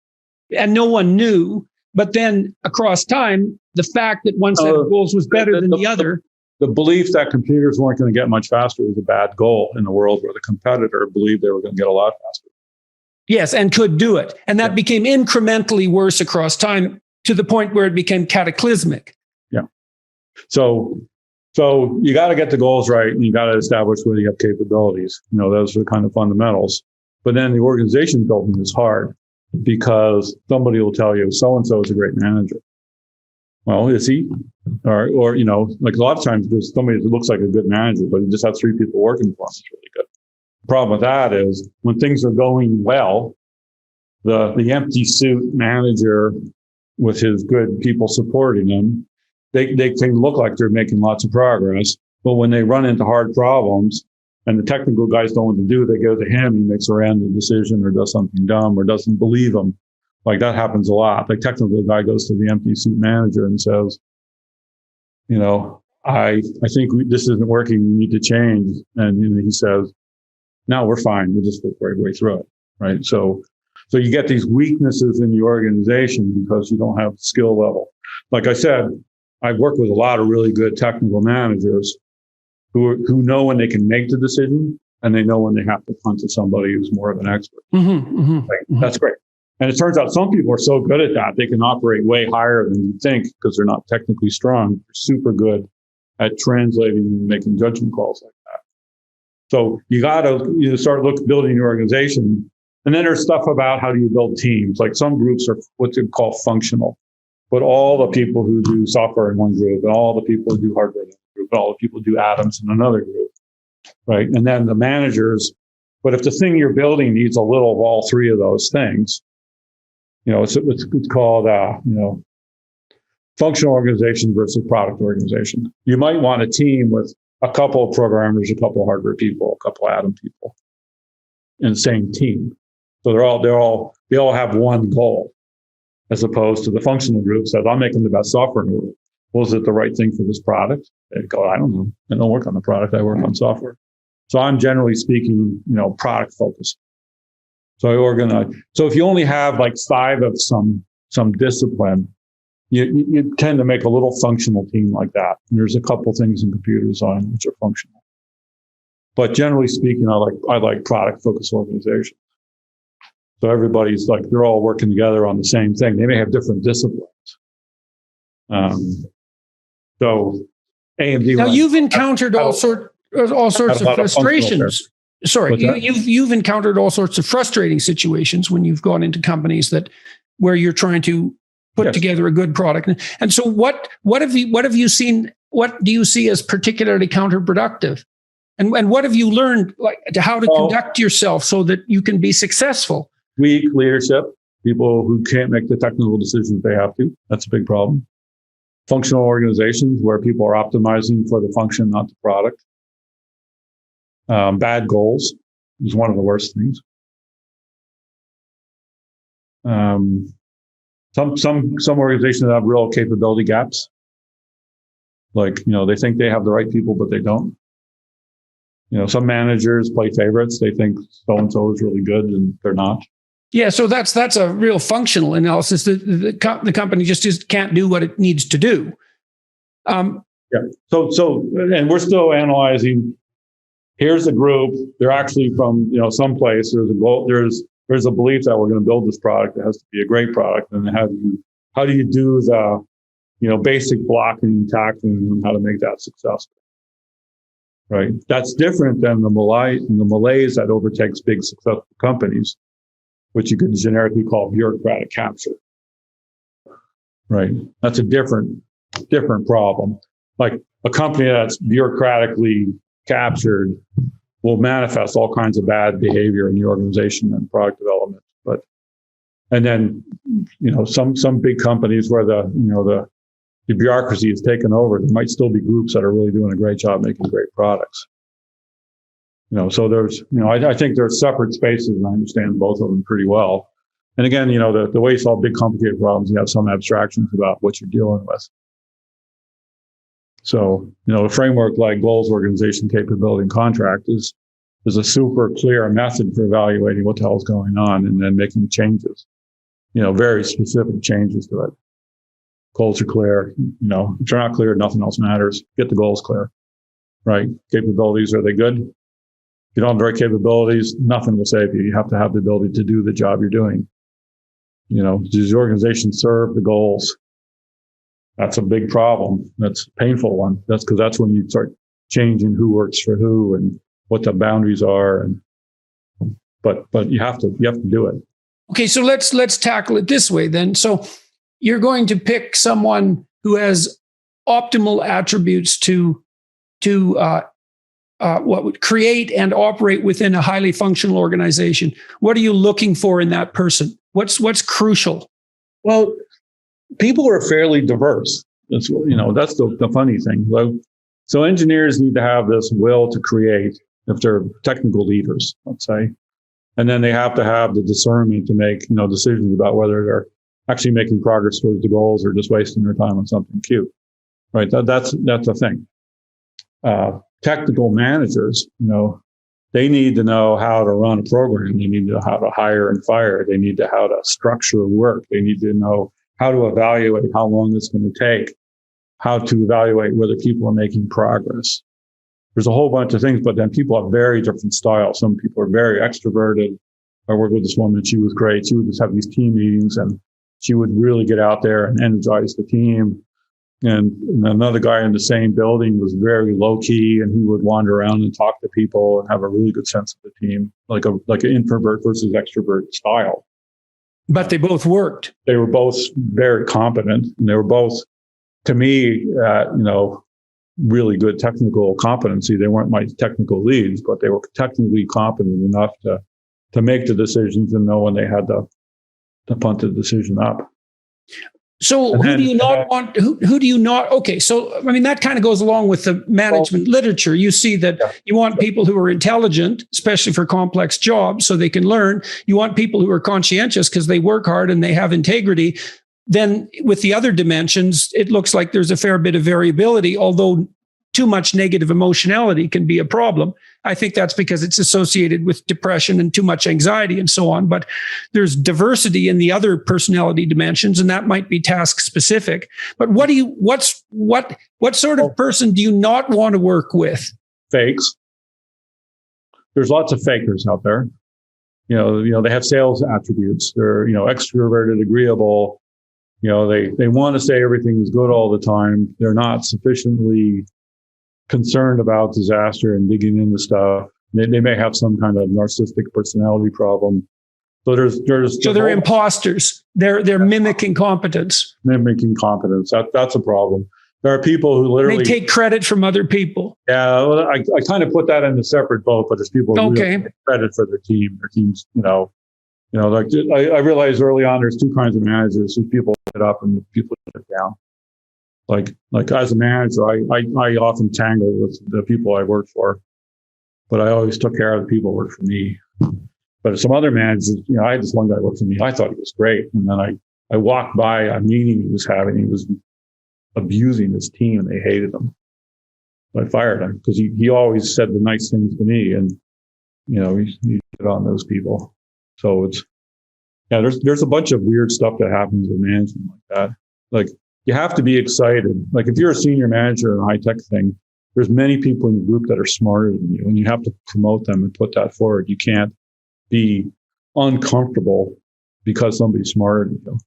Speaker 1: and no one knew. But then across time, the fact that one set of goals was better than the other.
Speaker 2: The belief that computers weren't going to get much faster was a bad goal in a world where the competitor believed they were going to get a lot faster.
Speaker 1: Yes, and could do it. And that became incrementally worse across time to the point where it became cataclysmic.
Speaker 2: Yeah. So you got to get the goals right and you got to establish whether you have capabilities. Those are the kind of fundamentals. But then the organization building is hard because somebody will tell you so-and-so is a great manager. Well, is he? Or like a lot of times there's somebody that looks like a good manager, but he just has 3 people working for him. It's really good. The problem with that is when things are going well, the empty suit manager with his good people supporting him, they can look like they're making lots of progress. But when they run into hard problems and the technical guys don't know what to do, they go to him, he makes a random decision or does something dumb or doesn't believe them. Like that happens a lot. Like technical guy goes to the empty suit manager and says, I think this isn't working. We need to change. And he says, no, we're fine. We'll just work right way through it. Right. So you get these weaknesses in the organization because you don't have the skill level. Like I said, I've worked with a lot of really good technical managers who know when they can make the decision and they know when they have to punt to somebody who's more of an expert. That's great. And it turns out some people are so good at that, they can operate way higher than you think because they're not technically strong. They're super good at translating and making judgment calls like that. So you got to start building your organization. And then there's stuff about how do you build teams. Like some groups are what they call functional. Put all the people who do software in one group and all the people who do hardware in another group and all the people who do atoms in another group, right? And then the managers. But if the thing you're building needs a little of all three of those things, it's called, functional organization versus product organization. You might want a team with a couple of programmers, a couple of hardware people, a couple of atom people in the same team. So they all have one goal, as opposed to the functional group says, I'm making the best software in the world. Well, is it the right thing for this product? They go, I don't know. I don't work on the product. I work on software. So I'm generally speaking, product focused. So I organize. So if you only have like 5 of some discipline, you tend to make a little functional team like that. And there's a couple things in computer design which are functional. But generally speaking, I like product focused organizations. So everybody's like, they're all working together on the same thing. They may have different disciplines. So AMD.
Speaker 1: Now you've encountered all sorts of frustrations. Sorry, you've encountered all sorts of frustrating situations when you've gone into companies where you're trying to put together a good product. And so what have you seen? What do you see as particularly counterproductive? And what have you learned, like how to conduct yourself so that you can be successful?
Speaker 2: Weak leadership, people who can't make the technical decisions they have to. That's a big problem. Functional organizations where people are optimizing for the function, not the product. Bad goals is one of the worst things. Some organizations have real capability gaps. Like, they think they have the right people, but they don't. Some managers play favorites. They think so-and-so is really good and they're not.
Speaker 1: Yeah, so that's a real functional analysis. The company just can't do what it needs to do.
Speaker 2: So, and we're still analyzing. Here's a group. They're actually from someplace. There's a goal. There's a belief that we're going to build this product. It has to be a great product. And how do you do the basic blocking and tackling and how to make that successful? Right. That's different than the malaise that overtakes big successful companies, which you could generically call bureaucratic capture. Right. That's a different problem. Like a company that's bureaucratically captured will manifest all kinds of bad behavior in the organization and product development. And then, some big companies where the bureaucracy is taken over, there might still be groups that are really doing a great job making great products. So there's, I think there's separate spaces, and I understand both of them pretty well. And again, the way you solve big complicated problems, you have some abstractions about what you're dealing with. So, a framework like goals, organization, capability, and contract is a super clear method for evaluating what the hell is going on and then making changes, very specific changes to it. Goals are clear. If they're not clear, nothing else matters. Get the goals clear, right? Capabilities, are they good? If you don't have the right capabilities, nothing will save you. You have to have the ability to do the job you're doing. Does the organization serve the goals? That's a big problem. That's a painful one. That's because that's when you start changing who works for who and what the boundaries are. But you have to do it.
Speaker 1: Okay, so let's tackle it this way then. So you're going to pick someone who has optimal attributes to what would create and operate within a highly functional organization. What are you looking for in that person? What's crucial?
Speaker 2: Well, people are fairly diverse. That's the funny thing. So engineers need to have this will to create if they're technical leaders, let's say. And then they have to have the discernment to make, decisions about whether they're actually making progress towards the goals or just wasting their time on something cute, right? That's the thing. Technical managers, they need to know how to run a program. They need to know how to hire and fire. They need to know how to structure work. They need to know how to evaluate how long it's going to take, how to evaluate whether people are making progress. There's a whole bunch of things, but then people have very different styles. Some people are very extroverted. I worked with this woman. She was great. She would just have these team meetings and she would really get out there and energize the team. And another guy in the same building was very low key, and he would wander around and talk to people and have a really good sense of the team, like an introvert versus extrovert style.
Speaker 1: But they both worked.
Speaker 2: They were both very competent, and they were both, to me, really good technical competency. They weren't my technical leads, but they were technically competent enough to make the decisions and know when they had to punt the decision up.
Speaker 1: So who do you not want? Who do you not? Okay, so I mean that kind of goes along with the management literature. You see that you want people who are intelligent, especially for complex jobs, so they can learn. You want people who are conscientious because they work hard and they have integrity. Then with the other dimensions, it looks like there's a fair bit of variability, although too much negative emotionality can be a problem. I think that's because it's associated with depression and too much anxiety and so on. But there's diversity in the other personality dimensions, and that might be task specific. But what sort of person do you not want to work with?
Speaker 2: Fakes. There's lots of fakers out there. They have sales attributes. They're, extroverted, agreeable. They want to say everything is good all the time. They're not sufficiently concerned about disaster and digging into stuff. They may have some kind of narcissistic personality problem. So they're imposters.
Speaker 1: They're mimicking competence.
Speaker 2: Mimicking competence. That's a problem. There are people who literally
Speaker 1: take credit from other people.
Speaker 2: Yeah, well, I kind of put that in a separate boat, but there's people who really take credit for their team. Their teams, like I realized early on, there's two kinds of managers. There's people who get up and people who get down. Like as a manager, I often tangle with the people I work for, but I always took care of the people who worked for me. But some other managers, I had this one guy work for me. I thought he was great. And then I walked by a meeting he was having. He was abusing his team and they hated him. So I fired him because he always said the nice things to me. And, he get on those people. So there's a bunch of weird stuff that happens with management like that. Like, you have to be excited. Like if you're a senior manager in a high-tech thing, there's many people in the group that are smarter than you, and you have to promote them and put that forward. You can't be uncomfortable because somebody's smarter than you.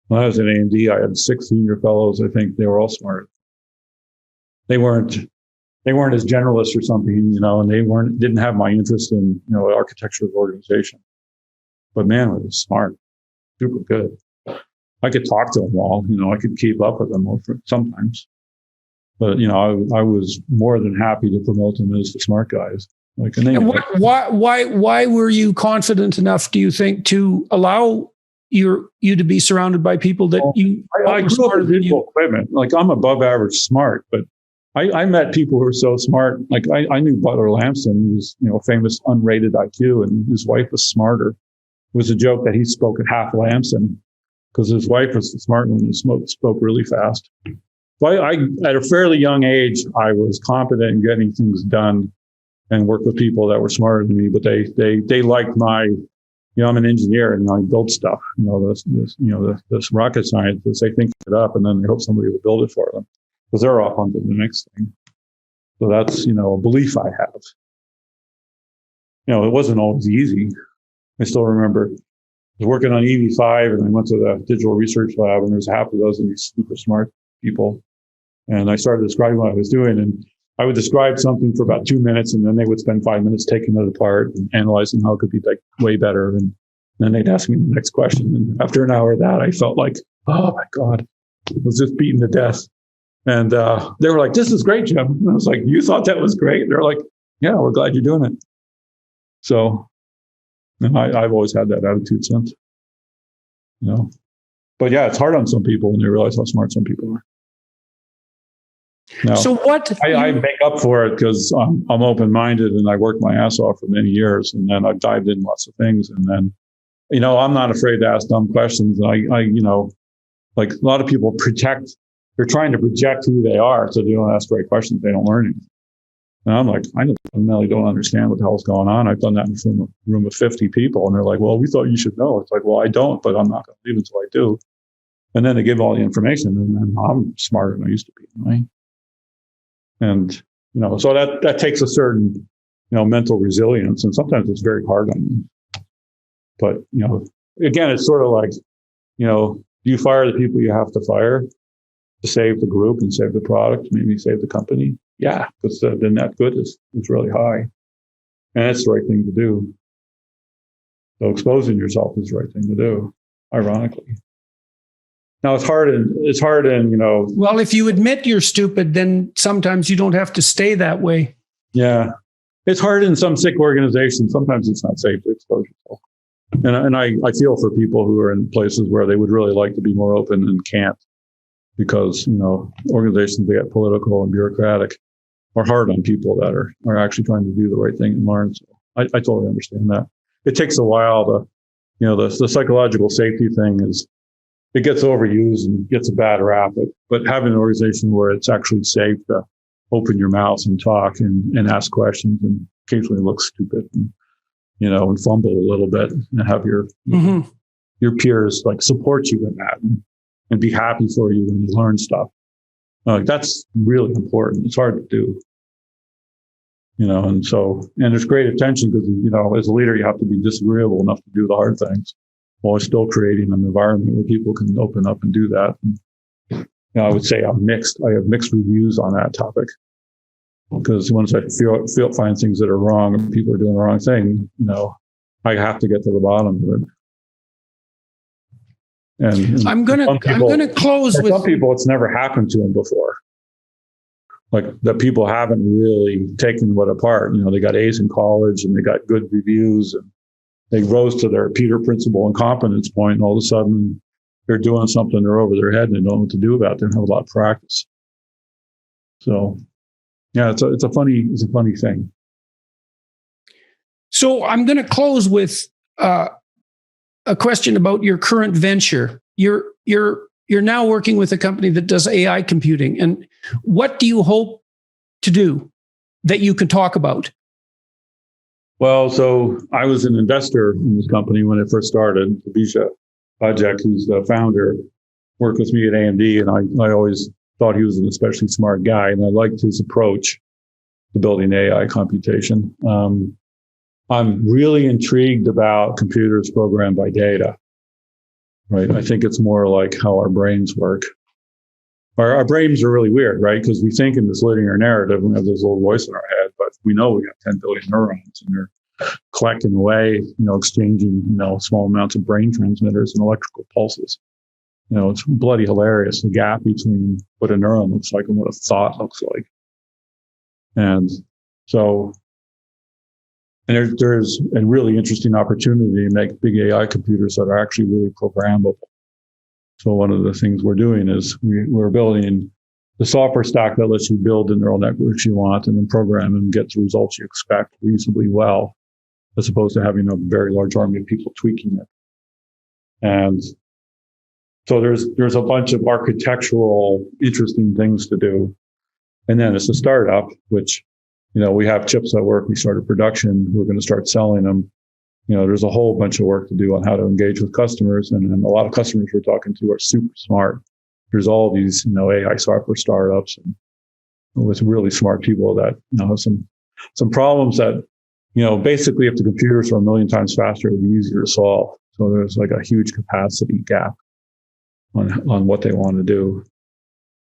Speaker 2: When I was at AMD, I had 6 senior fellows. I think they were all smart. They weren't as generalists or something, and they didn't have my interest in, architecture of organization. But man, it was smart, super good. I could talk to them all, I could keep up with them sometimes. But, I was more than happy to promote them as the smart guys.
Speaker 1: Why were you confident enough, do you think, to allow you to be surrounded by people that
Speaker 2: I grew up with digital equipment. Like I'm above average smart, but I met people who were so smart. Like I knew Butler Lamson, who was, famous unrated IQ, and his wife was smarter. It was a joke that he spoke at half Lamson, because his wife was the smart one and spoke really fast. So I, at a fairly young age, I was competent in getting things done and worked with people that were smarter than me, but they liked my, I'm an engineer and I build stuff, this rocket scientists, they think it up and then they hope somebody will build it for them because they're off onto the next thing. So that's, a belief I have. It wasn't always easy. I still remember I was working on EV5 and I went to the digital research lab and there's half a dozen of these super smart people. And I started describing what I was doing, and I would describe something for about 2 minutes and then they would spend 5 minutes taking it apart and analyzing how it could be like way better. And then they'd ask me the next question. And after an hour of that, I felt like, oh my God, I was just beaten to death. And they were like, this is great, Jim. And I was like, you thought that was great? They're like, yeah, we're glad you're doing it. So and I've always had that attitude since, But yeah, it's hard on some people when they realize how smart some people are. No.
Speaker 1: So what?
Speaker 2: I make up for it because I'm open-minded and I worked my ass off for many years, and then I've dived in lots of things, and then, I'm not afraid to ask dumb questions. And like a lot of people they're trying to project who they are, so they don't ask the right questions, they don't learn anything. And I'm like, I really don't understand what the hell's going on. I've done that in a room of 50 people, and they're like, well, we thought you should know. It's like, well, I don't, but I'm not going to leave until I do. And then they give all the information, and then I'm smarter than I used to be, right? And, so that takes a certain, mental resilience, and sometimes it's very hard on you. But, again, it's sort of like, do you fire the people you have to fire to save the group and save the product, maybe save the company? Yeah, because the net good is really high. And that's the right thing to do. So exposing yourself is the right thing to do, ironically. Now it's hard in.
Speaker 1: Well, if you admit you're stupid, then sometimes you don't have to stay that way.
Speaker 2: Yeah. It's hard in some sick organizations. Sometimes it's not safe to expose yourself. And I feel for people who are in places where they would really like to be more open and can't, because, organizations that get political and bureaucratic are hard on people that are actually trying to do the right thing and learn. So I totally understand that. It takes a while to, the psychological safety thing it gets overused and gets a bad rap, but having an organization where it's actually safe to open your mouth and talk and ask questions and occasionally look stupid and, and fumble a little bit and have your peers like support you in that and be happy for you when you learn stuff. That's really important. It's hard to do, and there's great attention because, as a leader, you have to be disagreeable enough to do the hard things while still creating an environment where people can open up and do that. And, I would say I have mixed reviews on that topic, because once I find things that are wrong and people are doing the wrong thing, I have to get to the bottom of it. And
Speaker 1: I'm gonna close with
Speaker 2: some people. It's never happened to them before. Like that, people haven't really taken what apart. They got A's in college and they got good reviews and they rose to their Peter principle and competence point, and all of a sudden they're doing something, they're over their head and they don't know what to do about it. They don't have a lot of practice. So, yeah, it's a funny thing.
Speaker 1: So I'm going to close with a question about your current venture. You're now working with a company that does AI computing, and what do you hope to do that you can talk about?
Speaker 2: Well, so I was an investor in this company when it first started. Bija Bajek, who's the founder, worked with me at AMD, and I always thought he was an especially smart guy, and I liked his approach to building AI computation. I'm really intrigued about computers programmed by data, right? I think it's more like how our brains work. Our brains are really weird, right? Because we think in this linear narrative, and we have this little voice in our head, but we know we got 10 billion neurons and they're collecting away, exchanging, small amounts of brain transmitters and electrical pulses. It's bloody hilarious, the gap between what a neuron looks like and what a thought looks like. And so, there's a really interesting opportunity to make big AI computers that are actually really programmable. So one of the things we're doing is we're building the software stack that lets you build the neural networks you want and then program and get the results you expect reasonably well, as opposed to having a very large army of people tweaking it. And so there's a bunch of architectural interesting things to do. And then it's a startup, which, we have chips that work. We started production. We're going to start selling them. There's a whole bunch of work to do on how to engage with customers. And a lot of customers we're talking to are super smart. There's all these, AI software startups and with really smart people that, have some problems that, basically if the computers were 1 million times faster, it would be easier to solve. So there's like a huge capacity gap on what they want to do.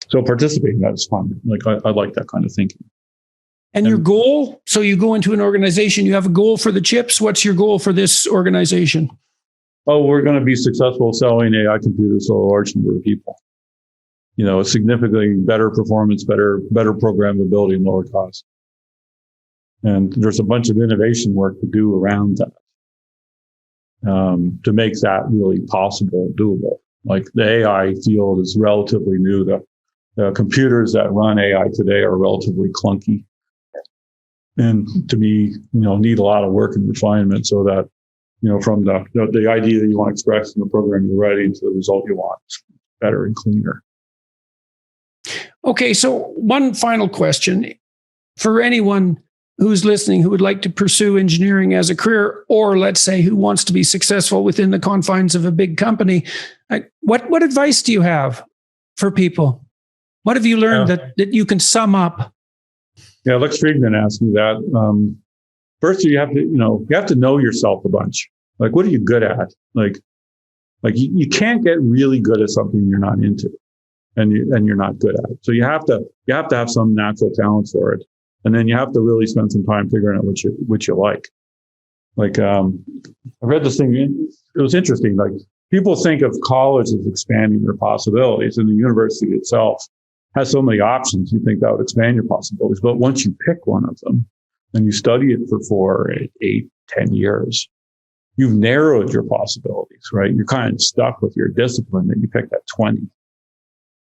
Speaker 2: So participating in that is fun. Like I like that kind of thinking.
Speaker 1: And your goal? So you go into an organization, you have a goal for the chips. What's your goal for this organization?
Speaker 2: Oh, we're going to be successful selling AI computers to a large number of people. Significantly better performance, better programmability, and lower cost. And there's a bunch of innovation work to do around that to make that really possible, doable. Like the AI field is relatively new to computers that run AI today are relatively clunky, and to me, need a lot of work and refinement so that from the idea that you want to express in the program you're writing to the result you want, is better and cleaner.
Speaker 1: Okay, so one final question for anyone who's listening who would like to pursue engineering as a career, or let's say who wants to be successful within the confines of a big company. What advice do you have for people? What have you learned that you can sum up?
Speaker 2: Yeah, Lex Friedman asked me that. First, you have to know yourself a bunch. Like, what are you good at? Like you can't get really good at something you're not into, and you're not good at it. So you have to have some natural talent for it, and then you have to really spend some time figuring out what you like. Like, I read this thing. It was interesting. Like, people think of college as expanding their possibilities, and the university itself has so many options. You think that would expand your possibilities, but once you pick one of them and you study it for 4, 8, 10 years, you've narrowed your possibilities, right? You're kind of stuck with your discipline that you picked at 20,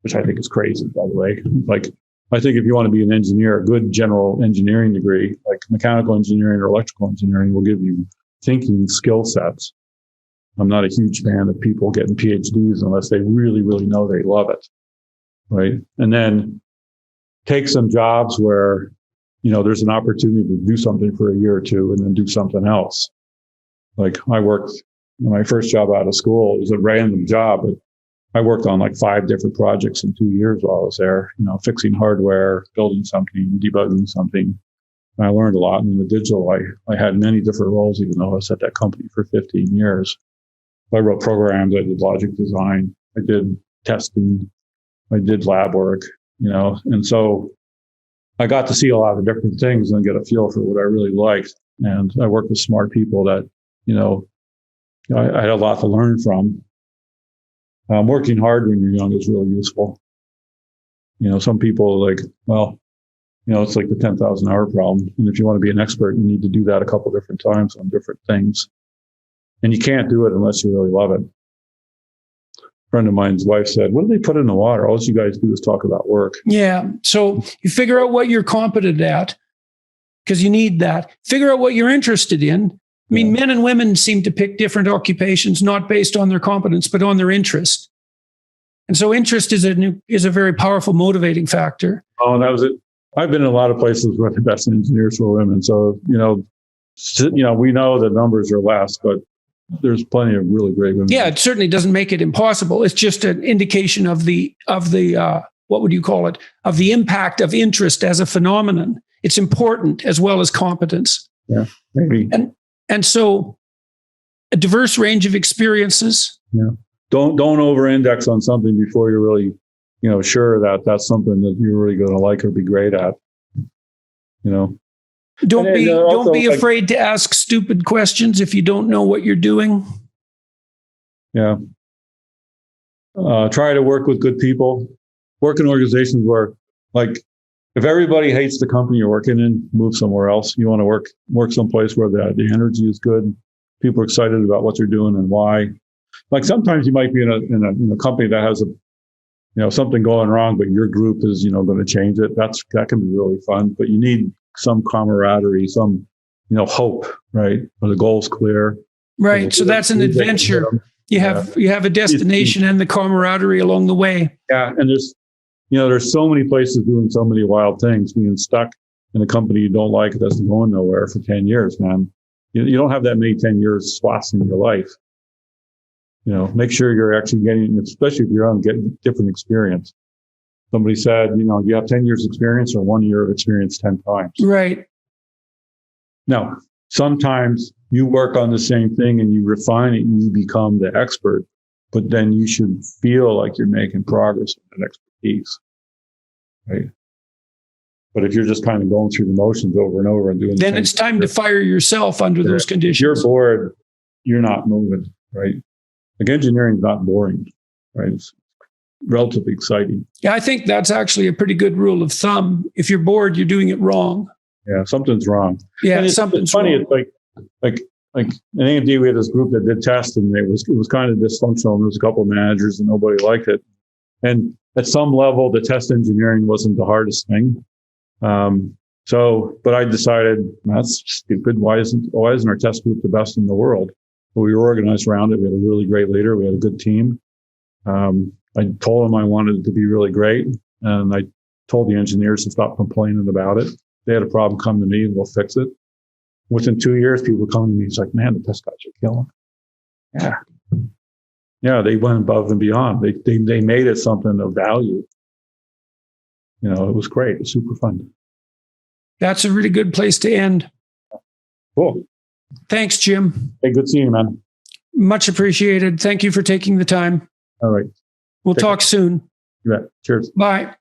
Speaker 2: which I think is crazy, by the way. Like, I think if you want to be an engineer, a good general engineering degree, like mechanical engineering or electrical engineering, will give you thinking skill sets. I'm not a huge fan of people getting PhDs unless they really, really know they love it, right? And then take some jobs where, there's an opportunity to do something for a year or two and then do something else. Like, I worked, my first job out of school, it was a random job, but I worked on like 5 different projects in 2 years while I was there, fixing hardware, building something, debugging something. And I learned a lot. And in the digital, I had many different roles, even though I was at that company for 15 years. I wrote programs, I did logic design, I did testing, I did lab work, and so I got to see a lot of different things and get a feel for what I really liked. And I worked with smart people that, I had a lot to learn from. Working hard when you're young is really useful. Some people it's like the 10,000 hour problem. And if you want to be an expert, you need to do that a couple different times on different things. And you can't do it unless you really love it. A friend of mine's wife said, "What do they put in the water? All you guys do is talk about work."
Speaker 1: Yeah. So you figure out what you're competent at, because you need that. Figure out what you're interested in. I mean, men and women seem to pick different occupations, not based on their competence, but on their interest. And so interest is a very powerful motivating factor.
Speaker 2: Oh, and that was it. I've been in a lot of places where the best engineers were women. So, we know the numbers are less, but there's plenty of really great women.
Speaker 1: Yeah, it certainly doesn't make it impossible. It's just an indication of the what would you call it? Of the impact of interest as a phenomenon. It's important as well as competence.
Speaker 2: Yeah, maybe.
Speaker 1: And so a diverse range of experiences.
Speaker 2: Yeah. Don't over-index on something before you're really, sure that that's something that you're really going to like or be great at.
Speaker 1: Don't be afraid to ask stupid questions if you don't know what you're doing.
Speaker 2: Yeah. Try to work with good people. Work in organizations where, if everybody hates the company you're working in, move somewhere else. You want to work someplace where the energy is good. People are excited about what they're doing and why. Like, sometimes you might be in a company that has something going wrong, but your group is going to change it. That can be really fun. But you need some camaraderie, some hope, right? Where the goal's clear.
Speaker 1: Right. So that's an adventure. You have a destination and the camaraderie along the way.
Speaker 2: Yeah, and there's so many places doing so many wild things. Being stuck in a company you don't like that's going nowhere for 10 years, man. You don't have that many 10 years swaths in your life. Make sure you're actually getting, especially if you're on, getting different experience. Somebody said, you have 10 years experience or 1 year of experience 10 times.
Speaker 1: Right.
Speaker 2: Now, sometimes you work on the same thing and you refine it and you become the expert, but then you should feel like you're making progress in that expertise. Right. But if you're just kind of going through the motions over and over and doing
Speaker 1: then it's time to fire yourself under those conditions.
Speaker 2: If you're bored, you're not moving, right? Like, engineering is not boring, right? It's relatively exciting.
Speaker 1: Yeah, I think that's actually a pretty good rule of thumb. If you're bored, you're doing it wrong.
Speaker 2: Yeah, something's wrong.
Speaker 1: Yeah,
Speaker 2: something's funny. Wrong. It's like in AMD, we had this group that did tests, and it was kind of dysfunctional. And there was a couple of managers, and nobody liked it. And at some level, the test engineering wasn't the hardest thing. But I decided that's stupid. Why isn't our test group the best in the world? But we were organized around it. We had a really great leader. We had a good team. I told them I wanted it to be really great, and I told the engineers to stop complaining about it. If they had a problem, come to me, and we'll fix it. Within 2 years, people come to me. It's like, man, the test guys are killing. Yeah, they went above and beyond. They made it something of value. It was great. It was super fun.
Speaker 1: That's a really good place to end.
Speaker 2: Cool.
Speaker 1: Thanks, Jim.
Speaker 2: Hey, good seeing you, man.
Speaker 1: Much appreciated. Thank you for taking the time.
Speaker 2: All right.
Speaker 1: We'll talk soon.
Speaker 2: You bet. Cheers.
Speaker 1: Bye.